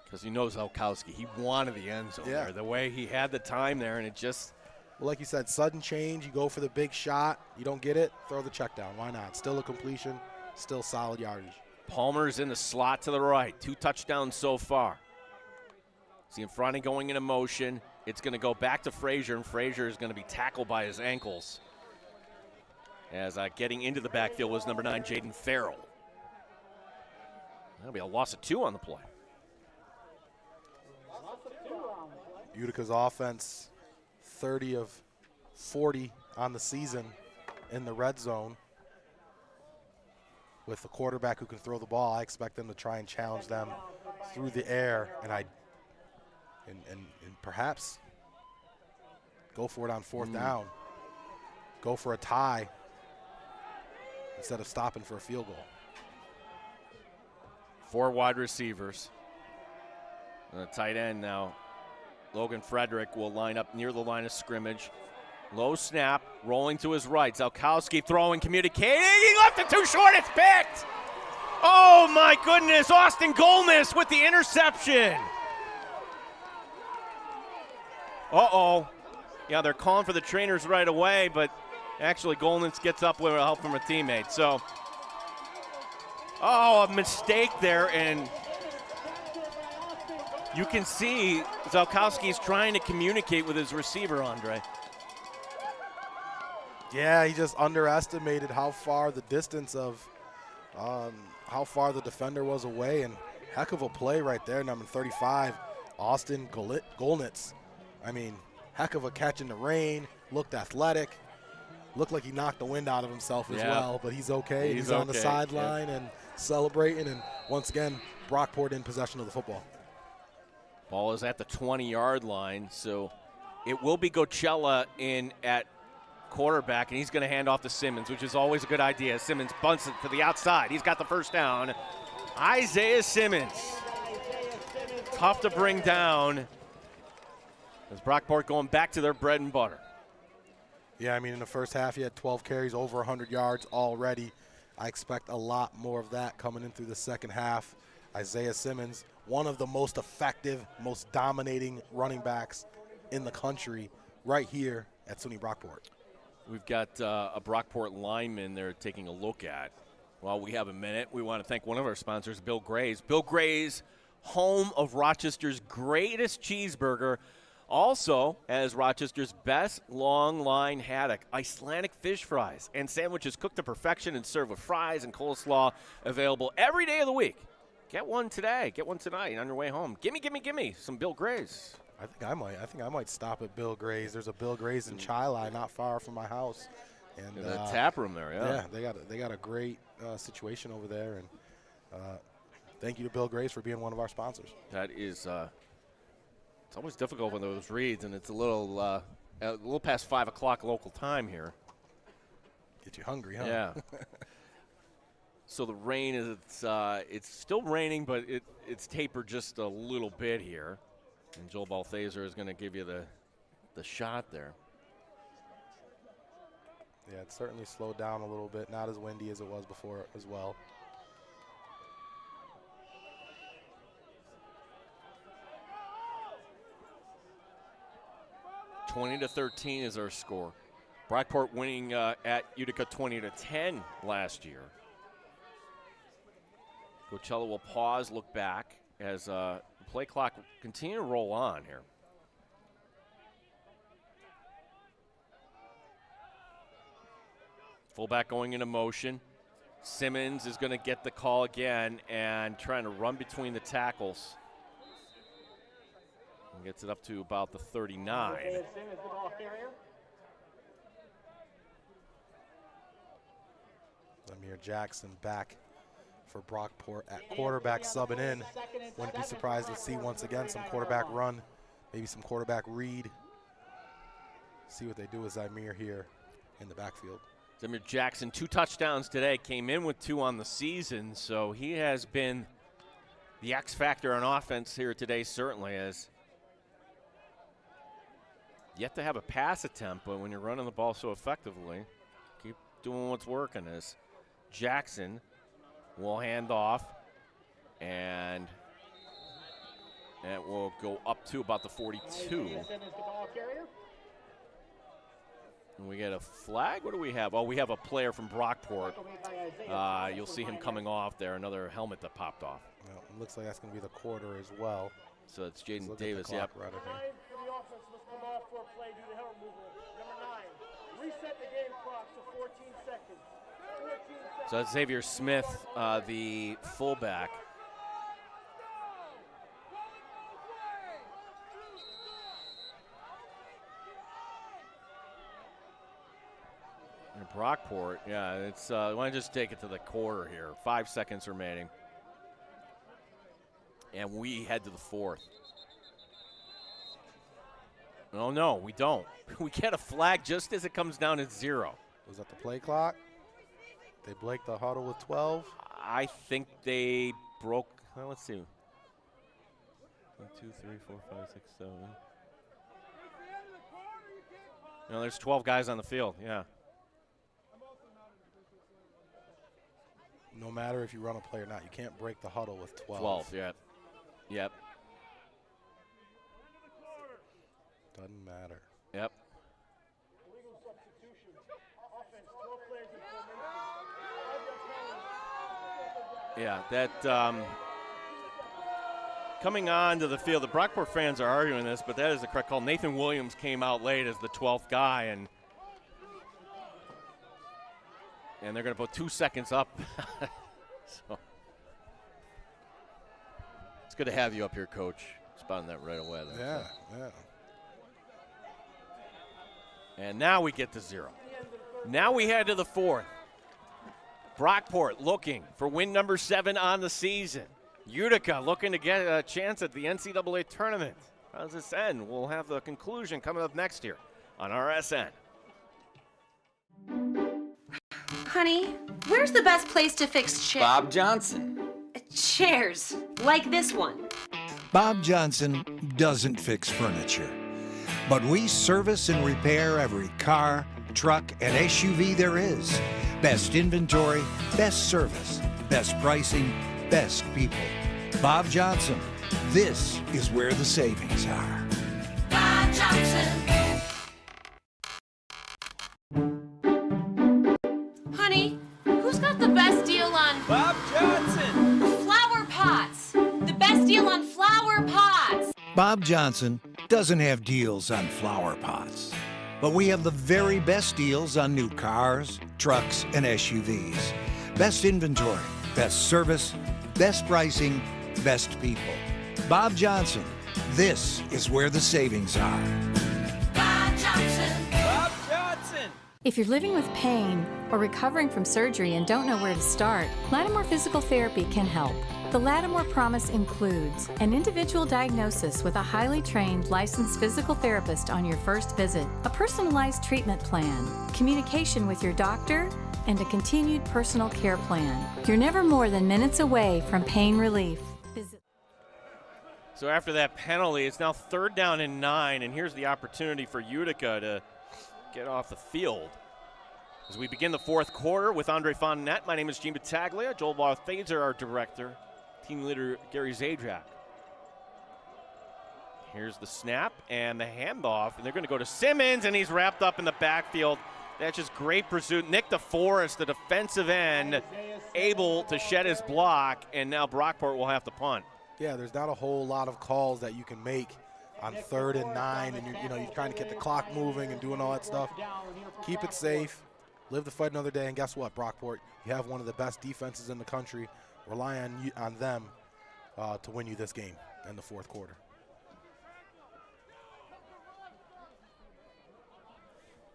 Because he knows Zalkowski. He wanted the end zone there. The way he had the time there, and it just. Well, like you said, sudden change. You go for the big shot. You don't get it, throw the check down. Why not? Still a completion, still solid yardage. Palmer's in the slot to the right. 2 touchdowns so far. See in front and going into motion. It's going to go back to Frazier, and Frazier is going to be tackled by his ankles. As getting into the backfield was number 9, Jaden Farrell. That'll be a loss of 2 on the play. Utica's offense, 30 of 40 on the season in the red zone. With a quarterback who can throw the ball, I expect them to try and challenge them through the air, and perhaps go for it on 4th down. Go for a tie instead of stopping for a field goal. 4 wide receivers. And the tight end now, Logan Frederick, will line up near the line of scrimmage. Low snap, rolling to his right. Zalkowski throwing, communicating. He left it too short. It's picked. Oh, my goodness. Austin Golness with the interception. Uh-oh. Yeah, they're calling for the trainers right away, but actually Golness gets up with help from a teammate. So, a mistake there, and you can see Zalkowski's trying to communicate with his receiver, Andre. Yeah, he just underestimated how far the distance of how far the defender was away, and heck of a play right there, number 35, Austin Golnitz. I mean, heck of a catch in the rain, looked athletic, looked like he knocked the wind out of himself as well, but he's okay. He's on the sideline and celebrating, and once again, Brockport in possession of the football. Ball is at the 20-yard line, so it will be Gocella in at quarterback, and he's going to hand off to Simmons, which is always a good idea. Simmons bunts it to the outside. He's got the first down. Isaiah Simmons. Tough to bring down. As Brockport going back to their bread and butter. Yeah, I mean, in the first half, he had 12 carries, over 100 yards already. I expect a lot more of that coming in through the second half. Isaiah Simmons, one of the most effective, most dominating running backs in the country right here at SUNY Brockport. We've got a Brockport lineman they're taking a look at. While we have a minute, we want to thank one of our sponsors, Bill Gray's. Bill Gray's, home of Rochester's greatest cheeseburger. Also, as Rochester's best long line haddock, Icelandic fish fries and sandwiches cooked to perfection and served with fries and coleslaw, available every day of the week. Get one today, get one tonight on your way home. Gimme some Bill Gray's. I think I might stop at Bill Gray's. There's a Bill Gray's in Chili, not far from my house. And the tap room there, yeah, they got a great situation over there, and thank you to Bill Gray's for being one of our sponsors. That is. It's always difficult when those reads, and it's a little past 5 o'clock local time here. Get you hungry, huh? Yeah. So the rain is it's still raining, but it's tapered just a little bit here. And Joel Balthaser is going to give you the shot there. Yeah, it's certainly slowed down a little bit. Not as windy as it was before as well. 20-13 is our score. Brockport winning at Utica 20-10 last year. Coachella will pause, look back as the play clock will continue to roll on here. Fullback going into motion. Simmons is going to get the call again and trying to run between the tackles. And gets it up to about the 39. Amir Jackson back for Brockport at quarterback, subbing in. Wouldn't be surprised to see once again some quarterback run, maybe some quarterback read. See what they do with Zamir here in the backfield. Zamir Jackson, 2 touchdowns today, came in with 2 on the season, so he has been the X factor on offense here today, certainly, as yet to have a pass attempt, but when you're running the ball so effectively, keep doing what's working. As Jackson will hand off, and that will go up to about the 42. And we get a flag. What do we have? Oh, we have a player from Brockport. You'll see him coming off there, another helmet that popped off. Well, it looks like that's going to be the quarter as well. So it's Jaden Davis, yep. So that's Xavier Smith, the fullback. And Brockport, yeah, it's. I want to just take it to the quarter here. 5 seconds remaining, and we head to the 4th. Oh no, we don't. We get a flag just as it comes down at 0. Was that the play clock? They break the huddle with 12. I think they broke. Well, let's see. 1, 2, 3, 4, 5, 6, 7. No, there's 12 guys on the field. Yeah. No matter if you run a play or not, you can't break the huddle with 12. 12, yeah. Yep. Doesn't matter. Yep. Yeah, that coming on to the field, the Brockport fans are arguing this, but that is the correct call. Nathan Williams came out late as the 12th guy, and they're going to put 2 seconds up. So it's good to have you up here, Coach. Spotting that right away. Yeah, yeah. And now we get to 0. Now we head to the 4th. Brockport looking for win number 7 on the season. Utica looking to get a chance at the NCAA tournament. How does this end? We'll have the conclusion coming up next year on RSN. Honey, where's the best place to fix chairs? Bob Johnson. Chairs, like this one. Bob Johnson doesn't fix furniture, but we service and repair every car, truck, and SUV there is. Best inventory, best service, best pricing, best people. Bob Johnson, this is where the savings are. Bob Johnson. Honey, who's got the best deal on Bob Johnson. flower pots? The best deal on flower pots. Bob Johnson doesn't have deals on flower pots, but we have the very best deals on new cars, trucks, and SUVs. Best inventory, best service, best pricing, best people. Bob Johnson, this is where the savings are. Bob Johnson. Bob Johnson. If you're living with pain or recovering from surgery and don't know where to start, Lattimore Physical Therapy can help. The Lattimore Promise includes an individual diagnosis with a highly trained licensed physical therapist on your first visit, a personalized treatment plan, communication with your doctor, and a continued personal care plan. You're never more than minutes away from pain relief. So after that penalty, it's now 3rd down and 9, and here's the opportunity for Utica to get off the field. As we begin the 4th quarter with Andre Fontenette, my name is Gene Battaglia, Joel Barthaser, our director, team leader Gary Zajac. Here's the snap and the handoff, and they're going to go to Simmons, and he's wrapped up in the backfield. That's just great pursuit. Nick DeForest, the defensive end, able to shed his block, and now Brockport will have to punt. Yeah, there's not a whole lot of calls that you can make on 3rd and 9, and you're trying to get the clock moving and doing all that stuff. Keep it safe, live to fight another day, and guess what, Brockport? You have one of the best defenses in the country. Rely on them to win you this game in the 4th quarter.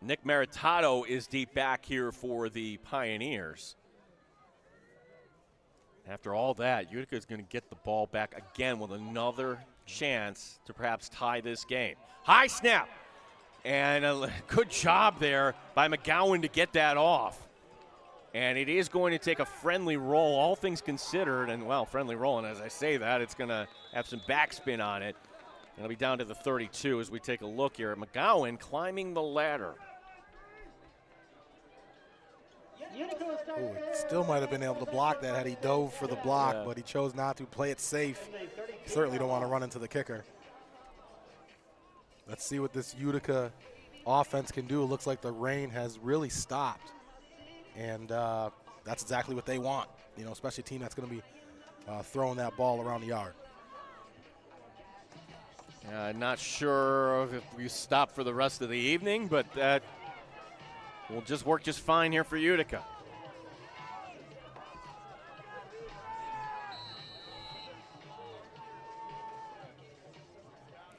Nick Maritato is deep back here for the Pioneers. After all that, Utica is going to get the ball back again with another chance to perhaps tie this game. High snap, and a good job there by McGowan to get that off. And it is going to take a friendly roll, all things considered, and well, friendly roll, and as I say that, it's going to have some backspin on it. It'll be down to the 32 as we take a look here at McGowan climbing the ladder. Ooh, he still might have been able to block that had he dove for the block, but he chose not to. Play it safe. Certainly don't want to run into the kicker. Let's see what this Utica offense can do. It looks like the rain has really stopped, and that's exactly what they want, especially a team that's going to be throwing that ball around the yard. Not sure if we stop for the rest of the evening, but that will just work just fine here for Utica.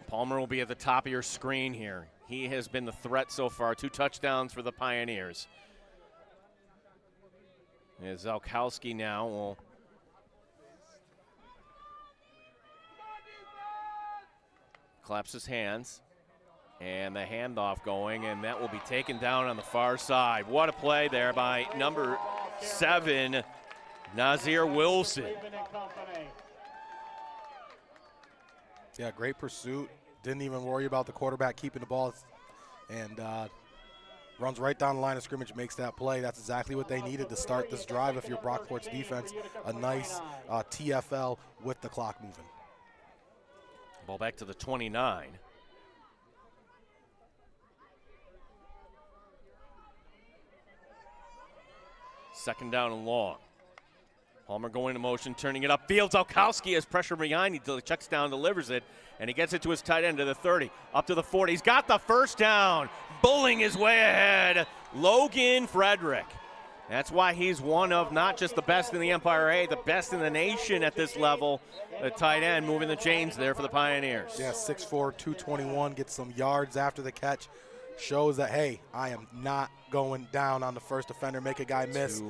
Palmer will be at the top of your screen here. He has been the threat so far. 2 touchdowns for the Pioneers. And Zalkowski now will claps his hands. And the handoff going, and that will be taken down on the far side. What a play there by number 7, Nazir Wilson. Yeah, great pursuit. Didn't even worry about the quarterback keeping the ball, and runs right down the line of scrimmage, makes that play. That's exactly what they needed to start this drive if you're Brockport's defense. A nice TFL with the clock moving. Ball back to the 29. Second down and long. Palmer going to motion, turning it upfield. Zalkowski has pressure behind. He checks down, delivers it, and he gets it to his tight end to the 30, up to the 40. He's got the first down, bullying his way ahead. Logan Frederick. That's why he's one of not just the best in the Empire A, the best in the nation at this level. The tight end moving the chains there for the Pioneers. Yeah, 6'4", 221, gets some yards after the catch. Shows that, hey, I am not going down on the first defender, make a guy miss.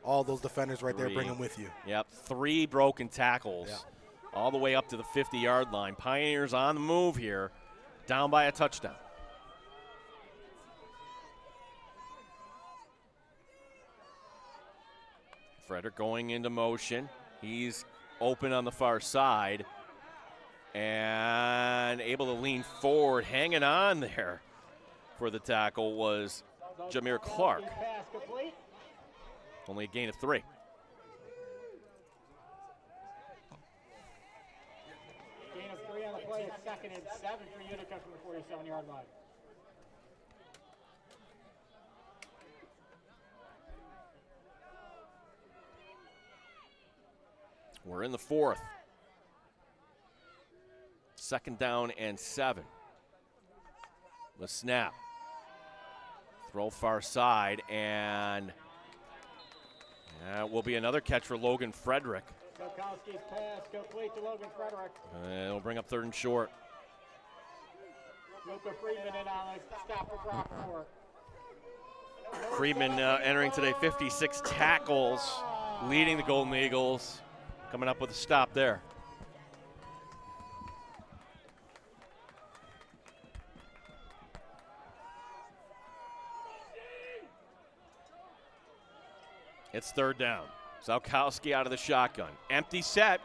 All those defenders right there, bring them with you. Yep, 3 broken tackles all the way up to the 50-yard line. Pioneers on the move here, down by a touchdown. Frederick going into motion. He's open on the far side and able to lean forward, hanging on there. For the tackle was Jameer Clark. Only a gain of 3. Gain of 3 on the play. It's 2nd and 7 for Utica from the 47-yard line. We're in the 4th. 2nd down and 7. The snap. Throw far side, and that will be another catch for Logan Frederick. Zalkowski's pass complete to Logan Frederick. It'll bring up 3rd and short. Luca Friedman in on a stop for Brockport. Friedman entering today 56 tackles, leading the Golden Eagles. Coming up with a stop there. It's 3rd down. Zalkowski out of the shotgun. Empty set.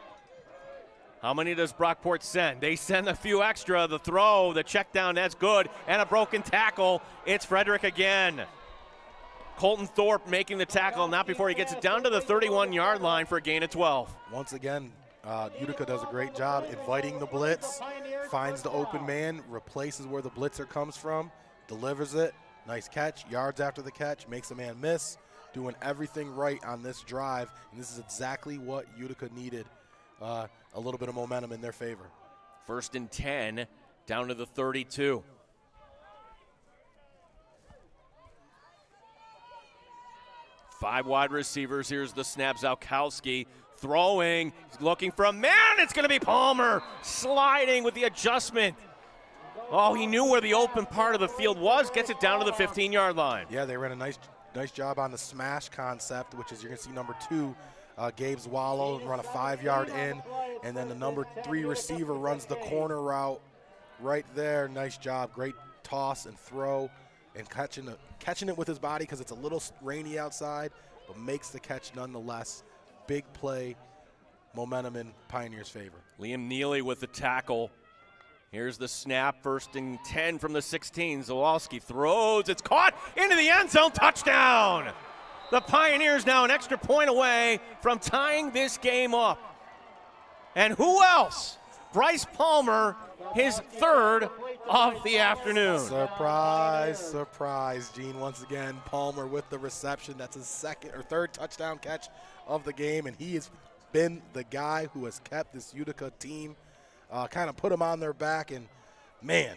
How many does Brockport send? They send a few extra. The throw, the check down, that's good. And a broken tackle. It's Frederick again. Colton Thorpe making the tackle, not before he gets it down to the 31-yard line for a gain of 12. Once again, Utica does a great job inviting the blitz, finds the open man, replaces where the blitzer comes from, delivers it. Nice catch, yards after the catch, makes a man miss, doing everything right on this drive, and this is exactly what Utica needed, a little bit of momentum in their favor. 1st and 10, down to the 32. Five wide receivers. Here's the snap. Zalkowski throwing. He's looking for a man. It's going to be Palmer sliding with the adjustment. Oh, he knew where the open part of the field was. Gets it down to the 15-yard line. Yeah, they ran a nice job on the smash concept, which is you're going to see number 2, Gabe Zwallow, run a 5-yard in, and then the number 3 receiver runs the corner route right there. Nice job. Great toss and throw. And catching it with his body because it's a little rainy outside, but makes the catch nonetheless. Big play, momentum in Pioneers' favor. Liam Neely with the tackle. Here's the snap, 1st and 10 from the 16. Zawalski throws, it's caught into the end zone, touchdown! The Pioneers now an extra point away from tying this game up. And who else? Bryce Palmer, his 3rd of the afternoon. Surprise, surprise, Gene. Once again, Palmer with the reception. That's his 2nd or 3rd touchdown catch of the game, and he has been the guy who has kept this Utica team, kind of put them on their back, and man,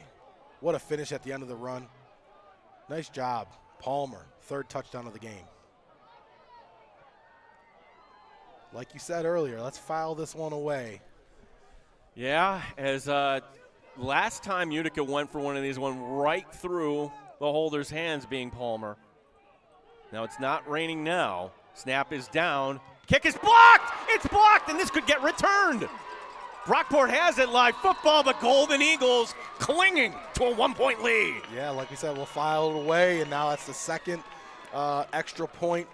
what a finish at the end of the run. Nice job, Palmer, 3rd touchdown of the game. Like you said earlier, let's file this one away. Yeah, as last time Utica went for one of these, went right through the holder's hands, being Palmer. Now it's not raining now. Snap is down. Kick is blocked! It's blocked, and this could get returned. Brockport has it live football, the Golden Eagles clinging to a 1-point lead. Yeah, like we said, we'll file it away, and now that's the 2nd extra point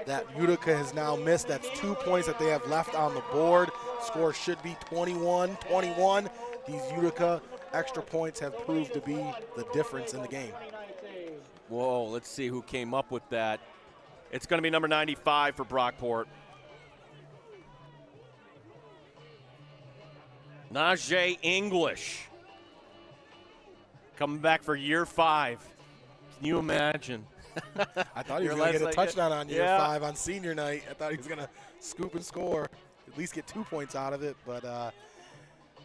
that Utica has now missed. That's 2 points that they have left on the board. Score should be 21-21. These Utica extra points have proved to be the difference in the game. Whoa, let's see who came up with that. It's going to be number 95 for Brockport. Najee English coming back for year 5. Can you imagine? I thought he was going to get a touchdown on year 5 on senior night. I thought he was going to scoop and score, at least get 2 points out of it. But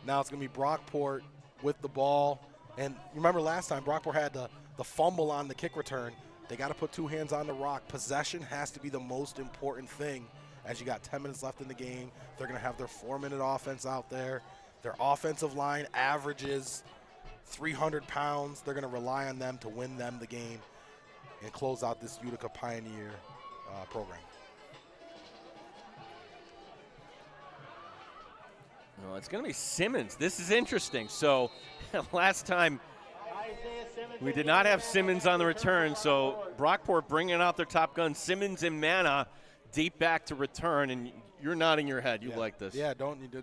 now it's going to be Brockport with the ball. And remember last time, Brockport had the fumble on the kick return. They got to put 2 hands on the rock. Possession has to be the most important thing as you got 10 minutes left in the game. They're going to have their 4-minute offense out there. Their offensive line averages 300 pounds. They're going to rely on them to win them the game and close out this Utica Pioneer program. Well, it's going to be Simmons. This is interesting. So last time we did not have Simmons on the return, so Brockport bringing out their top gun, Simmons and Manna deep back to return, and you're nodding your head. You like this. Yeah,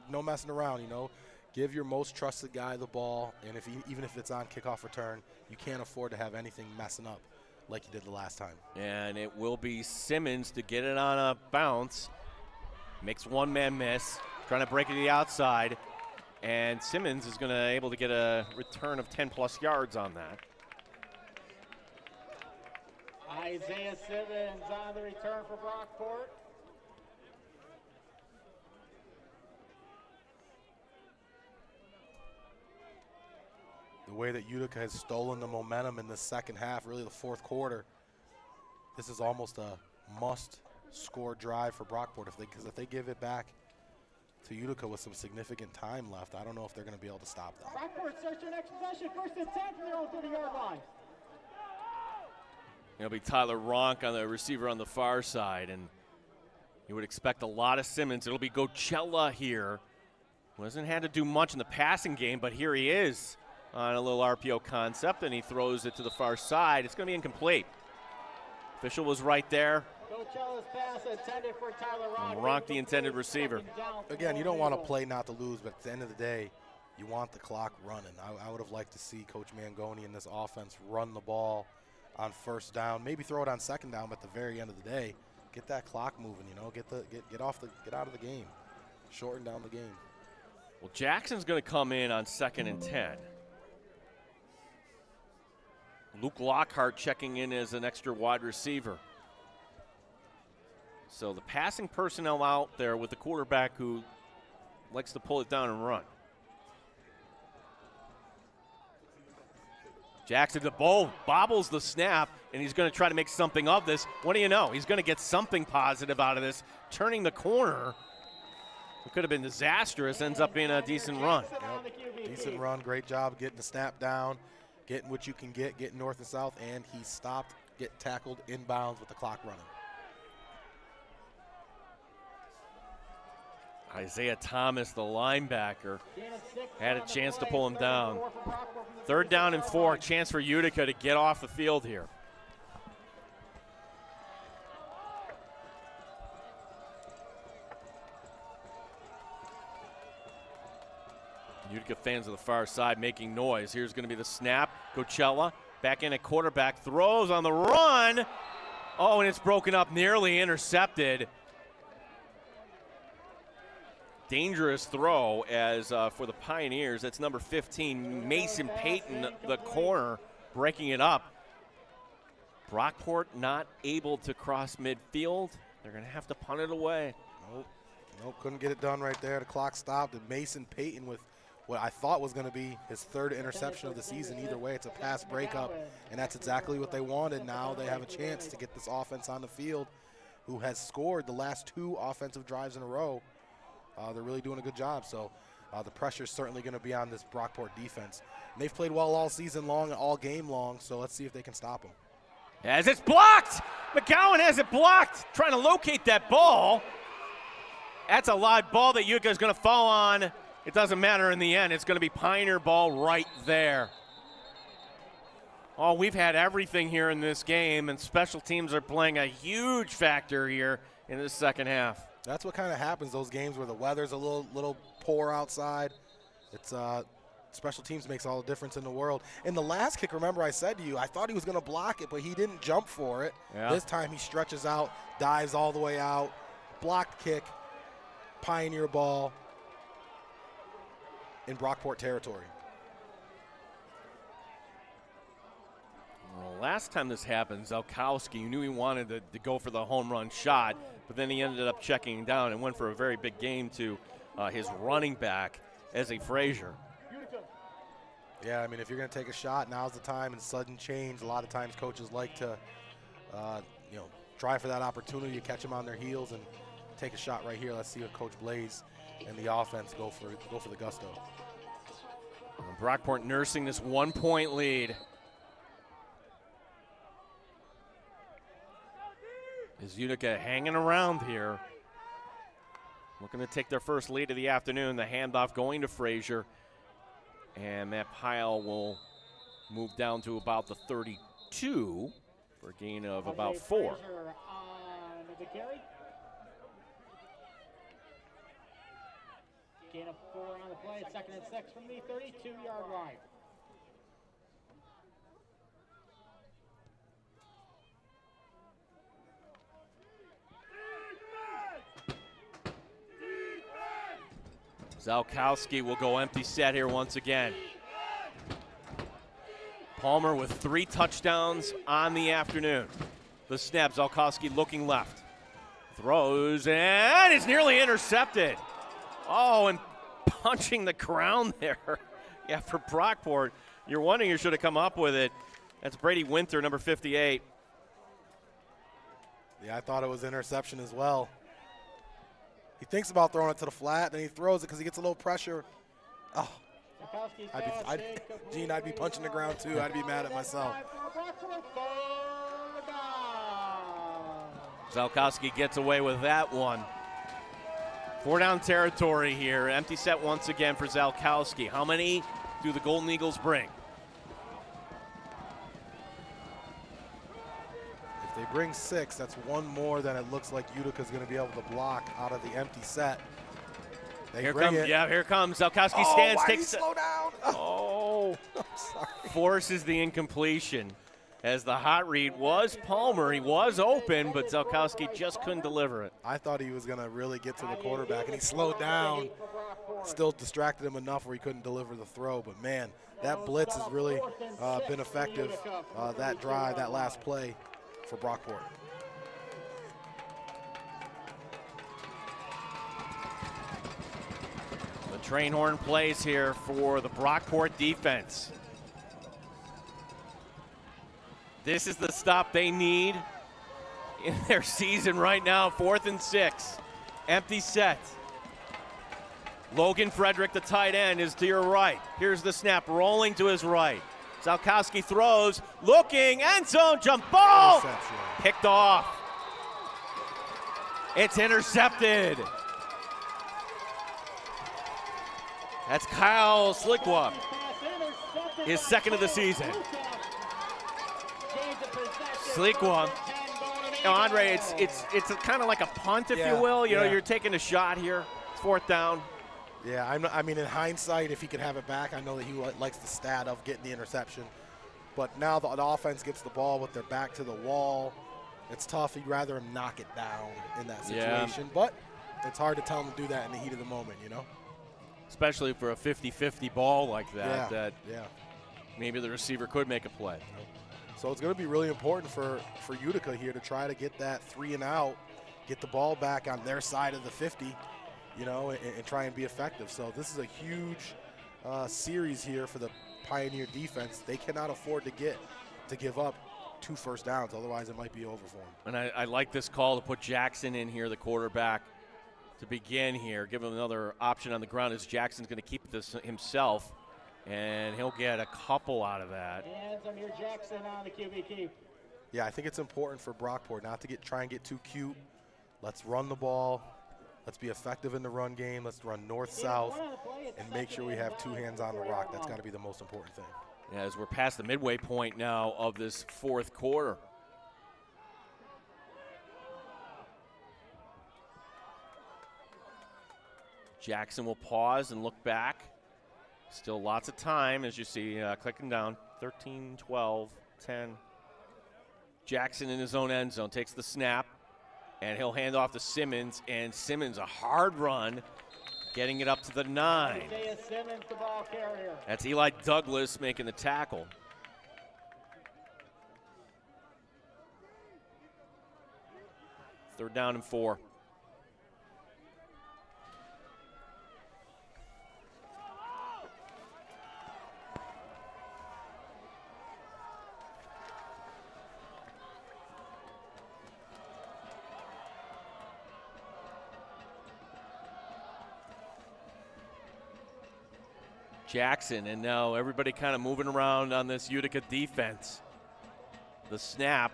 no messing around, you know. Give your most trusted guy the ball, and even if it's on kickoff return, you can't afford to have anything messing up like you did the last time. And it will be Simmons to get it on a bounce. Makes one man miss, trying to break it to the outside. And Simmons is going to able to get a return of 10-plus yards on that. Isaiah Simmons on the return for Brockport. The way that Utica has stolen the momentum in the second half, really the fourth quarter, this is almost a must-score drive for Brockport. Because if they give it back to Utica with some significant time left, I don't know if they're going to be able to stop that. Brockport starts their next possession, 1st and 10 from their own 30-yard line. It'll be Tyler Ronk on the receiver on the far side, and you would expect a lot of Simmons. It'll be Gocella here. Wasn't had to do much in the passing game, but here he is on a little RPO concept, and he throws it to the far side. It's going to be incomplete. Official was right there. Gocella's pass intended for Tyler Ronk. Ronk, the intended receiver. Again, you don't want to play not to lose, but at the end of the day, you want the clock running. I would have liked to see Coach Mangoni and this offense run the ball on 1st down, maybe throw it on 2nd down, but at the very end of the day, get that clock moving, you know, get out of the game, shorten down the game. Well, Jackson's going to come in on 2nd and 10. Luke Lockhart checking in as an extra wide receiver. So the passing personnel out there with the quarterback who likes to pull it down and run. Jackson, the ball bobbles the snap, and he's going to try to make something of this. What do you know? He's going to get something positive out of this. Turning the corner. It could have been disastrous. Ends up being a decent run. Yep. Decent run. Great job getting the snap down, getting what you can get, getting north and south, and he stopped, get tackled inbounds with the clock running. Isaiah Thomas, the linebacker, had a chance to pull him down. 3rd down and 4, chance for Utica to get off the field here. Utica fans on the far side making noise. Here's going to be the snap. Coachella back in at quarterback, throws on the run. Oh, and it's broken up, nearly intercepted. Dangerous throw as for the Pioneers. That's number 15, Mason Payton, the corner, breaking it up. Brockport not able to cross midfield. They're going to have to punt it away. Nope, couldn't get it done right there. The clock stopped, and Mason Payton with what I thought was going to be his 3rd interception of the season. Either way, it's a pass breakup, and that's exactly what they wanted. Now they have a chance to get this offense on the field, who has scored the last 2 offensive drives in a row. They're really doing a good job, so the pressure is certainly going to be on this Brockport defense. And they've played well all season long and all game long, so let's see if they can stop them. As it's blocked! McGowan has it blocked, trying to locate that ball. That's a live ball that Utica is going to fall on. It doesn't matter in the end. It's going to be Pioneer ball right there. Oh, we've had everything here in this game, and special teams are playing a huge factor here in the second half. That's what kind of happens, those games where the weather's a little poor outside. It's special teams makes all the difference in the world. In the last kick, remember I said to you, I thought he was going to block it, but he didn't jump for it. Yeah. This time he stretches out, dives all the way out, blocked kick, Pioneer ball in Brockport territory. Well, last time this happened, Zelkowski knew he wanted to go for the home run shot, but then he ended up checking down and went for a very big game to his running back, Ezzy Frazier. Yeah, I mean, if you're going to take a shot, now's the time, and sudden change. A lot of times coaches like to, try for that opportunity to catch them on their heels and take a shot right here. Let's see what Coach Blaze and the offense go for the gusto. Brockport nursing this 1-point lead. Is Utica hanging around here? Looking to take their first lead of the afternoon. The handoff going to Frazier. And Matt Pyle will move down to about the 32 for a gain of about 4. Gain of 4 on the play, 2nd and 6 from the 32-yard line. Zelkowski will go empty set here once again. Palmer with 3 touchdowns on the afternoon. The snap, Zelkowski looking left. Throws, and it's nearly intercepted. Oh, and punching the ground there. Yeah, for Brockport, you're wondering who should have come up with it. That's Brady Winter, number 58. Yeah, I thought it was interception as well. He thinks about throwing it to the flat, then he throws it because he gets a little pressure. Oh, I'd be punching the ground too. I'd be mad at myself. Zelkowski gets away with that one. 4 down territory here. Empty set once again for Zelkowski. How many do the Golden Eagles bring? If they bring 6, that's 1 more than it looks like Utica's going to be able to block out of the empty set. Here comes Zelkowski stands, why takes did he slow down? Oh, I'm sorry. Forces the incompletion. as the hot read was Palmer. He was open, but Zalkowski just couldn't deliver it. I thought he was going to really get to the quarterback, and he slowed down, still distracted him enough where he couldn't deliver the throw. But, man, that blitz has really been effective, that drive, that last play for Brockport. The train horn plays here for the Brockport defense. This is the stop they need in their season right now. 4th and 6. Empty set. Logan Frederick, the tight end, is to your right. Here's the snap, rolling to his right. Zalkowski throws, looking, end zone, jump ball! Picked off. It's intercepted. That's Kyle Slikwa, his second of the season. Slikwa, Andre, it's kind of like a punt, if you will. You know, you're taking a shot here. It's 4th down. Yeah, I mean, in hindsight, if he could have it back, I know that he likes the stat of getting the interception. But now the offense gets the ball with their back to the wall. It's tough. He'd rather him knock it down in that situation. Yeah. But it's hard to tell him to do that in the heat of the moment, you know? Especially for a 50-50 ball like that, yeah. Maybe the receiver could make a play. So it's going to be really important for Utica here to try to get that 3 and out, get the ball back on their side of the 50, you know, and try and be effective. So this is a huge series here for the Pioneer defense. They cannot afford to give up 2 first downs, otherwise it might be over for them. And I like this call to put Jackson in here, the quarterback, to begin here. Give him another option on the ground as Jackson's going to keep this himself, and he'll get a couple out of that. Hands on your Jackson on the QB keep. Yeah, I think it's important for Brockport not to try and get too cute. Let's run the ball. Let's be effective in the run game. Let's run north-south and make sure we have 2 hands on the rock. That's got to be the most important thing. Yeah, as we're past the midway point now of this 4th quarter. Jackson will pause and look back. Still lots of time, as you see, clicking down. 13, 12, 10. Jackson in his own end zone takes the snap, and he'll hand off to Simmons, and Simmons, a hard run, getting it up to the 9. Simmons, the ball carrier. That's Eli Douglas making the tackle. Third down and 4. Jackson, and now everybody kind of moving around on this Utica defense. The snap.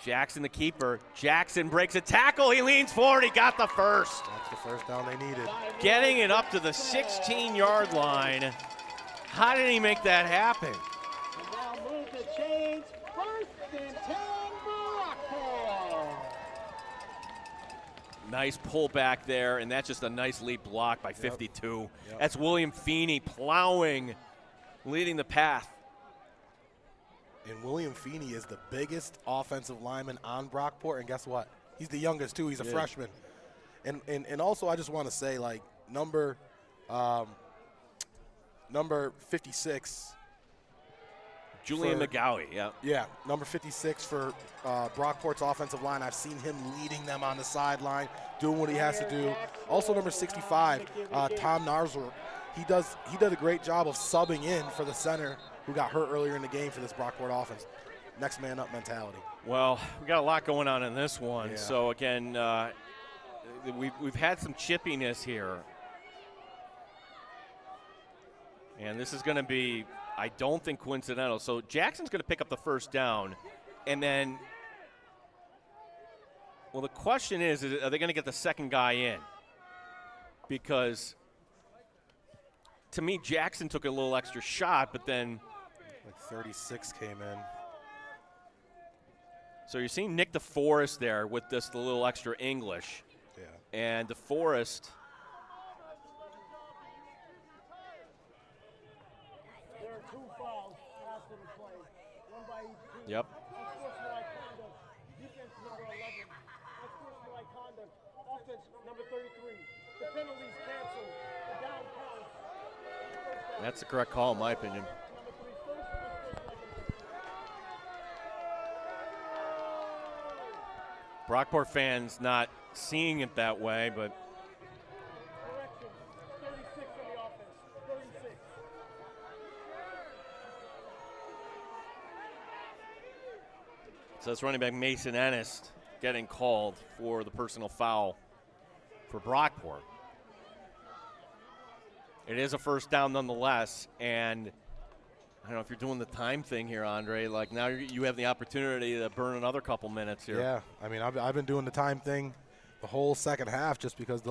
Jackson, the keeper. Jackson breaks a tackle. He leans forward. He got the first. That's the first down they needed. Getting it up to the 16-yard line. How did he make that happen? And now move the chains. 1st and 10, Brockport. Nice pullback there, and that's just a nice leap block by 52. Yep. That's William Feeney plowing, leading the path. And William Feeney is the biggest offensive lineman on Brockport, and guess what? He's the youngest, too. He's a freshman. And also, I just want to say, like, number 56. Julian McGowie, Yeah, number 56 for Brockport's offensive line. I've seen him leading them on the sideline, doing what he has to do. Also, number 65, Tom Narsler. He did a great job of subbing in for the center who got hurt earlier in the game for this Brockport offense. Next man up mentality. Well, we got a lot going on in this one. Yeah. So again, we've had some chippiness here, and this is going to be, I don't think, coincidental. So Jackson's going to pick up the first down, and then, well, the question is are they going to get the second guy in? Because to me, Jackson took a little extra shot, but then like 36 came in. So you're seeing Nick DeForest there with the little extra English. Yeah. And DeForest. There are 2 fouls after the play. One by Yep. Unsportsmanlike conduct. Defense number 11. Unsportsmanlike conduct. Offense number 33. The penalty's canceled. The down counts. That's the correct call, in my opinion. Number 3 first. Unsportsmanlike. Brockport fans not seeing it that way, but Correction. 36 on the offense. 36. so it's running back Mason Ennis getting called for the personal foul for Brockport. It is a first down nonetheless, and I don't know if you're doing the time thing here, Andre. Like now you have the opportunity to burn another couple minutes here. Yeah, I mean, I've been doing the time thing the whole second half just because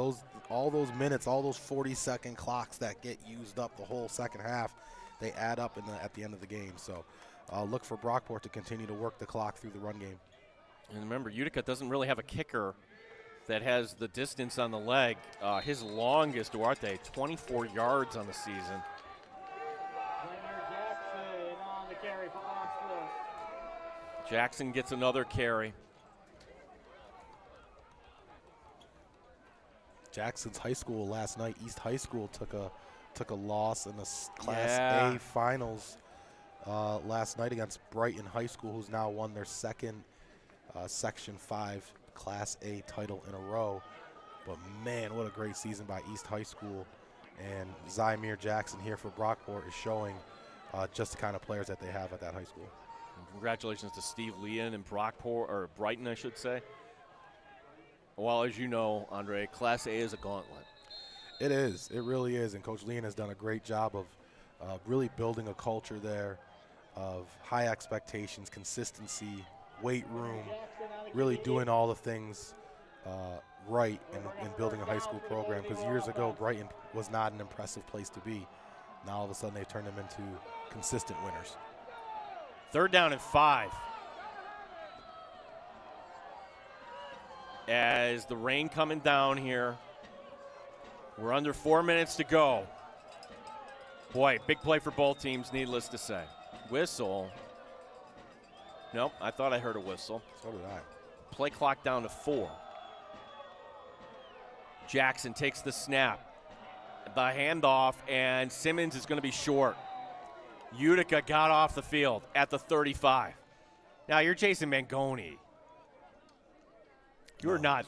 all those minutes, all those 40-second clocks that get used up the whole second half, they add up at the end of the game. So I'll look for Brockport to continue to work the clock through the run game. And remember, Utica doesn't really have a kicker that has the distance on the leg. His longest, Duarte, 24 yards on the season. Jackson on the carry for Brockport. Jackson gets another carry. Jackson's high school last night, East High School, took a loss in the Class A finals last night against Brighton High School, who's now won their second Section 5 Class A title in a row. But man, what a great season by East High School. And Zymir Jackson here for Brockport is showing just the kind of players that they have at that high school. And congratulations to Steve Leon and Brockport, or Brighton, I should say. Well, as you know, Andre, Class A is a gauntlet. It is. It really is. And Coach Leon has done a great job of really building a culture there of high expectations, consistency, weight room, really doing all the things right in building a high school program. Because years ago, Brighton was not an impressive place to be. Now all of a sudden they've turned them into consistent winners. 3rd down and 5. As the rain coming down here, we're under 4 minutes to go. Boy, big play for both teams, needless to say. Whistle. Nope, I thought I heard a whistle. So did I. Play clock down to 4. Jackson takes the snap. The handoff, and Simmons is going to be short. Utica got off the field at the 35. Now, you're Jason Mangoni. You're not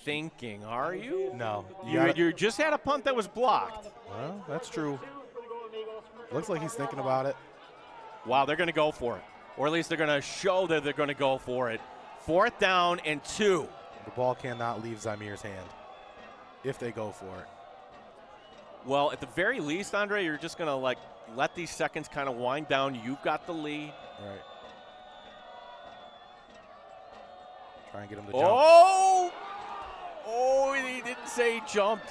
thinking, are you? No. You just had a punt that was blocked. Well, that's true. Looks like he's thinking about it. Wow, they're going to go for it. Or at least they're going to show that they're going to go for it. 4th down and 2. The ball cannot leave Zymir's hand if they go for it. Well, at the very least, Andre, you're just going to let these seconds kind of wind down. You've got the lead. Right. Try and get him to jump. Oh, he didn't say he jumped.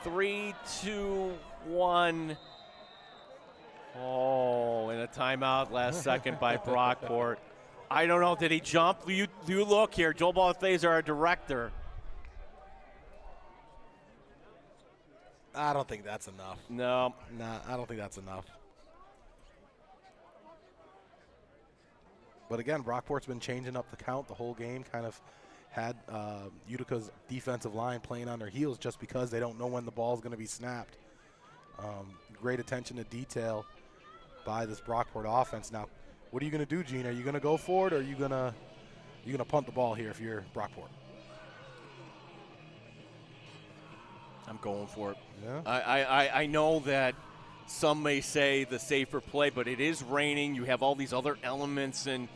3, 2, 1. Oh, and a timeout last second by Brockport. I don't know. Did he jump? You look here. Joel Balthaser, our director. I don't think that's enough. No. Nah, I don't think that's enough. But again, Brockport's been changing up the count the whole game, kind of had Utica's defensive line playing on their heels just because they don't know when the ball's going to be snapped. Great attention to detail by this Brockport offense. Now, what are you going to do, Gene? Are you going to go for it, or are you going to punt the ball here if you're Brockport? I'm going for it. Yeah. I know that some may say the safer play, but it is raining. You have all these other elements and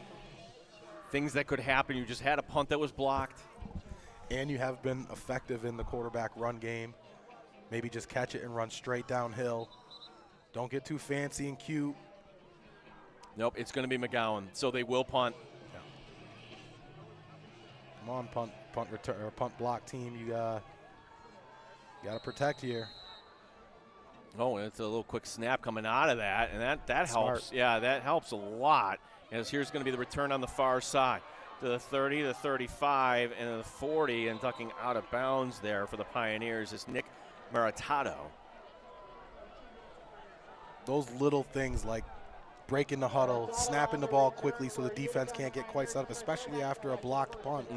things that could happen. You just had a punt that was blocked. And you have been effective in the quarterback run game. Maybe just catch it and run straight downhill. Don't get too fancy and cute. Nope, it's going to be McGowan, so they will punt. Yeah. Come on, punt return or punt block team. You got to protect here. Oh, and it's a little quick snap coming out of that, and that Smart. helps. Yeah, that helps a lot. As here's going to be the return on the far side to the 30, the 35, and the 40, and ducking out of bounds there for the Pioneers is Nick Maritato. Those little things like breaking the huddle, snapping the ball quickly so the defense can't get quite set up, especially after a blocked punt.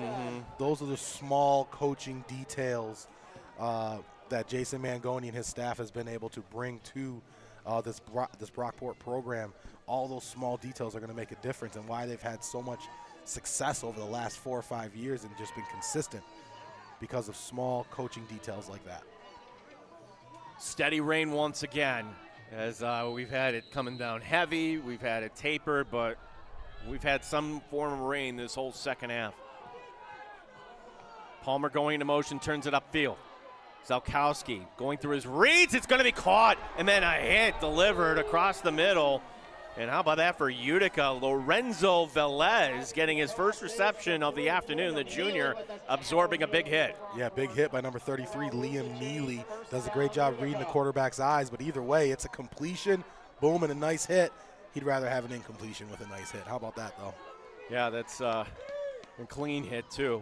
Those are the small coaching details that Jason Mangoni and his staff has been able to bring to this Brockport program. All those small details are going to make a difference, and why they've had so much success over the last 4 or 5 years and just been consistent because of small coaching details like that. Steady rain once again, as we've had it coming down heavy. We've had it taper, but we've had some form of rain this whole second half. Palmer going into motion, turns it upfield. Zalkowski going through his reads. It's going to be caught, and then a hit delivered across the middle. And how about that for Utica? Lorenzo Velez getting his first reception of the afternoon, the junior, absorbing a big hit. Yeah, big hit by number 33, Liam Neely. Does a great job reading the quarterback's eyes, but either way, it's a completion, boom, and a nice hit. He'd rather have an incompletion with a nice hit. How about that, though? Yeah, that's a clean hit, too,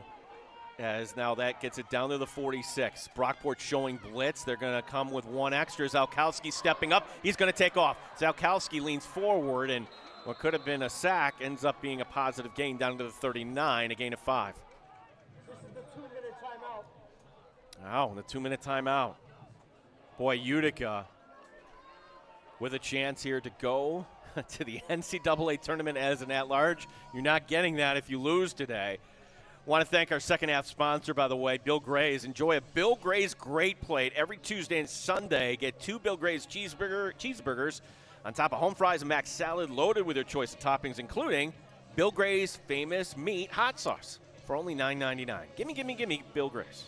as now that gets it down to the 46. Brockport showing blitz. They're going to come with one extra. Zalkowski stepping up. He's going to take off. Zalkowski leans forward, and what could have been a sack ends up being a positive gain down to the 39, a gain of 5. This is the 2-minute timeout. Wow, the 2-minute timeout. Boy, Utica with a chance here to go to the NCAA tournament as an at-large. You're not getting that if you lose today. Want to thank our second half sponsor, by the way, Bill Gray's. Enjoy a Bill Gray's Great Plate every Tuesday and Sunday. Get 2 Bill Gray's cheeseburgers on top of home fries and mac salad loaded with your choice of toppings, including Bill Gray's famous meat hot sauce for only $9.99. Gimme, gimme, gimme, Bill Gray's.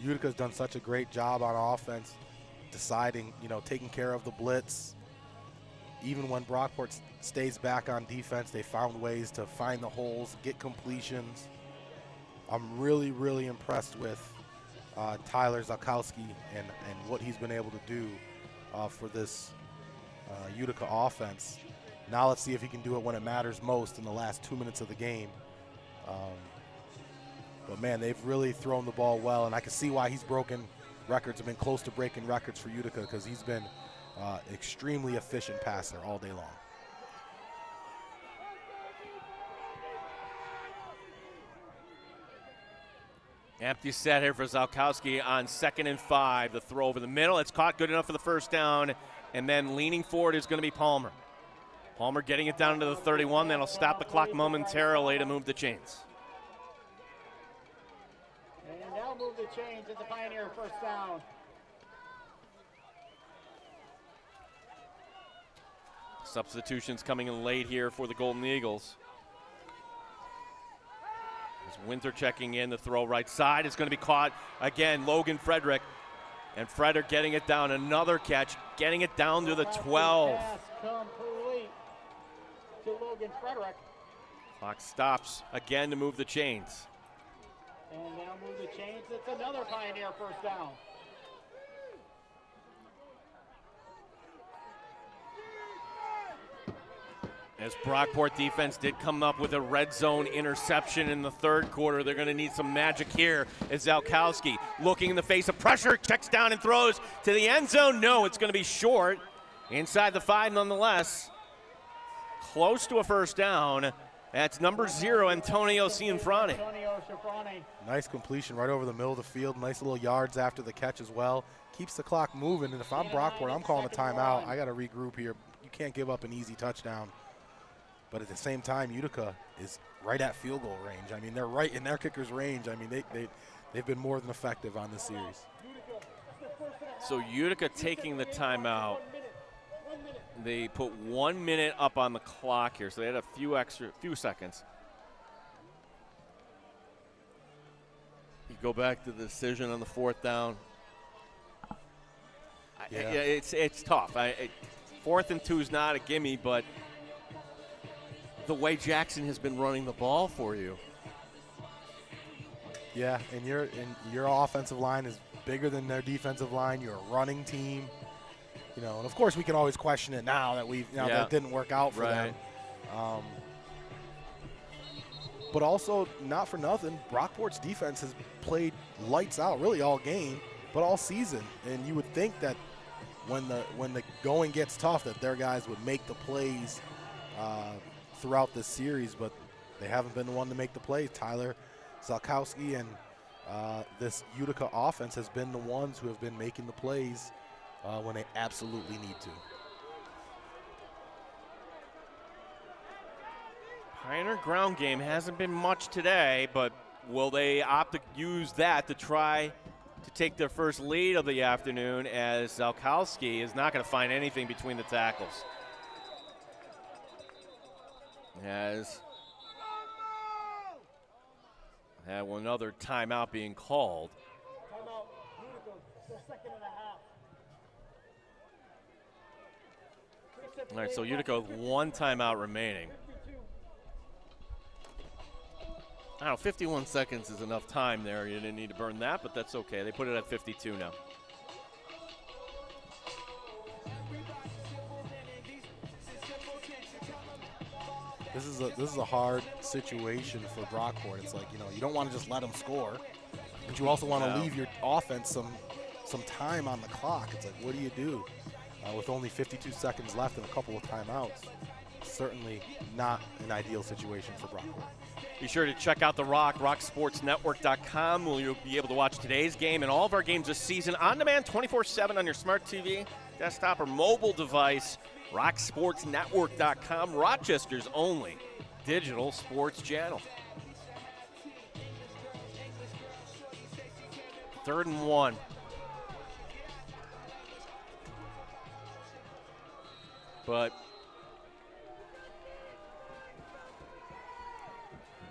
Utica's done such a great job on offense, deciding, taking care of the blitz. Even when Brockport stays back on defense, they found ways to find the holes, get completions. I'm really, really impressed with Tyler Zalkowski and what he's been able to do for this Utica offense. Now let's see if he can do it when it matters most in the last 2 minutes of the game. But, man, they've really thrown the ball well, and I can see why he's broken records and been close to breaking records for Utica, because he's been extremely efficient passer all day long. Empty set here for Zalkowski on 2nd and 5. The throw over the middle. It's caught, good enough for the first down, and then leaning forward is going to be Palmer. Palmer getting it down to the 31. That'll stop the clock momentarily to move the chains. And now move the chains at the Pioneer first down. Substitutions coming in late here for the Golden Eagles. As Winter checking in, the throw right side is going to be caught again. Logan Frederick, and Frederick getting it down. Another catch, getting it down to the 12. Pass complete to Logan Frederick. Clock stops again to move the chains. And now move the chains. It's another Pioneer first down. As Brockport defense did come up with a red zone interception in the third quarter, they're going to need some magic here as Zalkowski looking in the face of pressure, checks down and throws to the end zone. No, it's going to be short. Inside the 5 nonetheless. Close to a first down. That's number 0, Antonio Cianfrani. Nice completion right over the middle of the field. Nice little yards after the catch as well. Keeps the clock moving, and if I'm Brockport, I'm calling a timeout. I got to regroup here. You can't give up an easy touchdown. But at the same time, Utica is right at field goal range. I mean, they're right in their kicker's range. I mean, they've been more than effective on this series. So Utica taking the timeout. They put 1 minute up on the clock here, so they had a few seconds. You go back to the decision on the 4th down. Yeah. It's tough. 4th and 2 is not a gimme, but the way Jackson has been running the ball for you. Yeah, and your offensive line is bigger than their defensive line. You're a running team. And of course we can always question it now that that didn't work out for them. But also, not for nothing, Brockport's defense has played lights out really all game, but all season. And you would think that when the going gets tough, that their guys would make the plays throughout this series, but they haven't been the one to make the plays. Tyler Zalkowski and this Utica offense has been the ones who have been making the plays when they absolutely need to. Pioneer ground game hasn't been much today, but will they opt to use that to try to take their first lead of the afternoon, as Zalkowski is not going to find anything between the tackles. Has had another timeout being called. Timeout, Utica, still second and a half. All right, so Utica with one timeout remaining. I don't know, 51 seconds is enough time there. You didn't need to burn that, but that's okay. They put it at 52 now. This is a hard situation for Brockport. It's like, you don't want to just let them score, but you also want to leave your offense some time on the clock. It's like, what do you do with only 52 seconds left and a couple of timeouts? Certainly not an ideal situation for Brockport. Be sure to check out The Rock, rocksportsnetwork.com, where you'll be able to watch today's game and all of our games this season on demand 24/7 on your smart TV, desktop, or mobile device. rocksportsnetwork.com, Rochester's only digital sports channel. 3rd and 1. But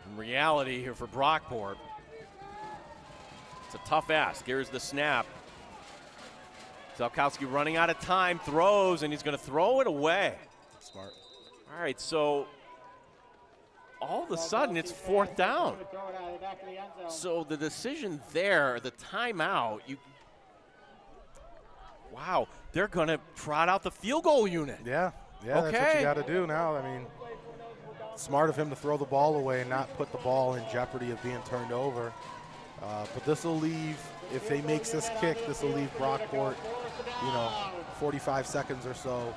in reality here for Brockport, it's a tough ask. Here's the snap. Zalkowski running out of time, throws, and he's going to throw it away. Smart. All right, so all of a sudden it's 4th down. So the decision there, the timeout, wow, they're going to trot out the field goal unit. Yeah, that's what you got to do now. I mean, smart of him to throw the ball away and not put the ball in jeopardy of being turned over. But this will leave, if they makes this kick, this will leave Brockport, 45 seconds or so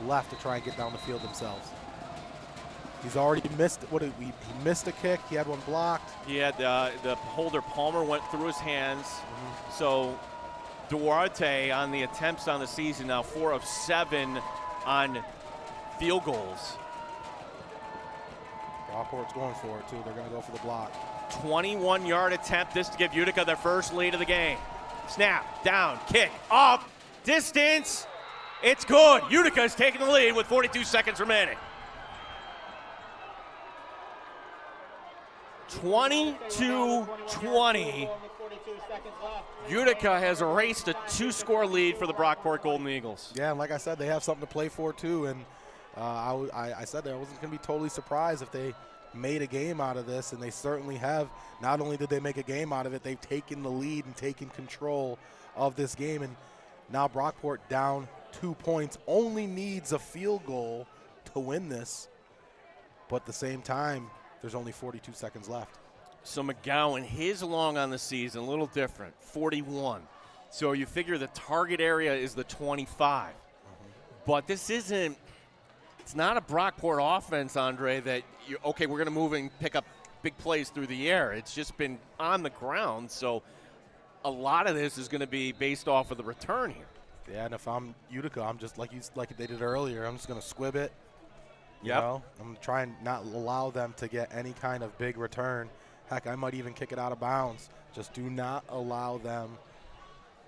left to try and get down the field themselves. He's already missed, he missed a kick. He had one blocked. He had the holder, Palmer, went through his hands. So Duarte on the attempts on the season now 4 of 7 on field goals. Brockport's going for it too. They're going to go for the block. 21-yard attempt, this to give Utica their first lead of the game. Snap, down, kick, up, distance. It's good. Utica is taking the lead with 42 seconds remaining. 22-20. Utica has erased a 2-score lead for the Brockport Golden Eagles. Yeah, and like I said, they have something to play for too. And I said that I wasn't going to be totally surprised if they made a game out of this, and they certainly have. Not only did they make a game out of it, they've taken the lead and taken control of this game. And now Brockport down 2 points, only needs a field goal to win this. But at the same time, there's only 42 seconds left. So McGowan, his long on the season, a little different, 41. So you figure the target area is the 25. But this isn't, it's not a Brockport offense, Andre, that, we're going to move and pick up big plays through the air. It's just been on the ground. So a lot of this is going to be based off of the return here. Yeah, and if I'm Utica, I'm just like they did earlier, I'm just going to squib it. You know, I'm trying not allow them to get any kind of big return. Heck, I might even kick it out of bounds. Just do not allow them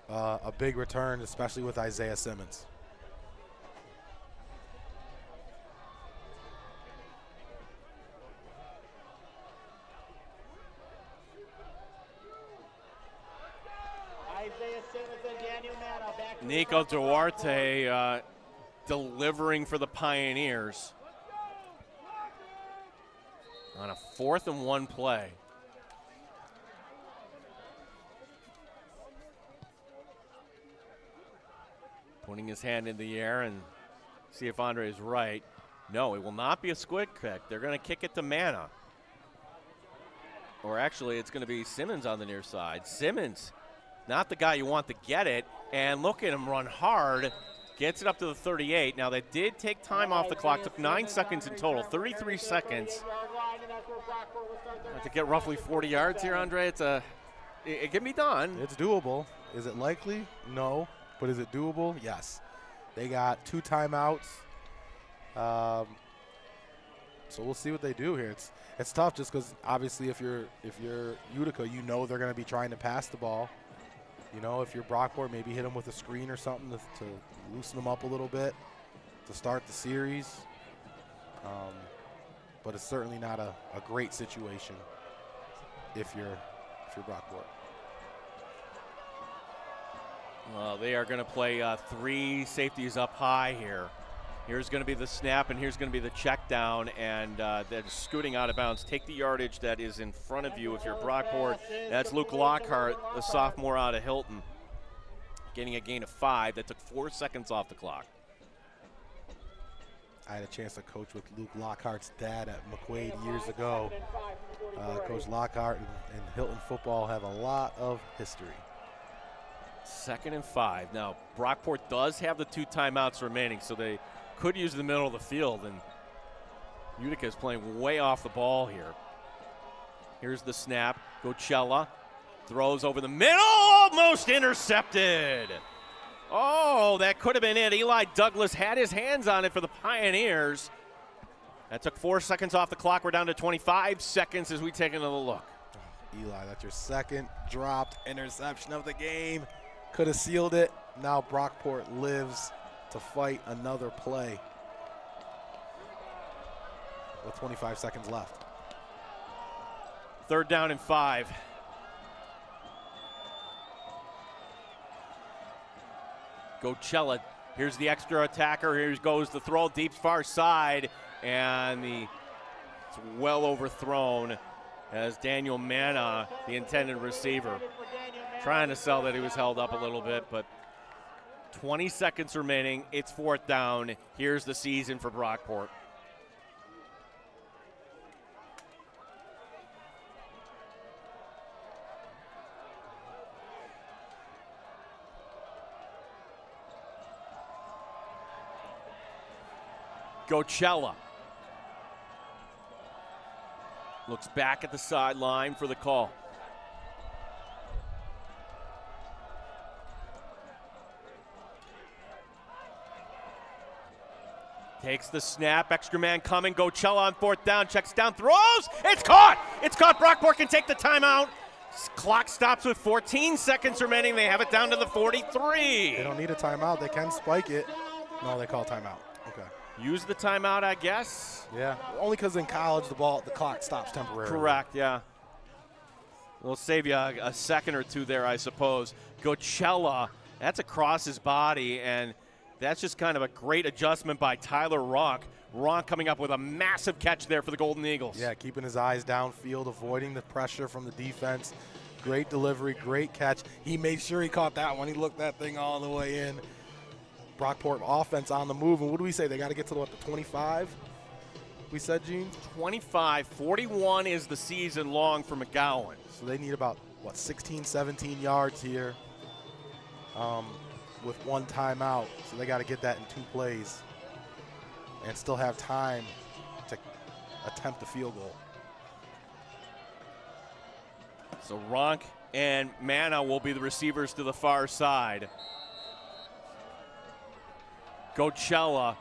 a big return, especially with Isaiah Simmons. Nico Duarte delivering for the Pioneers on a 4th and 1 play. Putting his hand in the air and see if Andre is right. No, it will not be a squid kick. They're going to kick it to Mana. Or actually, it's going to be Simmons on the near side. Simmons, not the guy you want to get it, and look at him run hard. Gets it up to the 38. Now, they did take time off the clock. Took 9 seconds in total, 33 seconds. To get roughly 40 yards here, Andre, it can be done. It's doable. Is it likely? No. But is it doable? Yes. They got 2 timeouts. So we'll see what they do here. It's tough just because obviously if you're Utica, you know they're going to be trying to pass the ball. You know, if you're Brockport, maybe hit them with a screen or something to loosen them up a little bit to start the series. But it's certainly not a great situation if you're Brockport. Well, they are going to play 3 safeties up high here. Here's going to be the snap, and here's going to be the check down, and they're scooting out of bounds. Take the yardage that is in front of you if you're Brockport. That's Luke Lockhart, the sophomore out of Hilton, getting a gain of 5. That took 4 seconds off the clock. I had a chance to coach with Luke Lockhart's dad at McQuaid years ago. Coach Lockhart and Hilton football have a lot of history. 2nd and 5. Now, Brockport does have the 2 timeouts remaining, so they could use the middle of the field, and Utica is playing way off the ball here. Here's the snap. Gocella throws over the middle, almost intercepted. Oh, that could have been it. Eli Douglas had his hands on it for the Pioneers. That took 4 seconds off the clock. We're down to 25 seconds as we take another look. Eli, that's your 2nd dropped interception of the game. Could have sealed it. Now Brockport lives to fight another play with 25 seconds left. 3rd down and 5. Gocella, here's the extra attacker. Here goes the throw, deep far side, and it's well overthrown as Daniel Manna, the intended receiver, trying to sell that he was held up a little bit, but 20 seconds remaining. It's 4th down. Here's the season for Brockport. Gocella looks back at the sideline for the call. Takes the snap, extra man coming. Gocella on 4th down, checks down, throws. It's caught. It's caught. Brockport can take the timeout. Clock stops with 14 seconds remaining. They have it down to the 43. They don't need a timeout. They can spike it. No, they call timeout. Okay. Use the timeout, I guess. Yeah, only because in college the clock stops temporarily. Correct, yeah. We'll save you a second or two there, I suppose. Gocella, that's across his body, and that's just kind of a great adjustment by Tyler Ronk. Ronk coming up with a massive catch there for the Golden Eagles. Yeah, keeping his eyes downfield, avoiding the pressure from the defense. Great delivery, great catch. He made sure he caught that one. He looked that thing all the way in. Brockport offense on the move. And what do we say? They got to get to the 25? We said, Gene? 25. 41 is the season long for McGowan. So they need about, 16, 17 yards here with 1 timeout. So they got to get that in 2 plays and still have time to attempt a field goal. So Ronk and Manna will be the receivers to the far side. Gocella,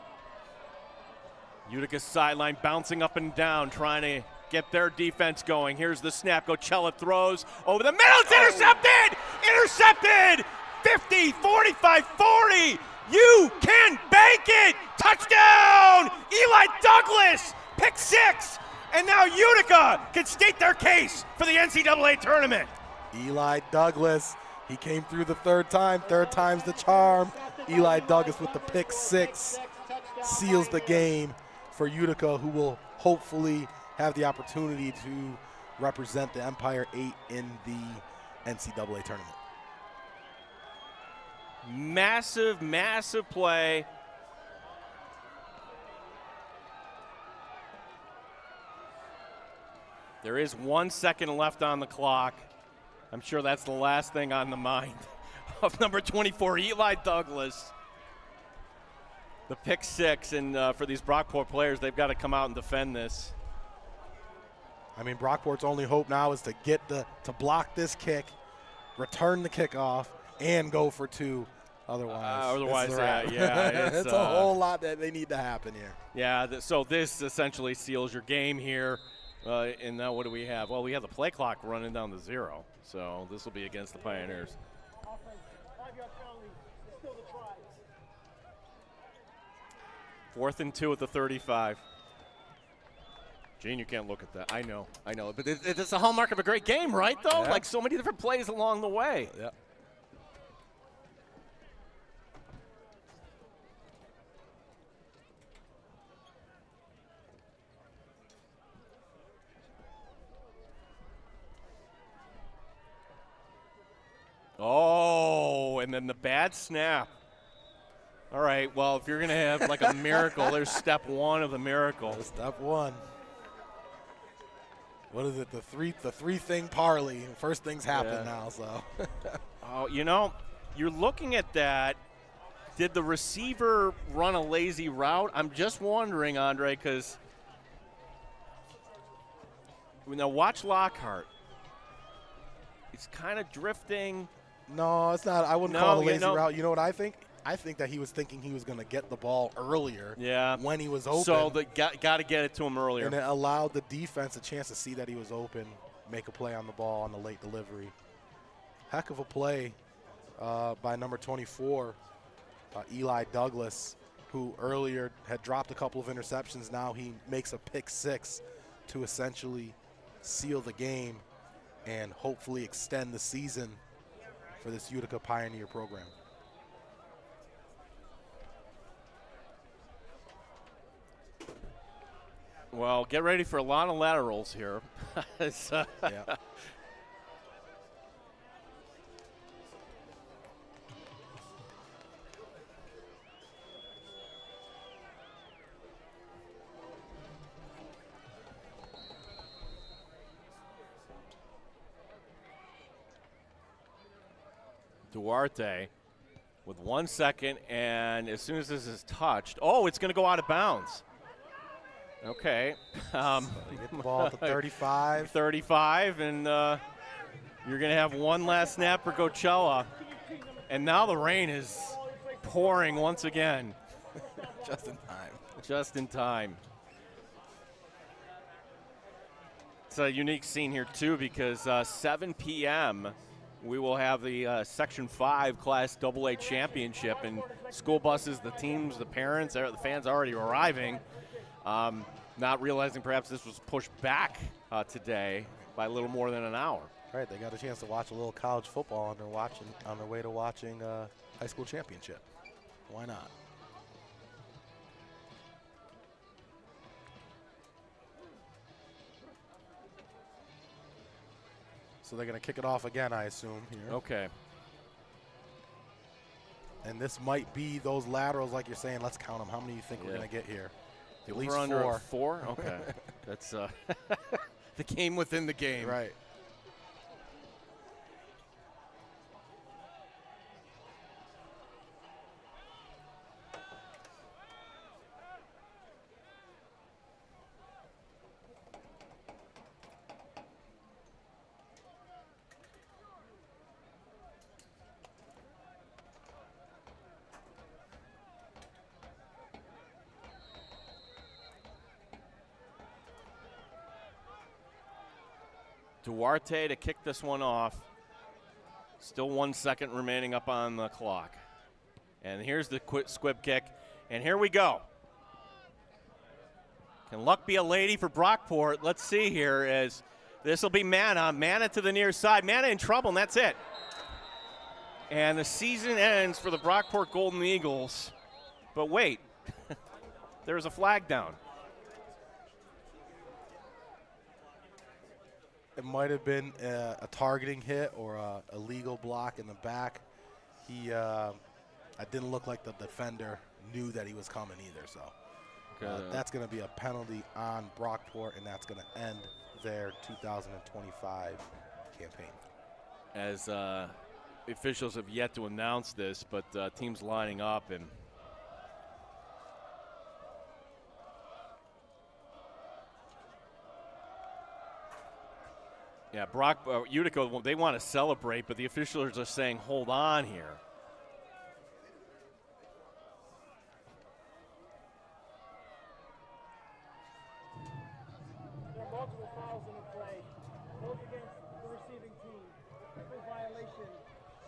Utica's sideline bouncing up and down, trying to get their defense going. Here's the snap. Gocella throws over the middle. It's intercepted! Intercepted! 50, 45, 40. You can bank it! Touchdown! Eli Douglas, pick 6. And now Utica can state their case for the NCAA tournament. Eli Douglas, he came through the 3rd time. 3rd time's the charm. Eli Douglas with the pick 6 seals the game for Utica, who will hopefully have the opportunity to represent the Empire 8 in the NCAA tournament. Massive, massive play. There is 1 second left on the clock. I'm sure that's the last thing on the mind of number 24, Eli Douglas. The pick 6, and for these Brockport players, they've got to come out and defend this. I mean, Brockport's only hope now is to get to block this kick, return the kickoff, and go for 2. Otherwise, yeah, it's a whole lot that they need to happen here. Yeah, so this essentially seals your game here. And now what do we have? Well, we have the play clock running down to 0, so this will be against the Pioneers. Offense, 5-yard penalty, it's still the try. 4th and 2 at the 35. Gene, you can't look at that. I know. But it's a hallmark of a great game, right, though? Yeah. Like so many different plays along the way. Yep. Oh, and then the bad snap. All right, well, if you're going to have like a miracle, there's step 1 of the miracle. Step 1. What is it? The three thing parlay. First things happen now, so. Oh, you're looking at that. Did the receiver run a lazy route? I'm just wondering, Andre, because now watch Lockhart. He's kind of drifting. No, it's not. I wouldn't call it a lazy route. You know what I think? I think that he was thinking he was going to get the ball earlier when he was open. So got to get it to him earlier. And it allowed the defense a chance to see that he was open, make a play on the ball on the late delivery. Heck of a play by number 24, Eli Douglas, who earlier had dropped a couple of interceptions. Now he makes a pick 6 to essentially seal the game and hopefully extend the season for this Utica Pioneer program. Well, get ready for a lot of laterals here. Yeah. Duarte with 1 second, and as soon as this is touched, it's going to go out of bounds. Okay. So you get the ball at the 35. 35, and you're going to have one last snap for Coachella. And now the rain is pouring once again. Just in time. Just in time. It's a unique scene here, too, because 7 p.m., we will have the Section 5 Class AA Championship, and school buses, the teams, the parents, the fans already arriving. Not realizing perhaps this was pushed back today by a little more than an hour. Right, they got a chance to watch a little college football on their way to watching high school championship. Why not? So they're going to kick it off again, I assume, here. Okay. And this might be those laterals, like you're saying. Let's count them. How many do you think we're going to get here? At least under 4. 4? Okay. That's the game within the game. Right. Duarte to kick this one off. Still 1 second remaining up on the clock. And here's the squib kick. And here we go. Can luck be a lady for Brockport? Let's see here as this will be Manna. Manna to the near side. Manna in trouble, and that's it. And the season ends for the Brockport Golden Eagles. But wait, there's a flag down. It might have been a targeting hit or a illegal block in the back. It didn't look like the defender knew that he was coming either. So that's going to be a penalty on Brockport, and that's going to end their 2025 campaign. As officials have yet to announce this, but teams lining up and yeah, Utica, they want to celebrate, but the officials are saying, hold on here. There are multiple fouls in the play, both against the receiving team. Triple violation.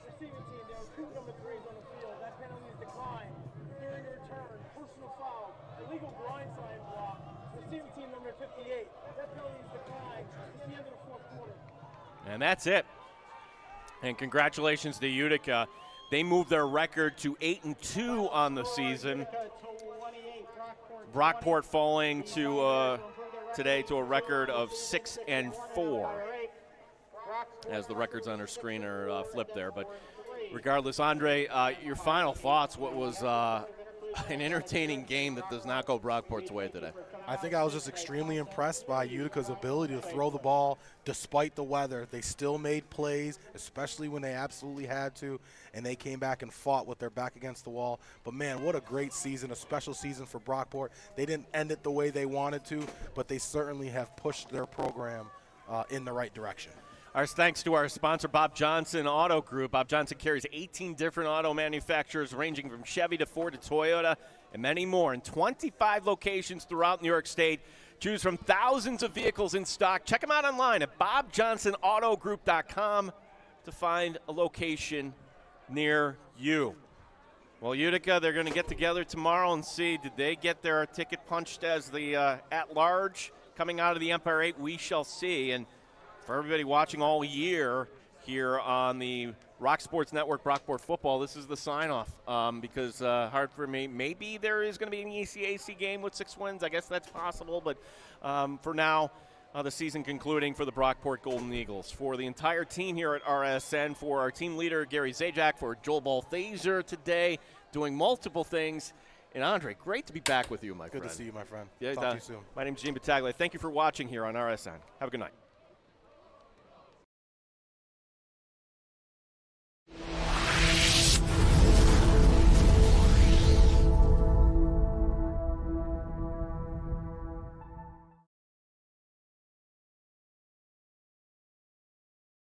Receiving team, there are 2 number 3s on the field. That penalty is declined. During the return, personal foul, illegal blindside block. Receiving team number 58. That penalty is declined. It's the end of the 4th quarter. And that's it. And congratulations to Utica. They moved their record to 8-2 on the season. Brockport falling to today to a record of 6-4, as the records on our screen are flipped there. But regardless, Andre, your final thoughts? What was an entertaining game that does not go Brockport's way today? I think I was just extremely impressed by Utica's ability to throw the ball despite the weather. They still made plays, especially when they absolutely had to, and they came back and fought with their back against the wall. But, man, what a great season, a special season for Brockport. They didn't end it the way they wanted to, but they certainly have pushed their program in the right direction. Our thanks to our sponsor, Bob Johnson Auto Group. Bob Johnson carries 18 different auto manufacturers ranging from Chevy to Ford to Toyota and many more in 25 locations throughout New York State. Choose from thousands of vehicles in stock. Check them out online at bobjohnsonautogroup.com to find a location near you. Well, Utica, they're going to get together tomorrow and see, did they get their ticket punched as the at-large coming out of the Empire 8? We shall see. And for everybody watching all year here on the Rock Sports Network, Brockport Football, this is the sign-off because hard for me. Maybe there is going to be an ECAC game with 6 wins. I guess that's possible. But for now, the season concluding for the Brockport Golden Eagles. For the entire team here at RSN, for our team leader, Gary Zajac, for Joel Balthaser today, doing multiple things. And Andre, great to be back with you, my friend. Good to see you, my friend. Yeah, Talk to you soon. My name's Gene Battaglia. Thank you for watching here on RSN. Have a good night.